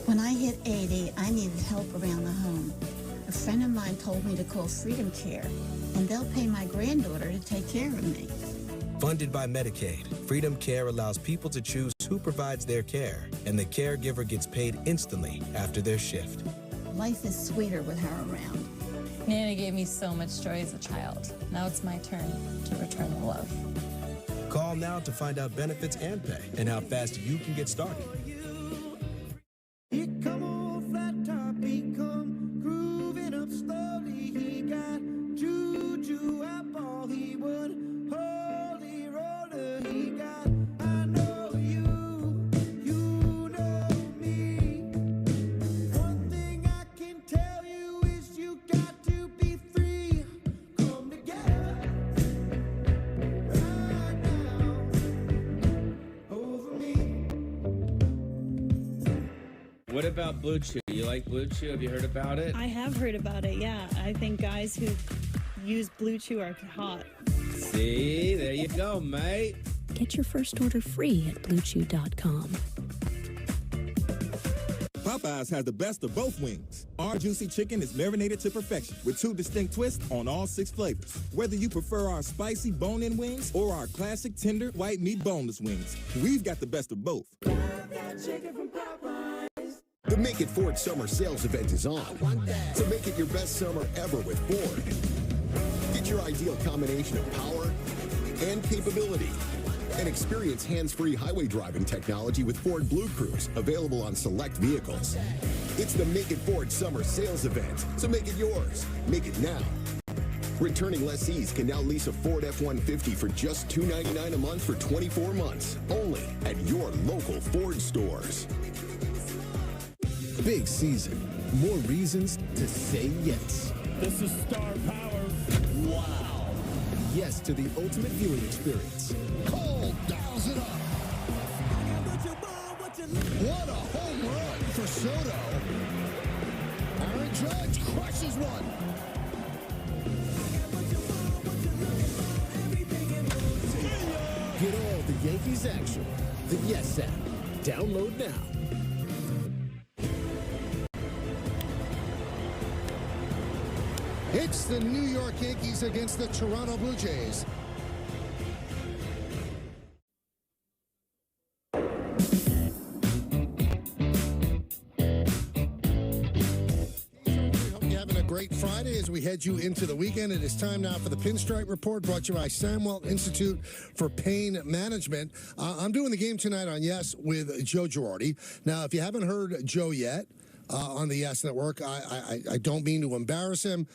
When I hit 80, I needed help around the home. A friend of mine told me to call Freedom Care, and they'll pay my granddaughter to take care of me. Funded by Medicaid, Freedom Care allows people to choose who provides their care, and the caregiver gets paid instantly after their shift. Life is sweeter with her around. Nana gave me so much joy as a child. Now it's my turn to return the love. Call now to find out benefits and pay, and how fast you can get started. What about Blue Chew? You like Blue Chew? Have you heard about it? I have heard about it, yeah. I think guys who use Blue Chew are hot. See, there you go, mate. Get your first order free at BlueChew.com. Popeyes has the best of both wings. Our juicy chicken is marinated to perfection with 2 distinct twists on all 6 flavors. Whether you prefer our spicy bone-in wings or our classic tender white meat boneless wings, we've got the best of both. The Make It Ford Summer Sales Event is on. So make it your best summer ever with Ford. Get your ideal combination of power and capability. And experience hands-free highway driving technology with Ford Blue Cruise, available on select vehicles. It's the Make It Ford Summer Sales Event, so make it yours. Make it now. Returning lessees can now lease a Ford F-150 for just $299 a month for 24 months, only at your local Ford stores. Big season. More reasons to say yes. This is Star Power. Wow. Yes to the ultimate viewing experience. Cole dials it up. What a home run for Soto. Aaron Judge crushes one. Get all the Yankees action. The Yes app. Download now. It's the New York Yankees against the Toronto Blue Jays. Great Friday as we head you into the weekend. It is time now for the Pinstripe Report, brought to you by Samwell Institute for Pain Management. I'm doing the game tonight on Yes with Joe Girardi. Now, if you haven't heard Joe yet on the Yes Network, I don't mean to embarrass him.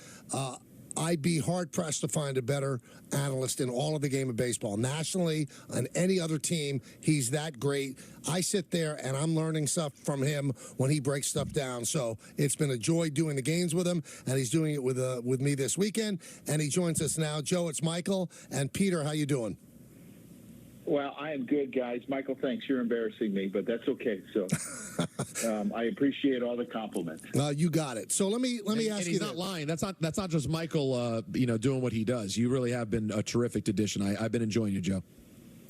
I'd be hard-pressed to find a better analyst in all of the game of baseball. Nationally, on any other team, he's that great. I sit there, and I'm learning stuff from him when he breaks stuff down. So it's been a joy doing the games with him, and he's doing it with me this weekend. And he joins us now. Joe, it's Michael. And Peter, how you doing? Well, I am good, guys. Michael, thanks. You're embarrassing me, but that's okay. So I appreciate all the compliments. You got it. So let me ask you. And he's not lying. That's not just Michael, doing what he does. You really have been a terrific addition. I've been enjoying you, Joe.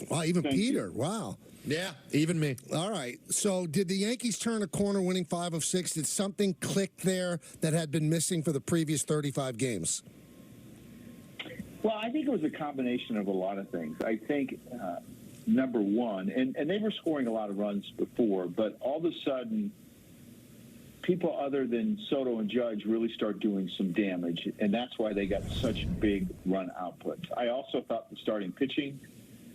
Wow, even Peter. Wow. Yeah, even me. All right. So did the Yankees turn a corner winning 5 of 6? Did something click there that had been missing for the previous 35 games? Well, I think it was a combination of a lot of things. I think, number one, and they were scoring a lot of runs before, but all of a sudden, people other than Soto and Judge really start doing some damage, and that's why they got such big run outputs. I also thought the starting pitching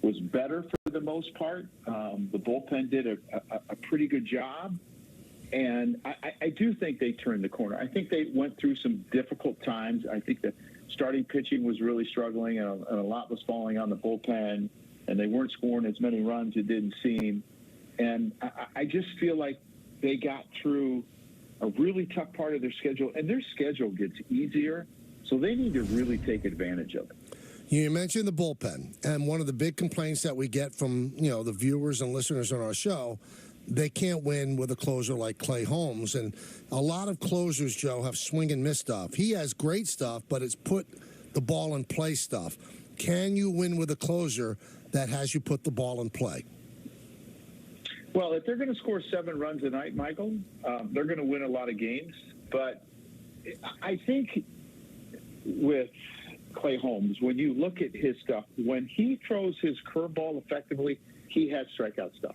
was better for the most part. The bullpen did a pretty good job, and I do think they turned the corner. I think they went through some difficult times. I think the starting pitching was really struggling, and a lot was falling on the bullpen, and they weren't scoring as many runs, it didn't seem. And I just feel like they got through a really tough part of their schedule, and their schedule gets easier, so they need to really take advantage of it. You mentioned the bullpen, and one of the big complaints that we get from the viewers and listeners on our show, they can't win with a closer like Clay Holmes. And a lot of closers, Joe, have swing and miss stuff. He has great stuff, but it's put the ball in play stuff. Can you win with a closer that has you put the ball in play? Well, if they're going to score 7 runs a night, Michael, they're going to win a lot of games. But I think with Clay Holmes, when you look at his stuff, when he throws his curveball effectively, he has strikeout stuff.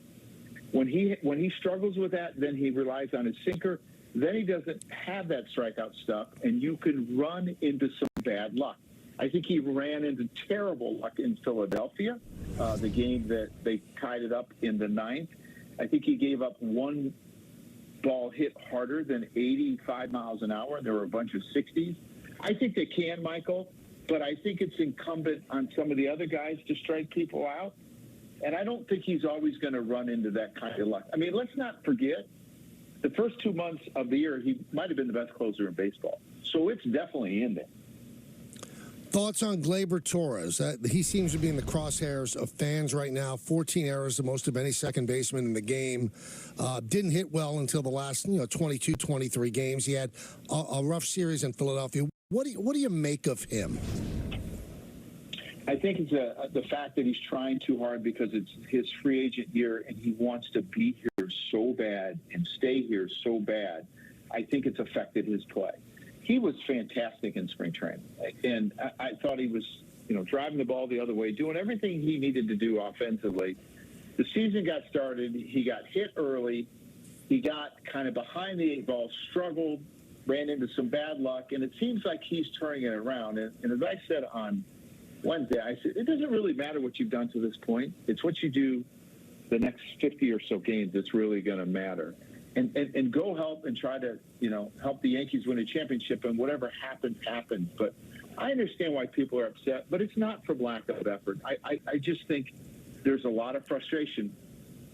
When he struggles with that, then he relies on his sinker. Then he doesn't have that strikeout stuff, and you can run into some bad luck. I think he ran into terrible luck in Philadelphia, the game that they tied it up in the 9th. I think he gave up one ball hit harder than 85 miles an hour. There were a bunch of 60s. I think they can, Michael, but I think it's incumbent on some of the other guys to strike people out. And I don't think he's always going to run into that kind of luck. I mean, let's not forget, the first 2 months of the year, he might have been the best closer in baseball. So it's definitely in there. Thoughts on Gleyber Torres? He seems to be in the crosshairs of fans right now. 14 errors, the most of any second baseman in the game. Didn't hit well until the last 22, 23 games. He had a rough series in Philadelphia. What do you make of him? I think it's the fact that he's trying too hard because it's his free agent year and he wants to be here so bad and stay here so bad. I think it's affected his play. He was fantastic in spring training, and I thought he was, driving the ball the other way, doing everything he needed to do offensively. The season got started. He got hit early. He got kind of behind the 8 ball, struggled, ran into some bad luck, and it seems like he's turning it around. And as I said on Wednesday, I said, it doesn't really matter what you've done to this point. It's what you do the next 50 or so games that's really going to matter. And go help and try to, help the Yankees win a championship, and whatever happens, happens. But I understand why people are upset, but it's not from lack of effort. I just think there's a lot of frustration.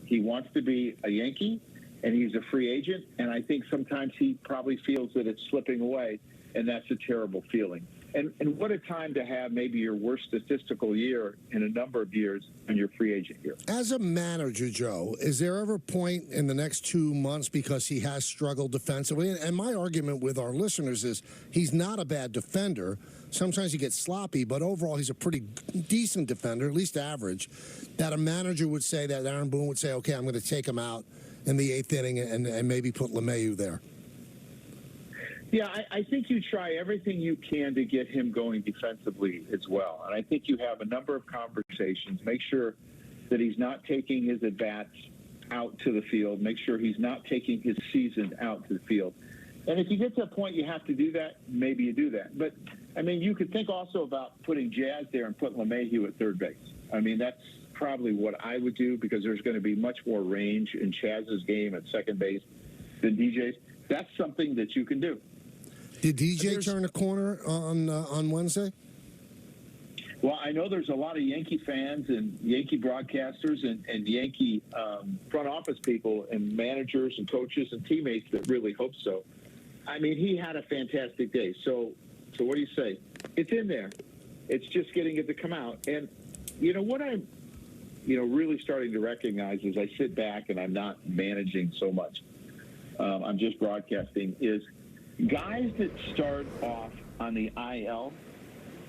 He wants to be a Yankee, and he's a free agent, and I think sometimes he probably feels that it's slipping away, and that's a terrible feeling. And what a time to have maybe your worst statistical year in a number of years in your free agent year. As a manager, Joe, is there ever a point in the next 2 months, because he has struggled defensively, and my argument with our listeners is he's not a bad defender. Sometimes he gets sloppy, but overall he's a pretty decent defender, at least average, that a manager would say, that Aaron Boone would say, okay, I'm going to take him out in the 8th inning and maybe put LeMahieu there? Yeah, I think you try everything you can to get him going defensively as well. And I think you have a number of conversations. Make sure that he's not taking his at-bats out to the field. Make sure he's not taking his season out to the field. And if you get to a point you have to do that, maybe you do that. But, I mean, you could think also about putting Jazz there and putting LeMahieu at third base. I mean, that's probably what I would do, because there's going to be much more range in Chaz's game at second base than DJ's. That's something that you can do. Did DJ turn a corner on Wednesday? Well, I know there's a lot of Yankee fans and Yankee broadcasters and Yankee front office people and managers and coaches and teammates that really hope so. I mean, he had a fantastic day. So what do you say? It's in there. It's just getting it to come out. And you know what I'm really starting to recognize as I sit back and I'm not managing so much, I'm just broadcasting, is guys that start off on the IL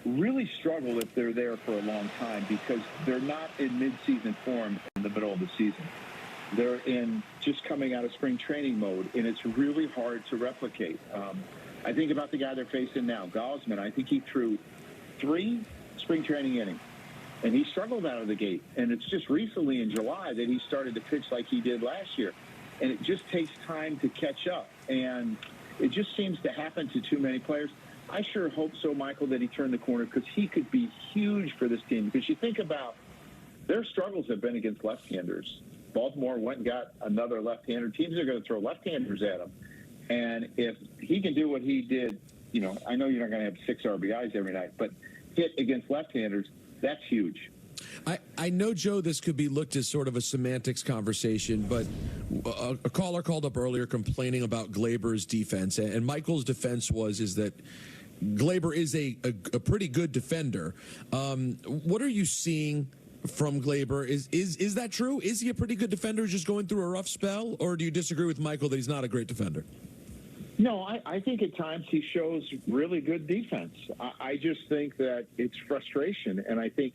really struggle if they're there for a long time because they're not in mid-season form in the middle of the season. They're in just coming out of spring training mode, and it's really hard to replicate. I think about the guy they're facing now, Gaussman. I think he threw 3 spring training innings, and he struggled out of the gate. And it's just recently in July that he started to pitch like he did last year. And it just takes time to catch up. And it just seems to happen to too many players. I sure hope so, Michael, that he turned the corner because he could be huge for this team. Because you think about their struggles have been against left-handers. Baltimore went and got another left-hander. Teams are going to throw left-handers at him. And if he can do what he did, I know you're not going to have 6 RBIs every night, but hit against left-handers, that's huge. I know, Joe, this could be looked as sort of a semantics conversation, but a caller called up earlier complaining about Glaber's defense, and Michael's defense is that Glaber is a pretty good defender. What are you seeing from Glaber? Is that true? Is he a pretty good defender just going through a rough spell, or do you disagree with Michael that he's not a great defender? No, I think at times he shows really good defense. I just think that it's frustration, and I think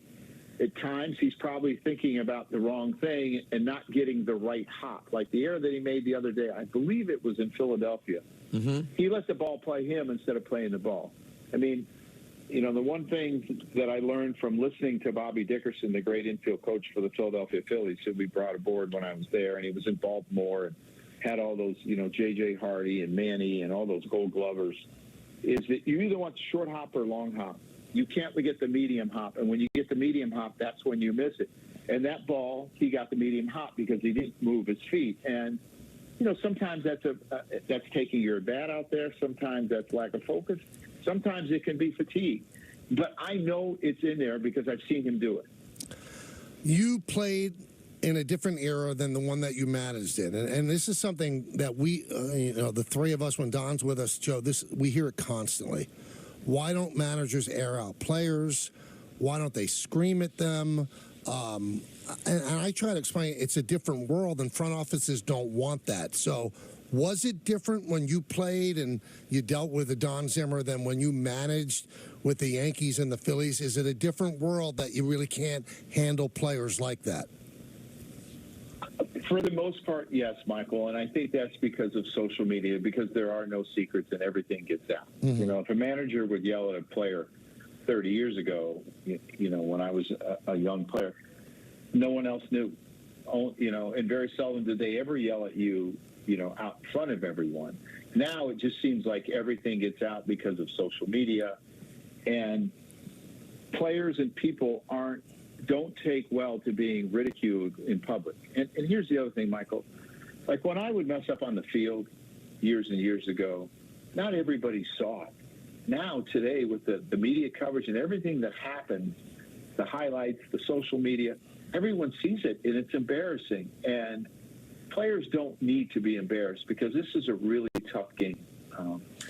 at times he's probably thinking about the wrong thing and not getting the right hop. Like the error that he made the other day, I believe it was in Philadelphia. Mm-hmm. He let the ball play him instead of playing the ball. I mean, the one thing that I learned from listening to Bobby Dickerson, the great infield coach for the Philadelphia Phillies, who we brought aboard when I was there, and he was in Baltimore and had all those, J.J. Hardy and Manny and all those Gold Glovers, is that you either want the short hop or long hop. You can't get the medium hop, and when you get the medium hop, that's when you miss it. And that ball, he got the medium hop because he didn't move his feet. And sometimes that's taking your bat out there. Sometimes that's lack of focus. Sometimes it can be fatigue. But I know it's in there because I've seen him do it. You played in a different era than the one that you managed in. And this is something that we, the three of us, when Don's with us, Joe, we hear it constantly. Why don't managers air out players? Why don't they scream at them? And I try to explain it's a different world, and front offices don't want that. So was it different when you played and you dealt with a Don Zimmer than when you managed with the Yankees and the Phillies? Is it a different world that you really can't handle players like that? For the most part, yes, Michael, and I think that's because of social media, because there are no secrets and everything gets out. Mm-hmm. If a manager would yell at a player 30 years ago, when I was a young player, no one else knew. And very seldom did they ever yell at you, out in front of everyone. Now it just seems like everything gets out because of social media, and players and people don't take well to being ridiculed in public. And here's the other thing, Michael. Like when I would mess up on the field years and years ago, not everybody saw it. Now, today, with the media coverage and everything that happens, the highlights, the social media, everyone sees it, and it's embarrassing. And players don't need to be embarrassed because this is a really tough game.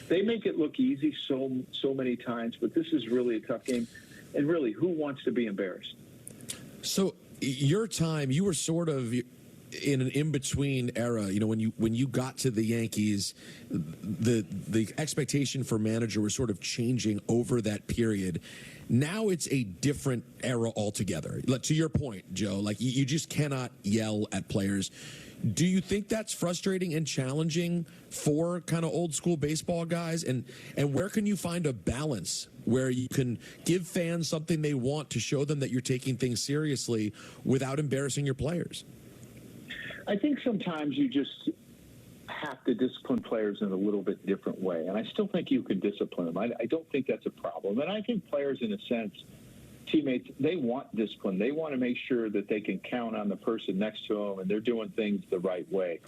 They make it look easy so many times, but this is really a tough game. And really, who wants to be embarrassed? So your time, you were sort of in an in-between era. When you got to the Yankees, the expectation for manager was sort of changing over that period. Now it's a different era altogether. To your point, Joe, like you just cannot yell at players. Do you think that's frustrating and challenging for kind of old school baseball guys? And where can you find a balance where you can give fans something they want to show them that you're taking things seriously without embarrassing your players? I think sometimes you just have to discipline players in a little bit different way. And I still think you can discipline them. I don't think that's a problem. And I think players, in a sense, teammates, they want discipline. They want to make sure that they can count on the person next to them and they're doing things the right way.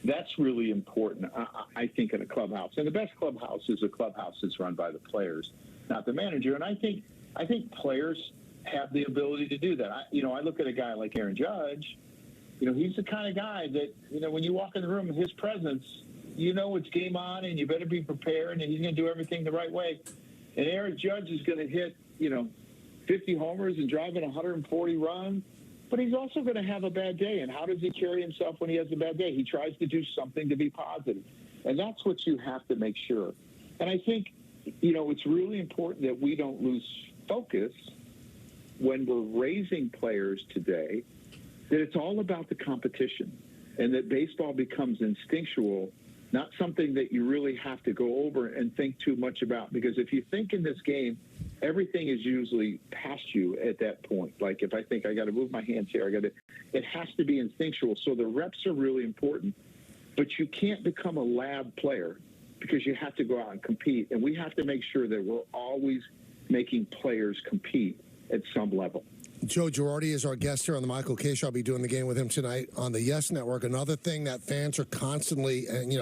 That's really important, I think, in a clubhouse. And the best clubhouse is a clubhouse that's run by the players, not the manager. And I think players have the ability to do that. I look at a guy like Aaron Judge. He's the kind of guy that, when you walk in the room in his presence, it's game on and you better be prepared and he's going to do everything the right way. And Aaron Judge is going to hit, 50 homers and drive in 140 runs. but he's also going to have a bad day. And how does he carry himself when he has a bad day? He tries to do something to be positive. And that's what you have to make sure. And I think, it's really important that we don't lose focus when we're raising players today, that it's all about the competition and that baseball becomes instinctual, not something that you really have to go over and think too much about. Because if you think in this game, everything is usually past you at that point. Like if I think I got to move my hands here, it has to be instinctual. So the reps are really important, but you can't become a lab player because you have to go out and compete. And we have to make sure that we're always making players compete at some level. Joe Girardi is our guest here on the Michael Kay Show. I'll be doing the game with him tonight on the Yes Network. Another thing that fans are constantly, and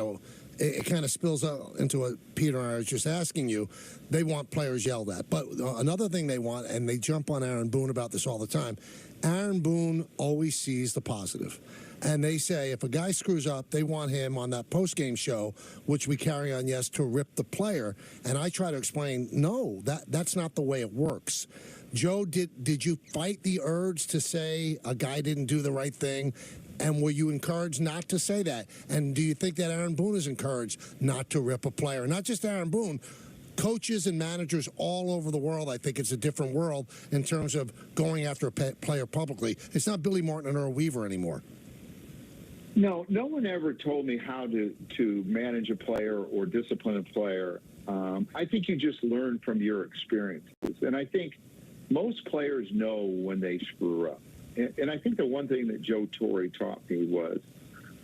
it kind of spills out into what Peter and I was just asking you, they want players yelled at. But another thing they want, and they jump on Aaron Boone about this all the time, Aaron Boone always sees the positive. And they say if a guy screws up, they want him on that post-game show, which we carry on Yes, to rip the player. And I try to explain, no, that's not the way it works. Joe, did you fight the urge to say a guy didn't do the right thing? And were you encouraged not to say that? And do you think that Aaron Boone is encouraged not to rip a player? Not just Aaron Boone, coaches and managers all over the world. I think it's a different world in terms of going after a player publicly. It's not Billy Martin and Earl Weaver anymore. No one ever told me how to manage a player or discipline a player. I think you just learn from your experiences. And I think most players know when they screw up. And I think the one thing that Joe Torre taught me was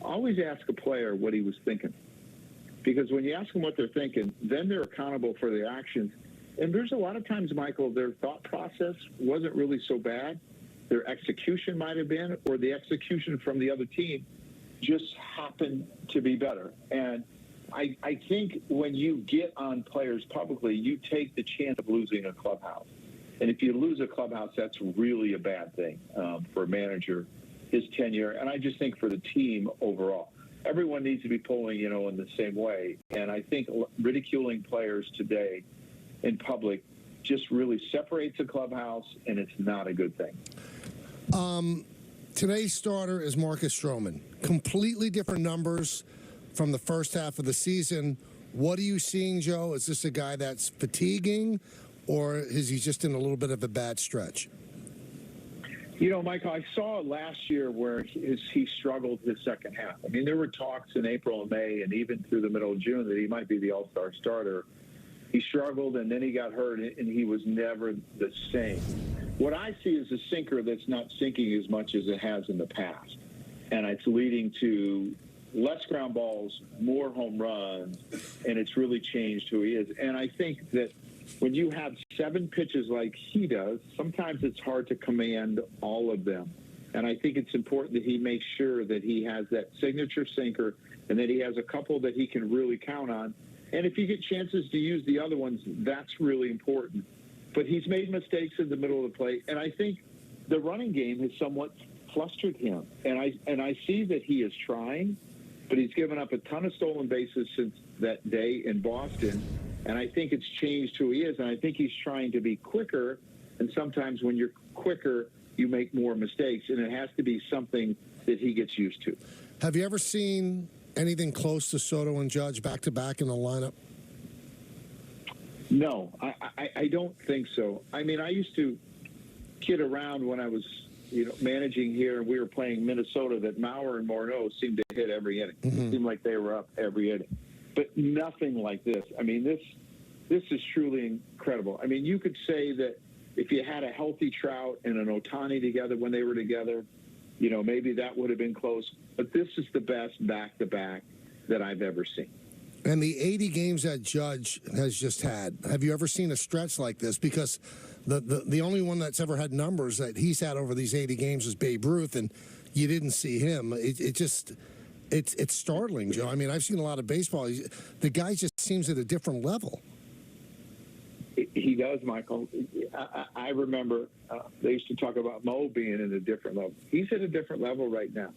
always ask a player what he was thinking. Because when you ask them what they're thinking, then they're accountable for their actions. And there's a lot of times, Michael, their thought process wasn't really so bad. Their execution might have been, or the execution from the other team just happened to be better. And I think when you get on players publicly, you take the chance of losing a clubhouse. And if you lose a clubhouse, that's really a bad thing for a manager, his tenure. And I just think for the team overall, everyone needs to be pulling, in the same way. And I think ridiculing players today in public just really separates a clubhouse, and it's not a good thing. Today's starter is Marcus Stroman. Completely different numbers from the first half of the season. What are you seeing, Joe? Is this a guy that's fatiguing, or is he just in a little bit of a bad stretch? Michael, I saw last year where he struggled his second half. I mean, there were talks in April and May and even through the middle of June that he might be the all-star starter. He struggled, and then he got hurt, and he was never the same. What I see is a sinker that's not sinking as much as it has in the past, and it's leading to less ground balls, more home runs, and it's really changed who he is. And I think that when you have 7 pitches like he does, sometimes it's hard to command all of them. And I think it's important that he makes sure that he has that signature sinker and that he has a couple that he can really count on. And if you get chances to use the other ones, that's really important. But he's made mistakes in the middle of the plate, and I think the running game has somewhat flustered him. And I see that he is trying, but he's given up a ton of stolen bases since that day in Boston. And I think it's changed who he is. And I think he's trying to be quicker. And sometimes when you're quicker, you make more mistakes. And it has to be something that he gets used to. Have you ever seen anything close to Soto and Judge back-to-back in the lineup? No, I don't think so. I mean, I used to kid around when I was managing here, and we were playing Minnesota, that Mauer and Morneau seemed to hit every inning. Mm-hmm. It seemed like they were up every inning. But nothing like this. I mean, this is truly incredible. I mean, you could say that if you had a healthy Trout and an Ohtani together when they were together, maybe that would have been close. But this is the best back-to-back that I've ever seen. And the 80 games that Judge has just had, have you ever seen a stretch like this? Because the only one that's ever had numbers that he's had over these 80 games is Babe Ruth, and you didn't see him. It's startling, Joe. I mean, I've seen a lot of baseball. The guy just seems at a different level. He does, Michael. I remember they used to talk about Mo being at a different level. He's at a different level right now.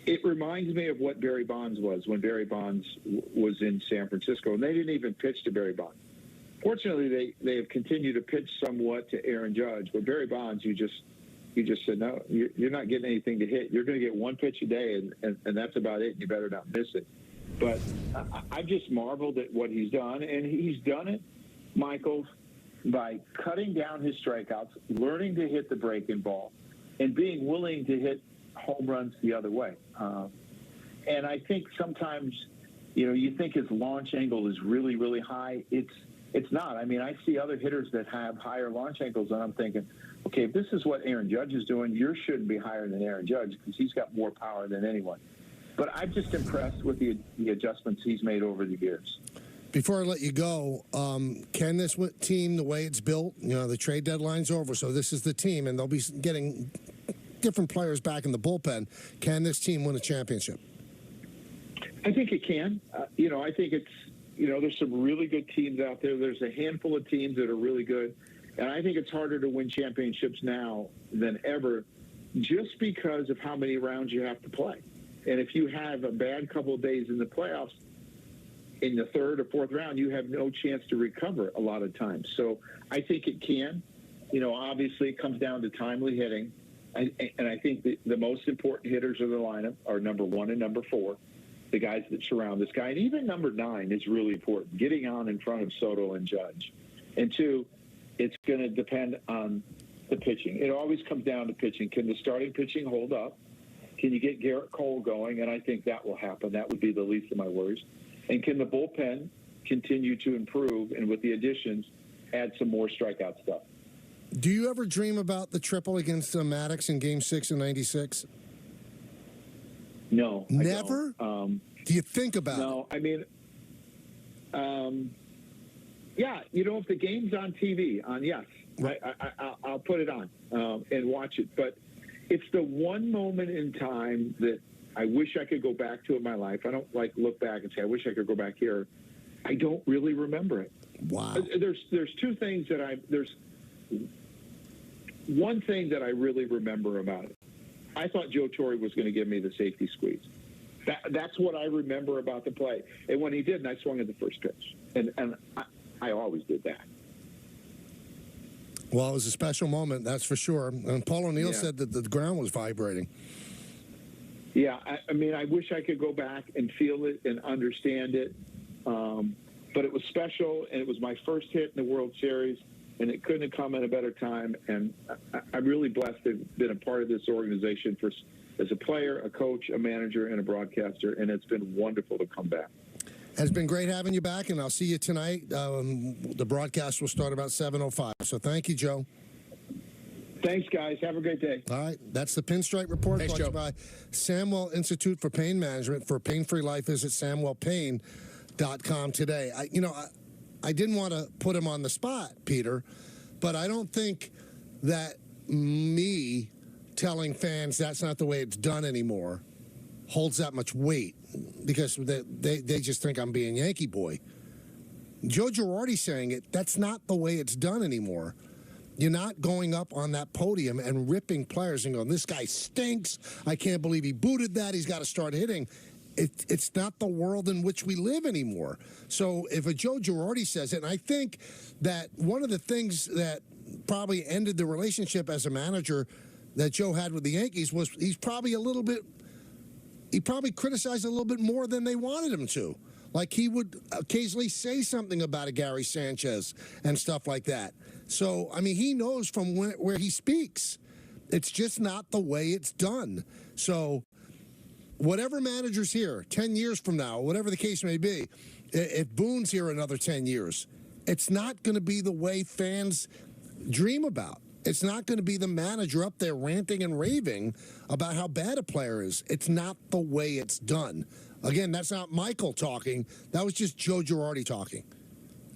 It reminds me of what Barry Bonds was when Barry Bonds was in San Francisco, and they didn't even pitch to Barry Bonds. Fortunately, they have continued to pitch somewhat to Aaron Judge, but Barry Bonds, you just He just said, no, you're not getting anything to hit. You're going to get one pitch a day, and that's about it, and you better not miss it. But I've just marveled at what he's done, and he's done it, Michael, by cutting down his strikeouts, learning to hit the breaking ball, and being willing to hit home runs the other way. And I think sometimes, you think his launch angle is really, really high. It's not. I mean, I see other hitters that have higher launch angles, and I'm thinking, okay, if this is what Aaron Judge is doing, you shouldn't be higher than Aaron Judge because he's got more power than anyone. But I'm just impressed with the adjustments he's made over the years. Before I let you go, can this team, the way it's built, the trade deadline's over, so this is the team, and they'll be getting different players back in the bullpen. Can this team win a championship? I think it can. I think it's, there's some really good teams out there. There's a handful of teams that are really good. And I think it's harder to win championships now than ever just because of how many rounds you have to play. And if you have a bad couple of days in the playoffs, in the third or fourth round, you have no chance to recover a lot of times. So I think it can. Obviously it comes down to timely hitting. And I think the most important hitters of the lineup are number 1 and number 4, the guys that surround this guy. And even number 9 is really important, getting on in front of Soto and Judge. And 2, it's going to depend on the pitching. It always comes down to pitching. Can the starting pitching hold up? Can you get Garrett Cole going? And I think that will happen. That would be the least of my worries. And can the bullpen continue to improve and with the additions add some more strikeout stuff? Do you ever dream about the triple against Maddox in Game 6 in '96? No. Never? Do you think about it? No, I mean, yeah, if the game's on TV, yes, right, I'll put it on and watch it. But it's the one moment in time that I wish I could go back to in my life. I don't look back and say, I wish I could go back here. I don't really remember it. Wow. There's two things that there's one thing that I really remember about it. I thought Joe Torre was going to give me the safety squeeze. That's what I remember about the play. And when he did, I swung at the first pitch. And I always did that. Well, it was a special moment, that's for sure. And Paul O'Neill said that the ground was vibrating. Yeah, I mean, I wish I could go back and feel it and understand it. But it was special, and it was my first hit in the World Series, and it couldn't have come at a better time. And I'm really blessed to have been a part of this organization as a player, a coach, a manager, and a broadcaster, and it's been wonderful to come back. It's been great having you back, and I'll see you tonight. The broadcast will start about 7:05. So thank you, Joe. Thanks, guys. Have a great day. All right. That's the Pinstripe Report. Thanks, brought Joe. by Samwell Institute for Pain Management. For pain-free life, visit SamwellPain.com today. I didn't want to put him on the spot, Peter, but I don't think that me telling fans that's not the way it's done anymore holds that much weight because they just think I'm being Yankee boy. Joe Girardi saying it, that's not the way it's done anymore. You're not going up on that podium and ripping players and going, this guy stinks. I can't believe he booted that. He's got to start hitting. It's not the world in which we live anymore. So if a Joe Girardi says it, and I think that one of the things that probably ended the relationship as a manager that Joe had with the Yankees was he probably criticized a little bit more than they wanted him to. Like he would occasionally say something about a Gary Sanchez and stuff like that. So, I mean, he knows from where he speaks. It's just not the way it's done. So whatever manager's here 10 years from now, whatever the case may be, if Boone's here another 10 years, it's not going to be the way fans dream about. It's not going to be the manager up there ranting and raving about how bad a player is. It's not the way it's done. Again, that's not Michael talking. That was just Joe Girardi talking.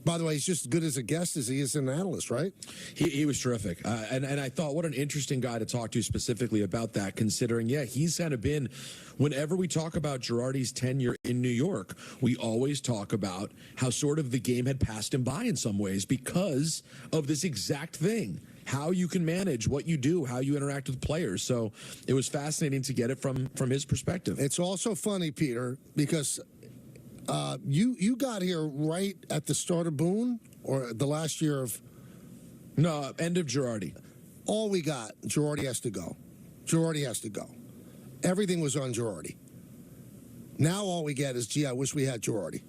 By the way, he's just as good as a guest as he is an analyst, right? He was terrific. And I thought, what an interesting guy to talk to specifically about that, considering, he's kind of been, whenever we talk about Girardi's tenure in New York, we always talk about how sort of the game had passed him by in some ways because of this exact thing. How you can manage what you do, how you interact with players. So it was fascinating to get it from his perspective. It's also funny, Peter, because you got here right at the start of Boone or the last year of... No, end of Girardi. all we got, Girardi has to go. Girardi has to go. Everything was on Girardi. Now all we get is, gee, I wish we had Girardi.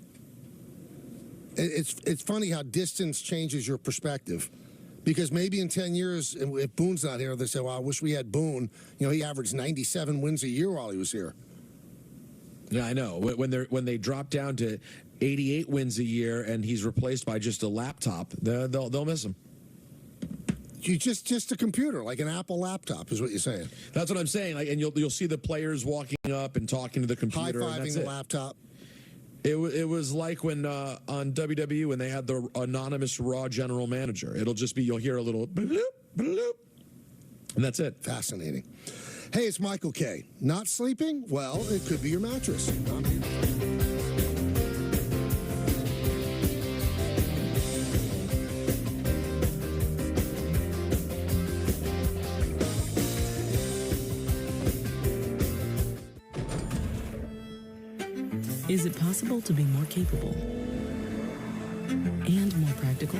It's funny how distance changes your perspective. Because maybe in 10 years, if Boone's not here, they say, well, I wish we had Boone. You know, he averaged 97 wins a year while he was here. Yeah, I know. When they drop down to 88 wins a year and he's replaced by just a laptop, they'll miss him. You just a computer, like an Apple laptop, is what you're saying. That's what I'm saying. Like, and you'll see the players walking up and talking to the computer. High-fiving the laptop. It was like when on WWE when they had the anonymous Raw general manager. It'll just be, you'll hear a little bloop, bloop, and that's it. Fascinating. Hey, it's Michael K. Not sleeping? Well, it could be your mattress. Is it possible to be more capable and more practical?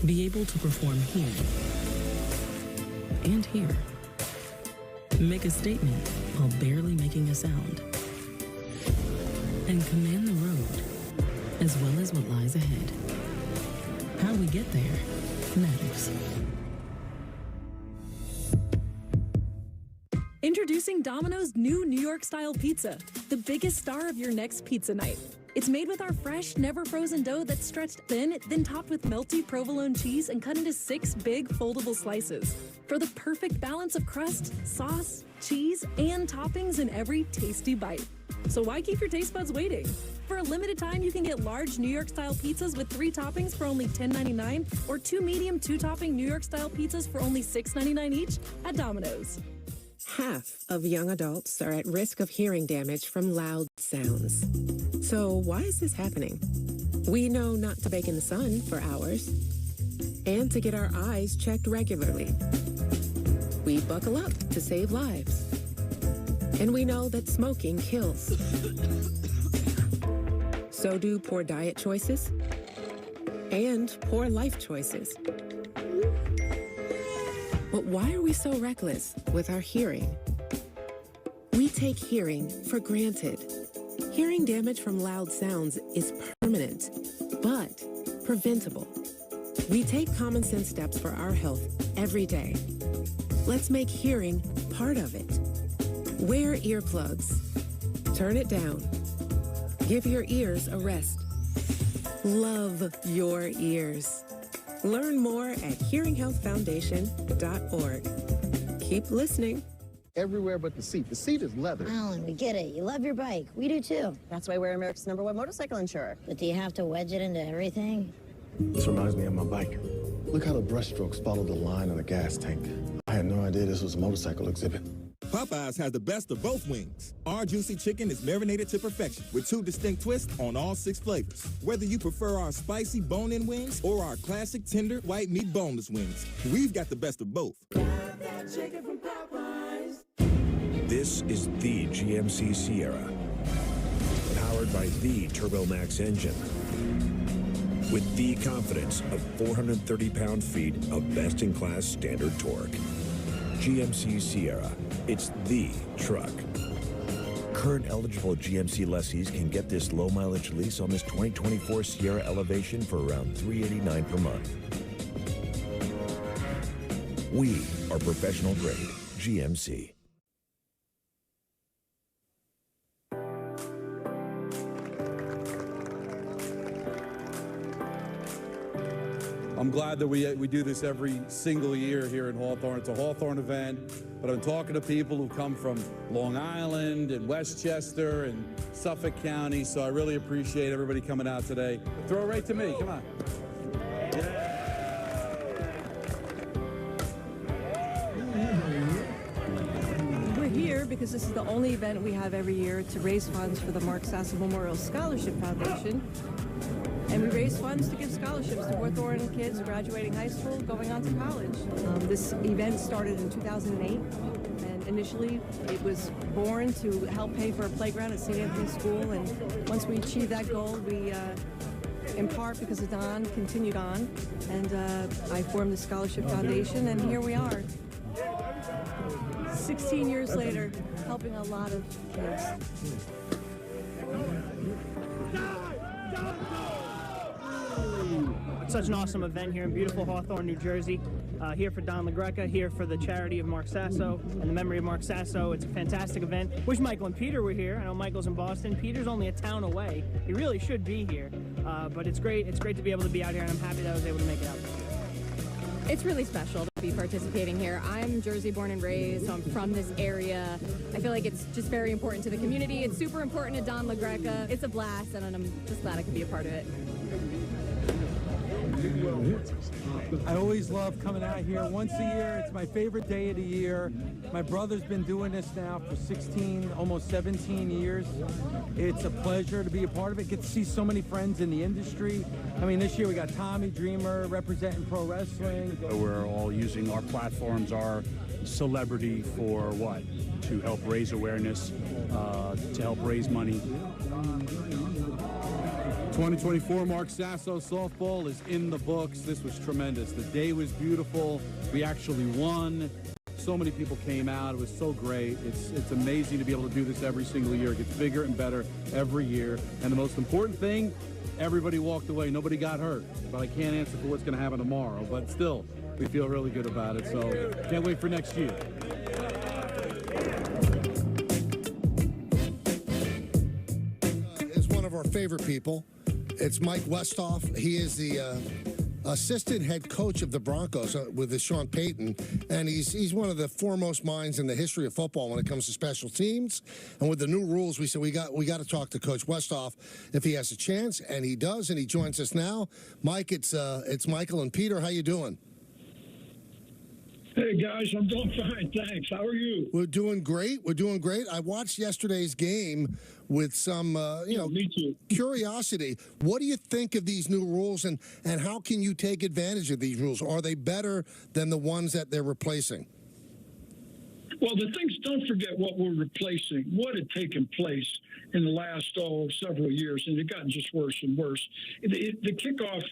Be able to perform here and here. Make a statement while barely making a sound. And command the road as well as what lies ahead. How we get there matters. Introducing Domino's new New York-style pizza, the biggest star of your next pizza night. It's made with our fresh, never-frozen dough that's stretched thin, then topped with melty provolone cheese and cut into 6 big, foldable slices. For the perfect balance of crust, sauce, cheese, and toppings in every tasty bite. So why keep your taste buds waiting? For a limited time, you can get large New York-style pizzas with 3 toppings for only $10.99 or 2 medium 2-topping New York-style pizzas for only $6.99 each at Domino's. Half of young adults are at risk of hearing damage from loud sounds. So why is this happening? We know not to bake in the sun for hours and to get our eyes checked regularly. We buckle up to save lives. And we know that smoking kills. So do poor diet choices and poor life choices. But why are we so reckless with our hearing? We take hearing for granted. Hearing damage from loud sounds is permanent, but preventable. We take common sense steps for our health every day. Let's make hearing part of it. Wear earplugs. Turn it down. Give your ears a rest. Love your ears. Learn more at hearinghealthfoundation.org. Keep listening. Everywhere but the seat. The seat is leather. Alan, we get it. You love your bike. We do too. That's why we're America's #1 motorcycle insurer. But do you have to wedge it into everything? This reminds me of my bike. Look how the brushstrokes follow the line on the gas tank. I had no idea this was a motorcycle exhibit. Popeyes has the best of both wings. Our juicy chicken is marinated to perfection with 2 distinct twists on all 6 flavors. Whether you prefer our spicy bone-in wings or our classic tender white meat boneless wings, we've got the best of both. This is the GMC Sierra, powered by the TurboMax engine, with the confidence of 430 pound-feet of best-in-class standard torque. GMC Sierra, it's the truck. Current eligible GMC lessees can get this low-mileage lease on this 2024 Sierra Elevation for around $389 per month. We are professional-grade GMC. I'm glad that we do this every single year here in Hawthorne. It's a Hawthorne event, but I'm talking to people who come from Long Island and Westchester and Suffolk County, so I really appreciate everybody coming out today. Throw it right to me, come on. We're here because this is the only event we have every year to raise funds for the Mark Sasso Memorial Scholarship Foundation. And we raise funds to give scholarships to Hawthorne kids graduating high school, going on to college. This event started in 2008, and initially it was born to help pay for a playground at St. Anthony's School. And once we achieved that goal, we in part because of Don, continued on, and I formed the Scholarship Foundation, and here we are, 16 years later, helping a lot of kids. It's such an awesome event here in beautiful Hawthorne, New Jersey. Here for Don LaGreca, here for the charity of Mark Sasso and the memory of Mark Sasso. It's a fantastic event. Wish Michael and Peter were here. I know Michael's in Boston. Peter's only a town away. He really should be here. But it's great. It's great to be able to be out here, and I'm happy that I was able to make it out. It's really special to be participating here. I'm Jersey born and raised, so I'm from this area. I feel like it's just very important to the community. It's super important to Don LaGreca. It's a blast, and I'm just glad I could be a part of it. I always love coming out here once a year. It's my favorite day of the year. My brother's been doing this now for 16, almost 17 years. It's a pleasure to be a part of it. Get to see so many friends in the industry. I mean, this year we got Tommy Dreamer representing pro wrestling. We're all using our platforms, our celebrity for what? To help raise awareness, to help raise money. 2024 Mark Sasso softball is in the books. This was tremendous. The day was beautiful. We actually won. So many people came out. It was so great. It's amazing to be able to do this every single year. It gets bigger and better every year. And the most important thing, everybody walked away. Nobody got hurt. But I can't answer for what's going to happen tomorrow. But still, we feel really good about it. So can't wait for next year. Is one of our favorite people. It's Mike Westhoff. He is the assistant head coach of the Broncos with Sean Payton, and he's one of the foremost minds in the history of football when it comes to special teams. And with the new rules, we said we got to talk to Coach Westhoff if he has a chance, and he does, and he joins us now. Mike, it's Michael and Peter. How you doing? Hey, guys, I'm doing fine, thanks. How are you? We're doing great. I watched yesterday's game with some, me too. Curiosity. What do you think of these new rules, and how can you take advantage of these rules? Are they better than the ones that they're replacing? Well, the things, don't forget what we're replacing, what had taken place in the last, several years, and it gotten just worse and worse. The kickoff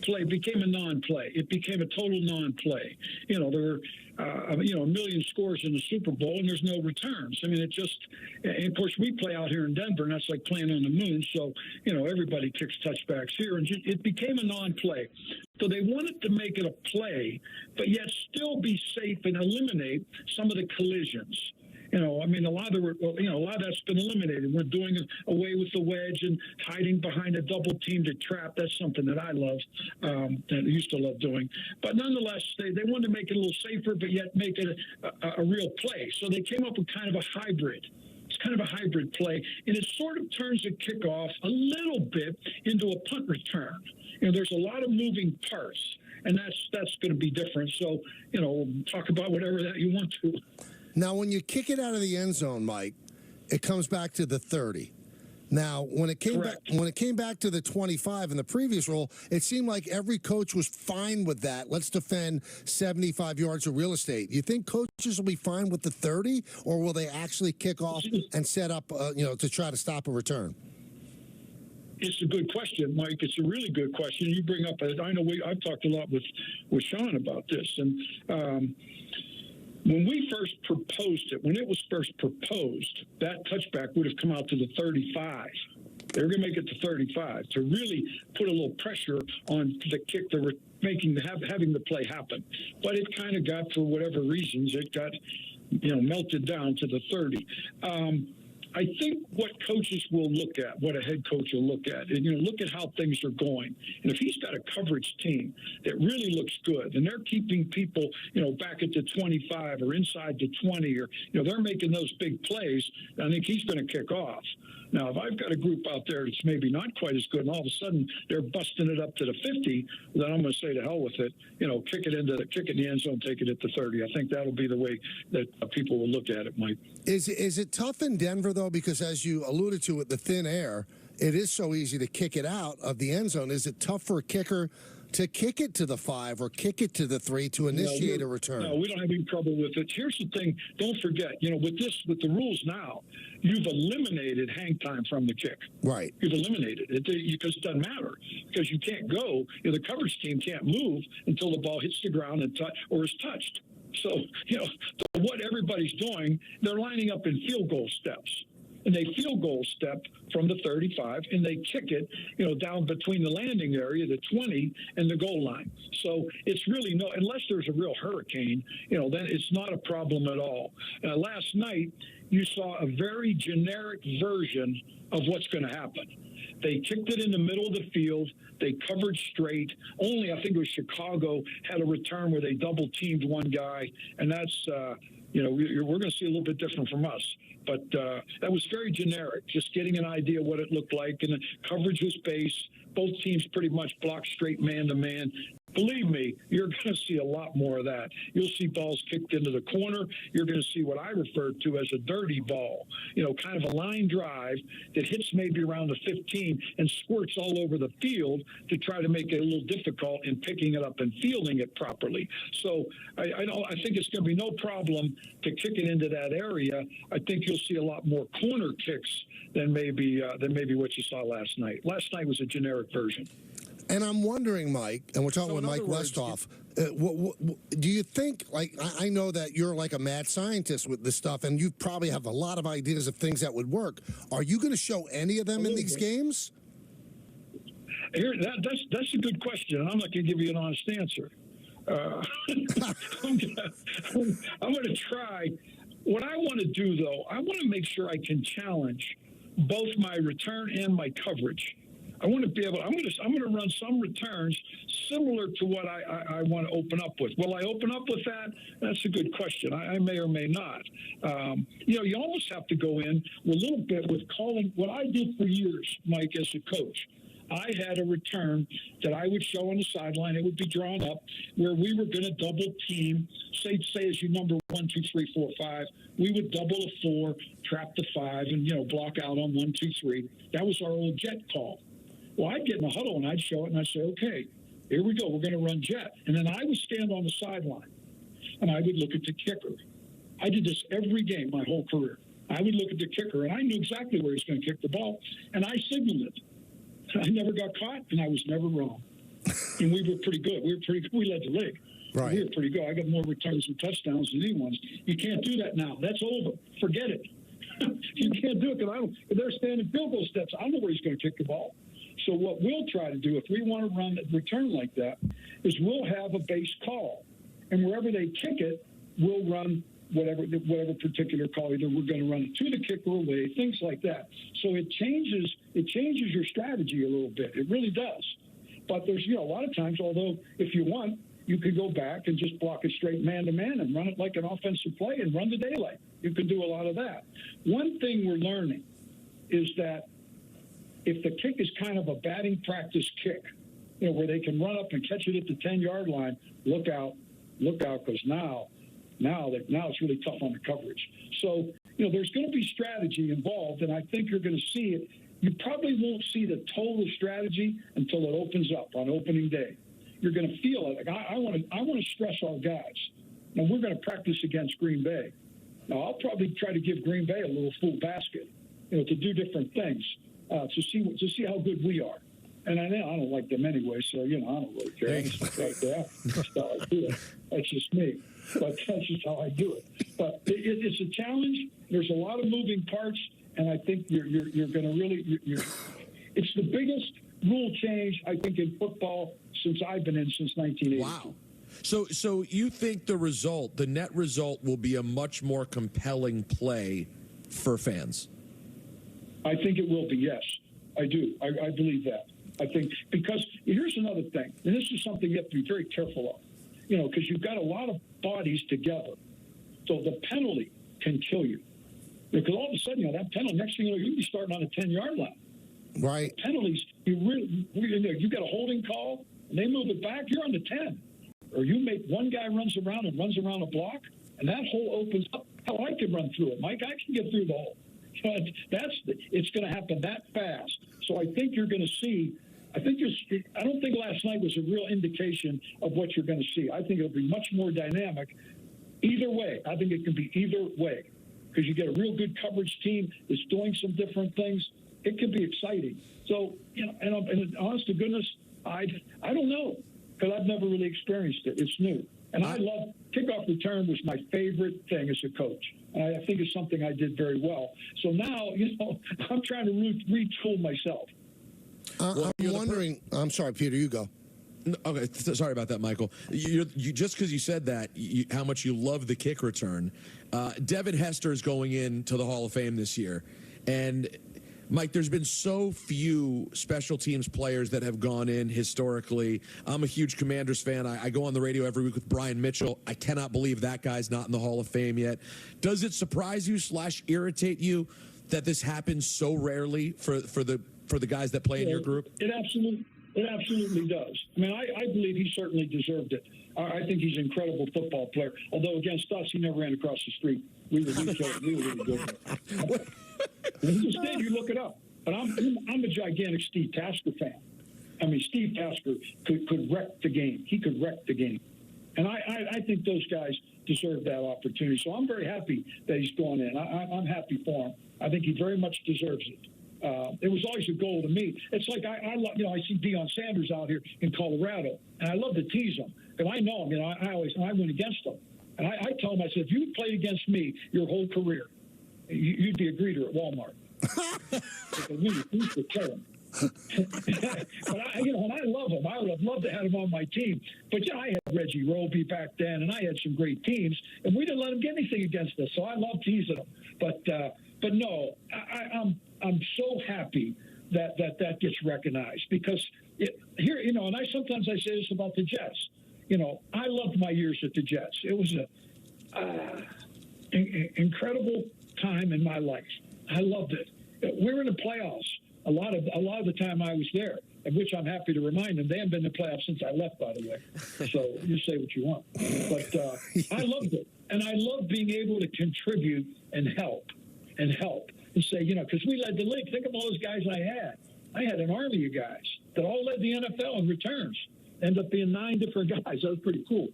play became a non-play. It became a total non-play. There were, a million scores in the Super Bowl, and there's no returns. I mean, and of course, we play out here in Denver, and that's like playing on the moon. So, everybody kicks touchbacks here, and it became a non-play. So they wanted to make it a play, but yet still be safe and eliminate some of the collisions. A lot of that's been eliminated. We're doing away with the wedge and hiding behind a double team to trap. That's something that I love, that I used to love doing. But nonetheless, they wanted to make it a little safer, but yet make it a real play. So they came up with kind of a hybrid. It's kind of a hybrid play, and it sort of turns a kickoff a little bit into a punt return. There's a lot of moving parts, and that's going to be different. So, talk about whatever that you want to. Now, when you kick it out of the end zone, Mike, it comes back to the 30. Now, when it came back to the 25 in the previous rule, it seemed like every coach was fine with that. Let's defend 75 yards of real estate. You think coaches will be fine with the 30, or will they actually kick off and set up, to try to stop a return? It's a good question, Mike. It's a really good question. You bring up, I know I've talked a lot with Sean about this, and when we first proposed it, when it was first proposed, that touchback would have come out to the 35. They were going to make it to 35 to really put a little pressure on the kick that were having the play happen. But it kind of got, for whatever reasons, it got melted down to the 30. I think what coaches will look at, what a head coach will look at, and look at how things are going. And if he's got a coverage team that really looks good, and they're keeping people, back at the 25 or inside the 20, or they're making those big plays, I think he's going to kick off. Now, if I've got a group out there that's maybe not quite as good, and all of a sudden they're busting it up to the 50, then I'm going to say to hell with it. Kick it in the end zone, take it at the 30. I think that'll be the way that people will look at it, Mike. Is it tough in Denver, though, because as you alluded to with the thin air, it is so easy to kick it out of the end zone. Is it tough for a kicker to kick it to the 5 or kick it to the 3 to initiate a return. No, we don't have any trouble with it. Here's the thing. Don't forget, with the rules now, you've eliminated hang time from the kick. Right. You've eliminated it because it doesn't matter because you can't go. The coverage team can't move until the ball hits the ground or is touched. So, what everybody's doing, they're lining up in field goal steps. And they field goal step from the 35, and they kick it, down between the landing area, the 20, and the goal line. So it's really unless there's a real hurricane, then it's not a problem at all. Last night, you saw a very generic version of what's going to happen. They kicked it in the middle of the field. They covered straight. Only, I think it was Chicago, had a return where they double-teamed one guy, and that's, we're going to see a little bit different from us. But that was very generic, just getting an idea what it looked like. And the coverage was base. Both teams pretty much blocked straight man-to-man. Believe me, you're going to see a lot more of that. You'll see balls kicked into the corner. You're going to see what I refer to as a dirty ball, kind of a line drive that hits maybe around the 15 and squirts all over the field to try to make it a little difficult in picking it up and fielding it properly. So I think it's going to be no problem to kick it into that area. I think you'll see a lot more corner kicks than maybe what you saw last night. Last night was a generic version. And I'm wondering, Mike, and we're talking with Mike Westhoff, do you think, I know that you're like a mad scientist with this stuff, and you probably have a lot of ideas of things that would work. Are you going to show any of them in these games? That's a good question, and I'm not going to give you an honest answer. I'm going to try. What I want to do, though, I want to make sure I can challenge both my return and my coverage. I want to be able. I'm going to run some returns similar to what I want to open up with. Will I open up with that? That's a good question. I may or may not. You almost have to go in a little bit with calling. What I did for years, Mike, as a coach, I had a return that I would show on the sideline. It would be drawn up where we were going to double team. Say as you number 1, 2, 3, 4, 5. We would double a 4, trap the 5, and block out on 1, 2, 3. That was our old jet call. Well, I'd get in the huddle and I'd show it and I'd say, okay, here we go. We're going to run jet. And then I would stand on the sideline and I would look at the kicker. I did this every game my whole career. I would look at the kicker and I knew exactly where he was going to kick the ball and I signaled it. I never got caught and I was never wrong. And we were pretty good. We led the league. Right. We were pretty good. I got more returns and touchdowns than anyone. You can't do that now. That's over. Forget it. You can't do it because if they're standing field goal steps, I know where he's going to kick the ball. So what we'll try to do, if we want to run a return like that, is we'll have a base call. And wherever they kick it, we'll run whatever particular call. Either we're going to run it to the kicker away, things like that. So it changes your strategy a little bit. It really does. But there's, a lot of times, although if you want, you could go back and just block it straight man-to-man and run it like an offensive play and run the daylight. You can do a lot of that. One thing we're learning is that if the kick is kind of a batting practice kick, where they can run up and catch it at the 10-yard line, look out, because now it's really tough on the coverage. So, there's going to be strategy involved, and I think you're going to see it. You probably won't see the total strategy until it opens up on opening day. You're going to feel it. I want to stress our guys. Now, we're going to practice against Green Bay. Now, I'll probably try to give Green Bay a little full basket, to do different things. To see how good we are. And I know I don't like them anyway, so, I don't really care. That's how I do it. That's just me. But that's just how I do it. But it's a challenge. There's a lot of moving parts, and I think you're going to really it's the biggest rule change, I think, in football since I've been in since 1980. Wow. So you think the net result will be a much more compelling play for fans? I think it will be, yes. I do. I believe that. I think because here's another thing, and this is something you have to be very careful of, because you've got a lot of bodies together. So the penalty can kill you. Because all of a sudden, that penalty, next thing you know, you'll be starting on a 10-yard line. Right. The penalties, you got a holding call, and they move it back, you're on the 10. Or you make one guy runs around a block, and that hole opens up. Hell, I can run through it, Mike. I can get through the hole. It's going to happen that fast. So I think you're going to see I don't think last night was a real indication of what you're going to see. I think it'll be much more dynamic either way. I think it can be either way because you get a real good coverage team that's doing some different things. It could be exciting. So, and honest to goodness, I don't know because I've never really experienced it. It's new. And I love kickoff return was my favorite thing as a coach. And I think it's something I did very well. So now, I'm trying to retool myself. I'm wondering. I'm sorry, Peter. You go. No, okay, sorry about that, Michael. You just because you said that, how much you love the kick return. Devin Hester is going into the Hall of Fame this year, and Mike, there's been so few special teams players that have gone in historically. I'm a huge Commanders fan. I go on the radio every week with Brian Mitchell. I cannot believe that guy's not in the Hall of Fame yet. Does it surprise you / irritate you that this happens so rarely for the guys that play in your group? It absolutely does. I mean, I believe he certainly deserved it. I think he's an incredible football player. Although against us, he never ran across the street. We were really good. He just did. You look it up. But I'm a gigantic Steve Tasker fan. I mean, Steve Tasker could wreck the game. He could wreck the game. And I think those guys deserve that opportunity. So I'm very happy that he's going in. I'm happy for him. I think he very much deserves it. It was always a goal to me. It's like I see Deion Sanders out here in Colorado, and I love to tease him because I know him. I went against him, and I tell him, I said, if you played against me your whole career, you'd be a greeter at Walmart. We used to kill him. But I love him. I would have loved to have him on my team. But I had Reggie Roby back then, and I had some great teams, and we didn't let him get anything against us. So I love teasing him. But no, I'm so happy that gets recognized because here, and sometimes I say this about the Jets. I loved my years at the Jets. It was an incredible time in my life. I loved it. We were in the playoffs a lot of the time I was there, of which I'm happy to remind them. They haven't been in the playoffs since I left, by the way. So you say what you want. But I loved it. And I love being able to contribute and help. And say, because we led the league. Think of all those guys I had. I had an army of guys that all led the NFL in returns. End up being 9 different guys. That was pretty cool.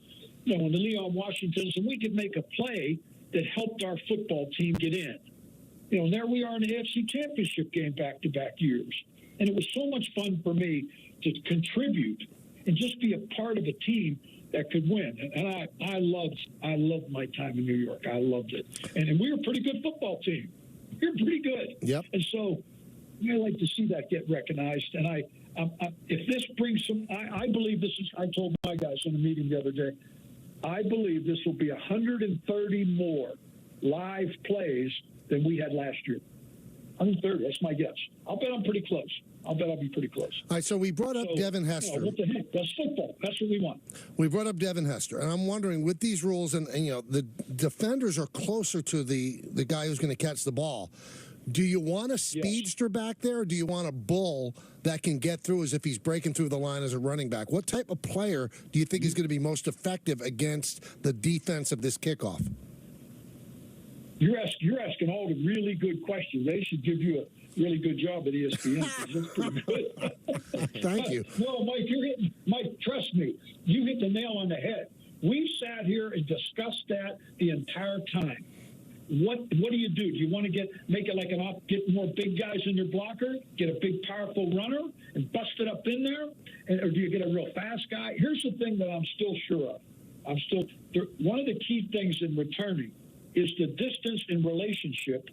When the Leon Washingtons, and we could make a play that helped our football team get in. And there we are in the AFC Championship game back-to-back years. And it was so much fun for me to contribute and just be a part of a team that could win. And I loved my time in New York. I loved it. And we were a pretty good football team. We were pretty good. Yep. And so I like to see that get recognized. And if this brings some, I believe this is, I told my guys in a meeting the other day, I believe this will be 130 more live plays than we had last year. 130, that's my guess. I'll bet I'm pretty close. I'll be pretty close. All right, so we brought up Devin Hester. What the heck? That's football. That's what we want. We brought up Devin Hester, and I'm wondering, with these rules, and the defenders are closer to the guy who's going to catch the ball. Do you want a speedster back there, or do you want a bull that can get through as if he's breaking through the line as a running back? What type of player do you think is going to be most effective against the defense of this kickoff? You're asking all the really good questions. They should give you a really good job at ESPN. That's pretty good. Thank you. No, Mike, trust me. You hit the nail on the head. We sat here and discussed that the entire time. What do you do? Do you want to make it like get more big guys in your blocker, get a big powerful runner, and bust it up in there, or do you get a real fast guy? Here's the thing that I'm still sure of. One of the key things in returning is the distance in relationship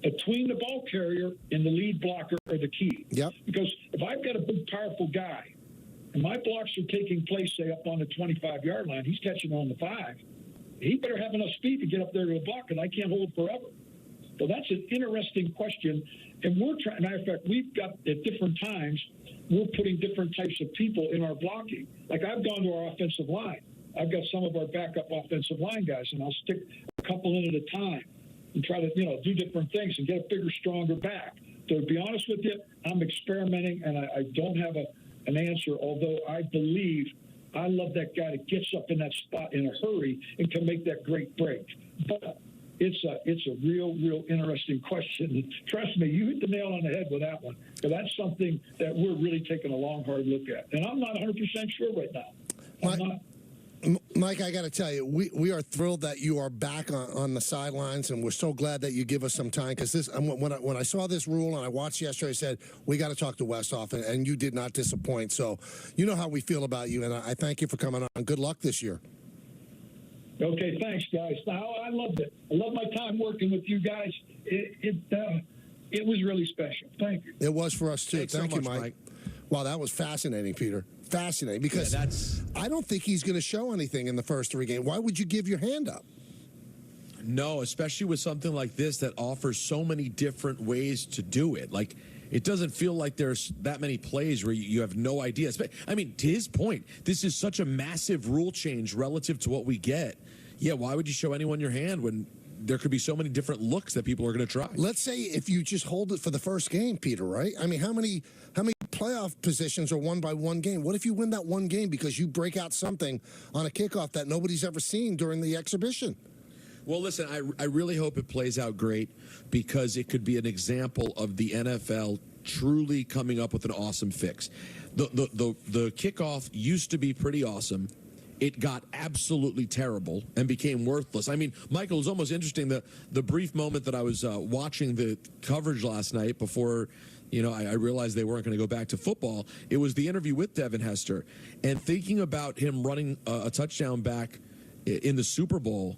between the ball carrier and the lead blocker are the key. Yep. Because if I've got a big, powerful guy, and my blocks are taking place, say, up on the 25-yard line, he's catching on the 5. He better have enough speed to get up there to the block, and I can't hold forever. So that's an interesting question. And we're trying, matter of fact, we've got at different times, we're putting different types of people in our blocking. Like I've gone to our offensive line. I've got some of our backup offensive line guys, and I'll stick a couple in at a time and try to, do different things and get a bigger, stronger back. So to be honest with you, I'm experimenting, and I don't have an answer, although I believe I love that guy that gets up in that spot in a hurry and can make that great break. But it's a real interesting question. Trust me, you hit the nail on the head with that one. But that's something that we're really taking a long, hard look at. And I'm not 100% sure right now. I'm not. Mike, I got to tell you, we are thrilled that you are back on the sidelines, and we're so glad that you give us some time, because this when I saw this rule and I watched yesterday, I said we got to talk to Westhoff, and you did not disappoint. So you know how we feel about you, and I thank you for coming on. Good luck this year. Okay, thanks, guys. Now, I loved it. I love my time working with you guys. It was really special. Thank you. It was for us too. Thanks Thank so you, much, Mike. Wow, that was fascinating, Peter. Fascinating, because I don't think he's going to show anything in the first 3 games. Why would you give your hand up? No, especially with something like this that offers so many different ways to do it. Like, it doesn't feel like there's that many plays where you have no idea. I mean, to his point, this is such a massive rule change relative to what we get. Yeah, why would you show anyone your hand when there could be so many different looks that people are going to try? Let's say if you just hold it for the first game, Peter, right? I mean, how many playoff positions are won by one game? What if you win that one game because you break out something on a kickoff that nobody's ever seen during the exhibition? Well, listen, I really hope it plays out great, because it could be an example of the NFL truly coming up with an awesome fix. The kickoff used to be pretty awesome. It got absolutely terrible and became worthless. I mean, Michael, it was almost interesting, the brief moment that I was watching the coverage last night before, I realized they weren't going to go back to football. It was the interview with Devin Hester, and thinking about him running a touchdown back in the Super Bowl,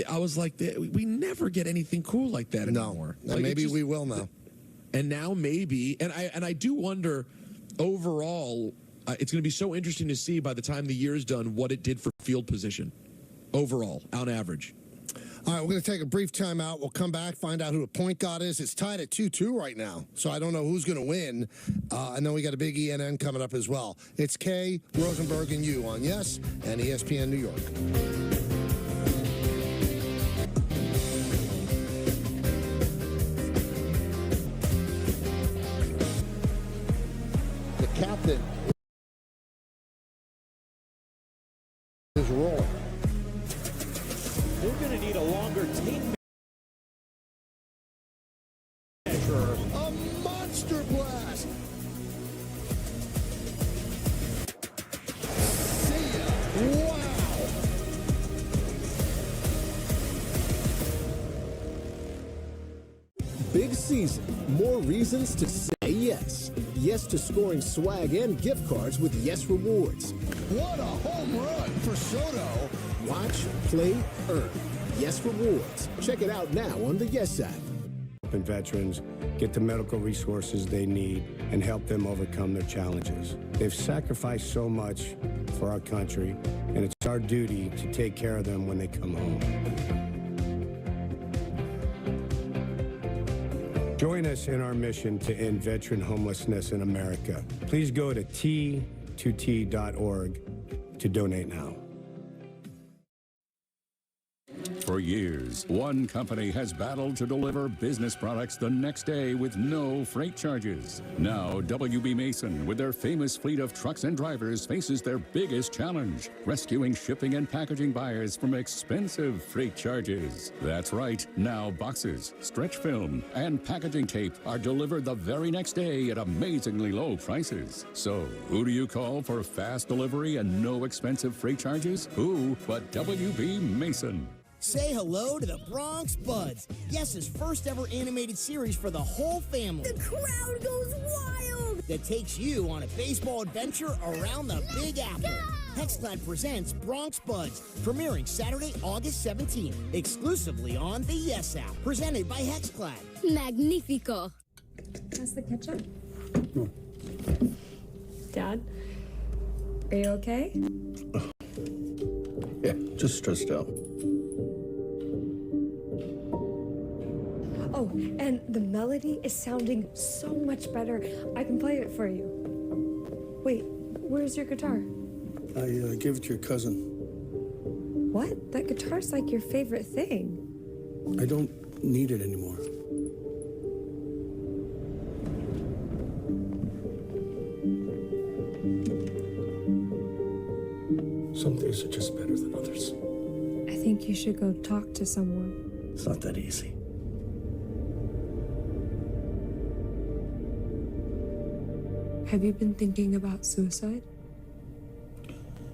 I was like, we never get anything cool like that anymore. No, like, maybe we will now. And now maybe, and I do wonder, overall, it's going to be so interesting to see by the time the year is done what it did for field position overall, on average. All right, we're going to take a brief timeout. We'll come back, find out who the point guard is. It's tied at 2-2 right now, so I don't know who's going to win. And then we got a big ENN coming up as well. It's Kay, Rosenberg, and you on Yes and ESPN New York. The captain is rolling. We're going to need a longer tape measure. A monster blast. See ya. Wow. Big season. More reasons to say yes. Yes to scoring swag and gift cards with Yes Rewards. What a home run for Soto. Watch, play, earn. Yes Rewards. Check it out now on the Yes app. Helping veterans get the medical resources they need and help them overcome their challenges. They've sacrificed so much for our country, and it's our duty to take care of them when they come home. Join us in our mission to end veteran homelessness in America. Please go to T2T.org to donate now. For years, one company has battled to deliver business products the next day with no freight charges. Now, WB Mason, with their famous fleet of trucks and drivers, faces their biggest challenge, rescuing shipping and packaging buyers from expensive freight charges. That's right. Now, boxes, stretch film, and packaging tape are delivered the very next day at amazingly low prices. So, who do you call for fast delivery and no expensive freight charges? Who but WB Mason? Say hello to the Bronx Buds, Yes's first ever animated series for the whole family. The crowd goes wild! That takes you on a baseball adventure around the Big Apple. Hexclad presents Bronx Buds, premiering Saturday, August 17th, exclusively on the Yes app. Presented by Hexclad. Magnifico. Pass the ketchup. Dad, are you okay? Yeah, just stressed out. Oh, and the melody is sounding so much better. I can play it for you. Wait, where's your guitar? I gave it to your cousin. What? That guitar's like your favorite thing. I don't need it anymore. Some things are just better than others. I think you should go talk to someone. It's not that easy. Have you been thinking about suicide?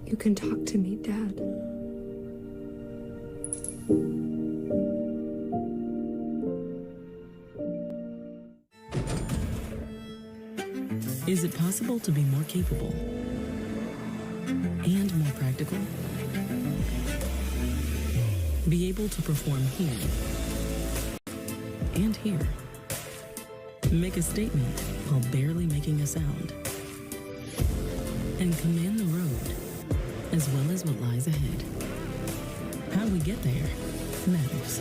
You can talk to me, Dad. Is it possible to be more capable and more practical? Be able to perform here and here. Make a statement while barely making a sound. And command the road, as well as what lies ahead. How we get there matters.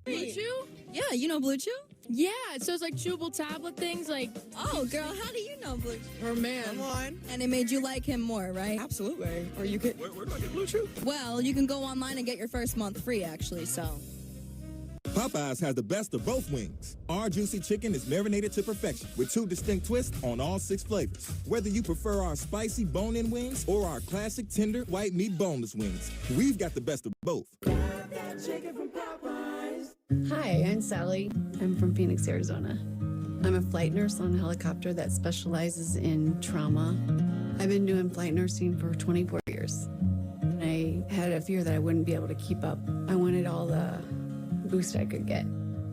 Blue Chew? Yeah, you know Blue Chew? Yeah, so it's like chewable tablet things like... Oh, girl, how do you know Blue Chew? Her man. Come on. And it made you like him more, right? Absolutely. Or you could... Where do I get Blue Chew? Well, you can go online and get your first month free, actually, so... Popeyes has the best of both wings. Our juicy chicken is marinated to perfection with 2 distinct twists on all 6 flavors. Whether you prefer our spicy bone-in wings or our classic tender white meat boneless wings, we've got the best of both. Hi, I'm Sally. I'm from Phoenix, Arizona. I'm a flight nurse on a helicopter that specializes in trauma. I've been doing flight nursing for 24 years. I had a fear that I wouldn't be able to keep up. I wanted all the boost I could get.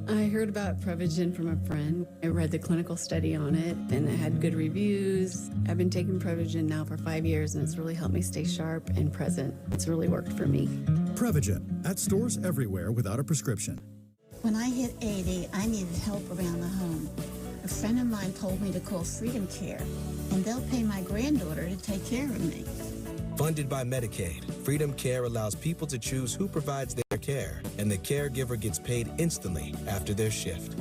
I heard about Prevagen from a friend. I read the clinical study on it, and it had good reviews. I've been taking Prevagen now for 5 years, and it's really helped me stay sharp and present. It's really worked for me. Prevagen, at stores everywhere without a prescription. When I hit 80, I needed help around the home. A friend of mine told me to call Freedom Care, and they'll pay my granddaughter to take care of me. Funded by Medicaid, Freedom Care allows people to choose who provides their care, and the caregiver gets paid instantly after their shift.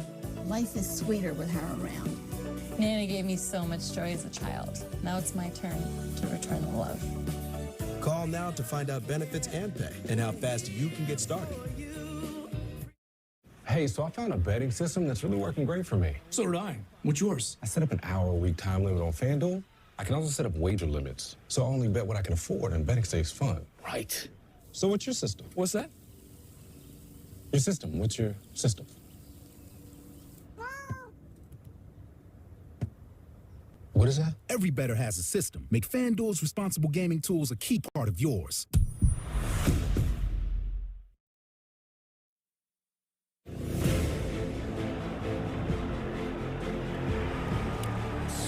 Life is sweeter with her around. Nana gave me so much joy as a child. Now it's my turn to return the love. Call now to find out benefits and pay, and how fast you can get started. Hey, so I found a betting system that's really working great for me. So did I. What's yours? I set up an hour-a-week time limit on FanDuel. I can also set up wager limits, so I only bet what I can afford, and betting stays fun. Right. So what's your system? What's that? Your system. What's your system? What is that? Every bettor has a system. Make FanDuel's responsible gaming tools a key part of yours.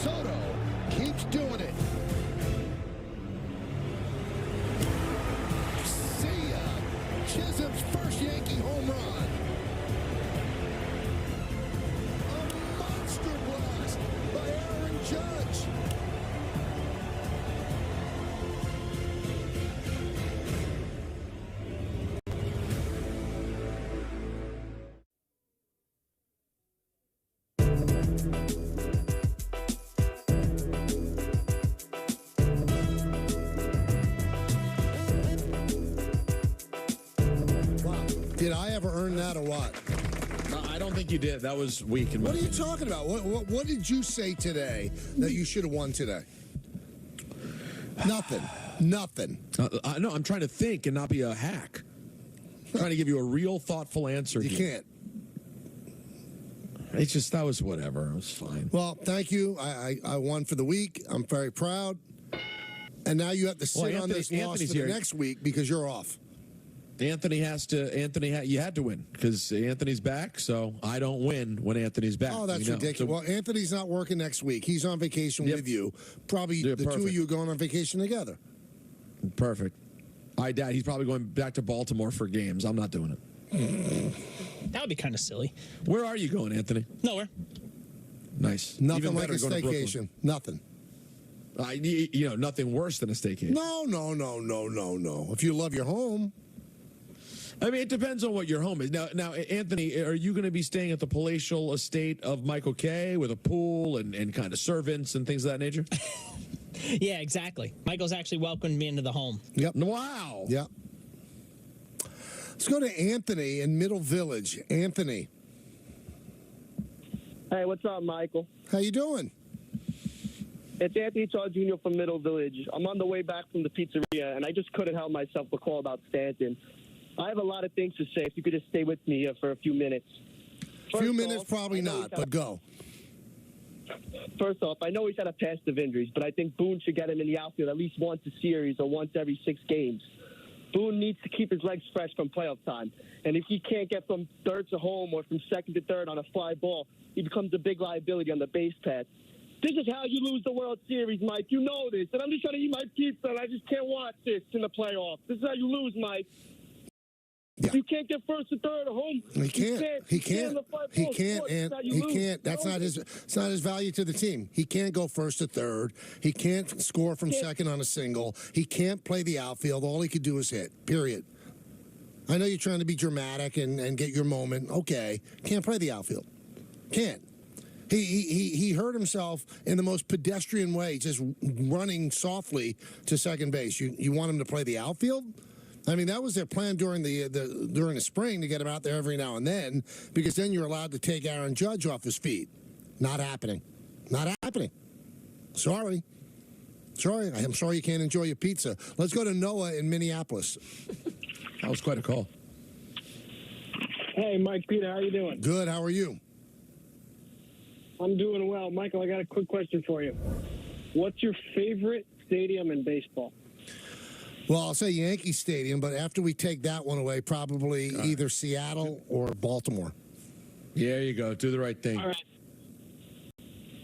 Soto keeps doing it. See ya. Chisholm's first Yankee home run. A monster blast by Aaron Judge. Did I ever earn that or what? No, I don't think you did. That was weak. What are you talking about? What did you say today that you should have won today? Nothing. Nothing. No, I'm trying to think and not be a hack. I'm trying to give you a real, thoughtful answer. You can't. It's just, that was whatever. It was fine. Well, thank you. I won for the week. I'm very proud. And now you have to sit on this loss for the next week because you're off. Anthony, you had to win because Anthony's back, so I don't win when Anthony's back. Oh, that's ridiculous. Well, Anthony's not working next week. He's on vacation with you. Probably the two of you are going on vacation together. Perfect. I doubt he's probably going back to Baltimore for games. I'm not doing it. That would be kind of silly. Where are you going, Anthony? Nowhere. Nice. Nothing Even like a better going to Brooklyn. staycation. Nothing. Nothing worse than a staycation. No. If you love your home. I mean, it depends on what your home is. Now, Anthony, are you going to be staying at the palatial estate of Michael Kay with a pool and kind of servants and things of that nature? Yeah, exactly. Michael's actually welcomed me into the home. Yep. Wow. Yep. Let's go to Anthony in Middle Village. Anthony. Hey, what's up, Michael? How you doing? It's Anthony Shaw Jr. from Middle Village. I'm on the way back from the pizzeria, and I just couldn't help myself to call about Stanton. I have a lot of things to say. If you could just stay with me here for a few minutes. Probably not, but go. First off, I know he's had a past of injuries, but I think Boone should get him in the outfield at least once a series or once every 6 games. Boone needs to keep his legs fresh from playoff time. And if he can't get from third to home or from second to third on a fly ball, he becomes a big liability on the base path. This is how you lose the World Series, Mike. You know this. And I'm just trying to eat my pizza, and I just can't watch this in the playoffs. This is how you lose, Mike. Yeah. You can't get first to third at home. He can't. That's not his. It's not his value to the team. He can't go first to third. He can't score from second on a single. He can't play the outfield. All he could do is hit. Period. I know you're trying to be dramatic and get your moment. Okay, can't play the outfield. Can't. He hurt himself in the most pedestrian way, just running softly to second base. You want him to play the outfield? I mean, that was their plan during the spring, to get him out there every now and then, because then you're allowed to take Aaron Judge off his feet. Not happening. Not happening. Sorry. I'm sorry you can't enjoy your pizza. Let's go to Noah in Minneapolis. That was quite a call. Hey, Mike, Peter, how you doing? Good. How are you? I'm doing well. Michael, I got a quick question for you. What's your favorite stadium in baseball? Well, I'll say Yankee Stadium, but after we take that one away, probably either Seattle or Baltimore. Yeah, there you go. Do the right thing. All right.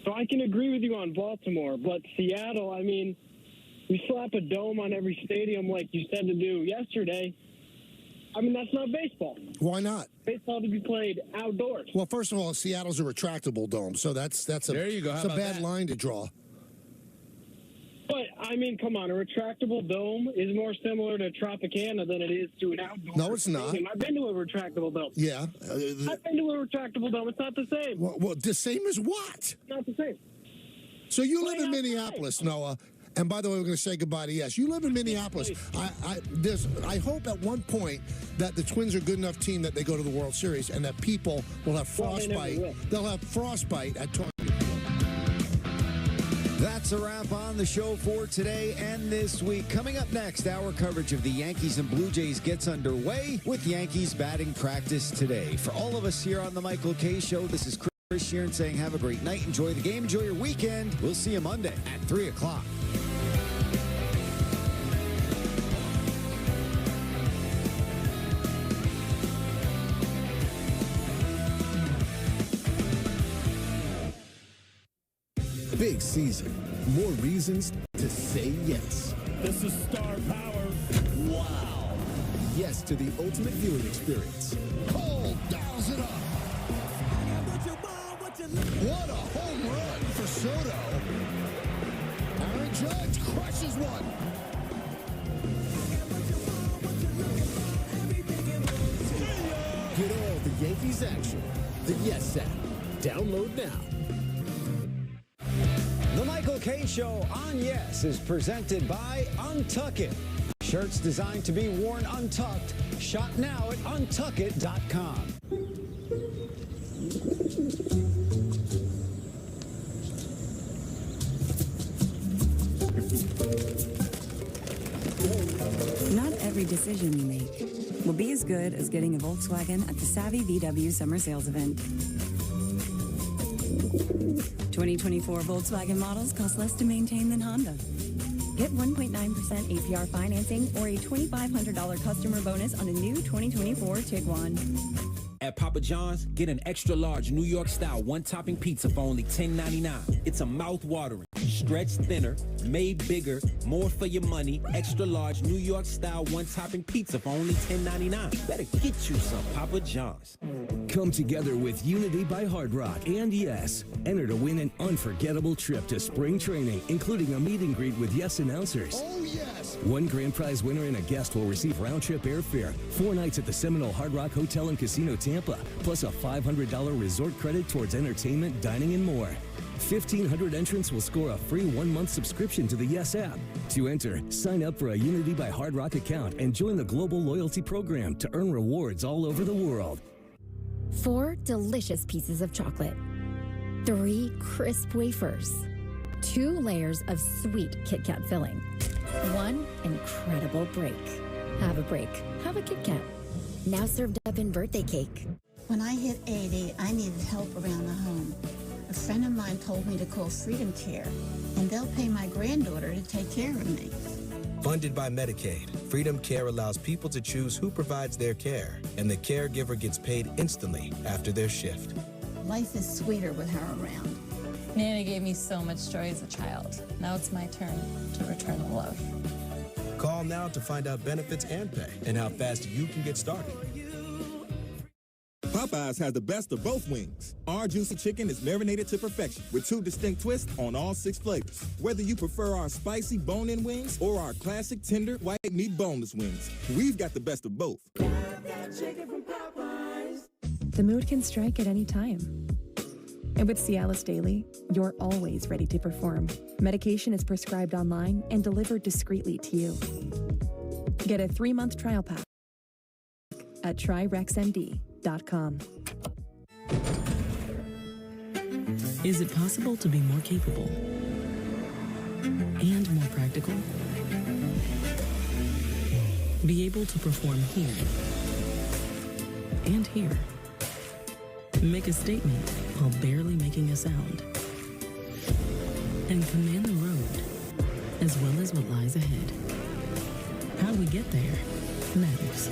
So I can agree with you on Baltimore, but Seattle, I mean, you slap a dome on every stadium like you said to do yesterday. I mean, that's not baseball. Why not? Baseball to be played outdoors. Well, first of all, Seattle's a retractable dome, so that's a, there you go. That's a bad line to draw. But, I mean, come on, a retractable dome is more similar to Tropicana than it is to an outdoor No, it's not. stadium. I've been to a retractable dome. Yeah. I've been to a retractable dome. It's not the same. Well, the same as what? Not the same. So you live in Minneapolis, Noah. And by the way, we're going to say goodbye to Yes. You live in Minneapolis. I hope at one point that the Twins are a good enough team that they go to the World Series and that people will have frostbite. They'll have frostbite at Target. That's a wrap on the show for today and this week. Coming up next, our coverage of the Yankees and Blue Jays gets underway with Yankees batting practice today. For all of us here on the Michael Kay Show, this is Chris Sheeran saying have a great night. Enjoy the game. Enjoy your weekend. We'll see you Monday at 3 o'clock. Big season. More reasons to say yes. This is star power. Wow. Yes to the ultimate viewing experience. Cole dials it up. What a home run for Soto. Aaron Judge crushes one. Get all the Yankees action. The Yes app. Download now. The Michael Kay Show on Yes is presented by Untuck It. Shirts designed to be worn untucked. Shop now at untuckit.com. Not every decision you make will be as good as getting a Volkswagen at the Savvy VW Summer Sales Event. 2024 Volkswagen models cost less to maintain than Honda. Get 1.9% APR financing or a $2,500 customer bonus on a new 2024 Tiguan. At Papa John's, get an extra large New York style one-topping pizza for only $10.99. It's a mouth-watering, stretched thinner, made bigger, more for your money, extra large New York style one-topping pizza for only $10.99. Better get you some Papa John's. Come together with Unity by Hard Rock and Yes. Enter to win an unforgettable trip to spring training, including a meet and greet with Yes announcers. Oh, yes! One grand prize winner and a guest will receive round-trip airfare, 4 nights at the Seminole Hard Rock Hotel and Casino Tampa, plus a $500 resort credit towards entertainment, dining, and more. 1,500 entrants will score a free 1-month subscription to the Yes app. To enter, sign up for a Unity by Hard Rock account and join the global loyalty program to earn rewards all over the world. 4 delicious pieces of chocolate. 3 crisp wafers. 2 layers of sweet Kit Kat filling. 1 incredible break. Have a break. Have a Kit Kat. Now served up in birthday cake. When I hit 80, I needed help around the home. A friend of mine told me to call Freedom Care, and they'll pay my granddaughter to take care of me. Funded by Medicaid, Freedom Care allows people to choose who provides their care, and the caregiver gets paid instantly after their shift. Life is sweeter with her around. Nana gave me so much joy as a child. Now it's my turn to return the love. Call now to find out benefits and pay and how fast you can get started. Popeyes has the best of both wings. Our juicy chicken is marinated to perfection with 2 distinct twists on all 6 flavors. Whether you prefer our spicy bone-in wings or our classic tender white meat boneless wings, we've got the best of both. The mood can strike at any time. And with Cialis Daily, you're always ready to perform. Medication is prescribed online and delivered discreetly to you. Get a 3-month trial pack at TryRexMD.com. Is it possible to be more capable and more practical? Be able to perform here and here. Make a statement while barely making a sound. And command the road as well as what lies ahead. How we get there matters.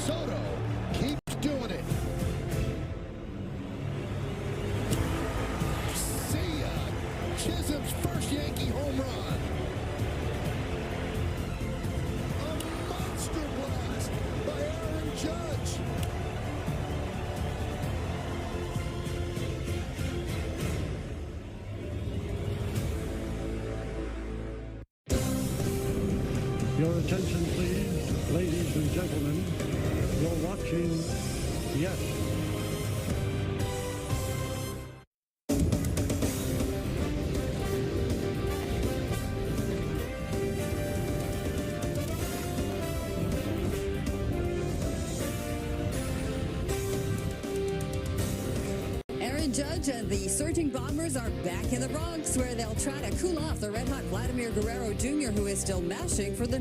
Soto keeps doing it. See ya. Chisholm's first Yankee home run. A monster blast by Aaron Judge. Your attention, please, ladies and gentlemen. You're watching Yes. Aaron Judge and the Surging Bombers are back in the Bronx, where they'll try to cool off the red-hot Vladimir Guerrero Jr., who is still mashing for the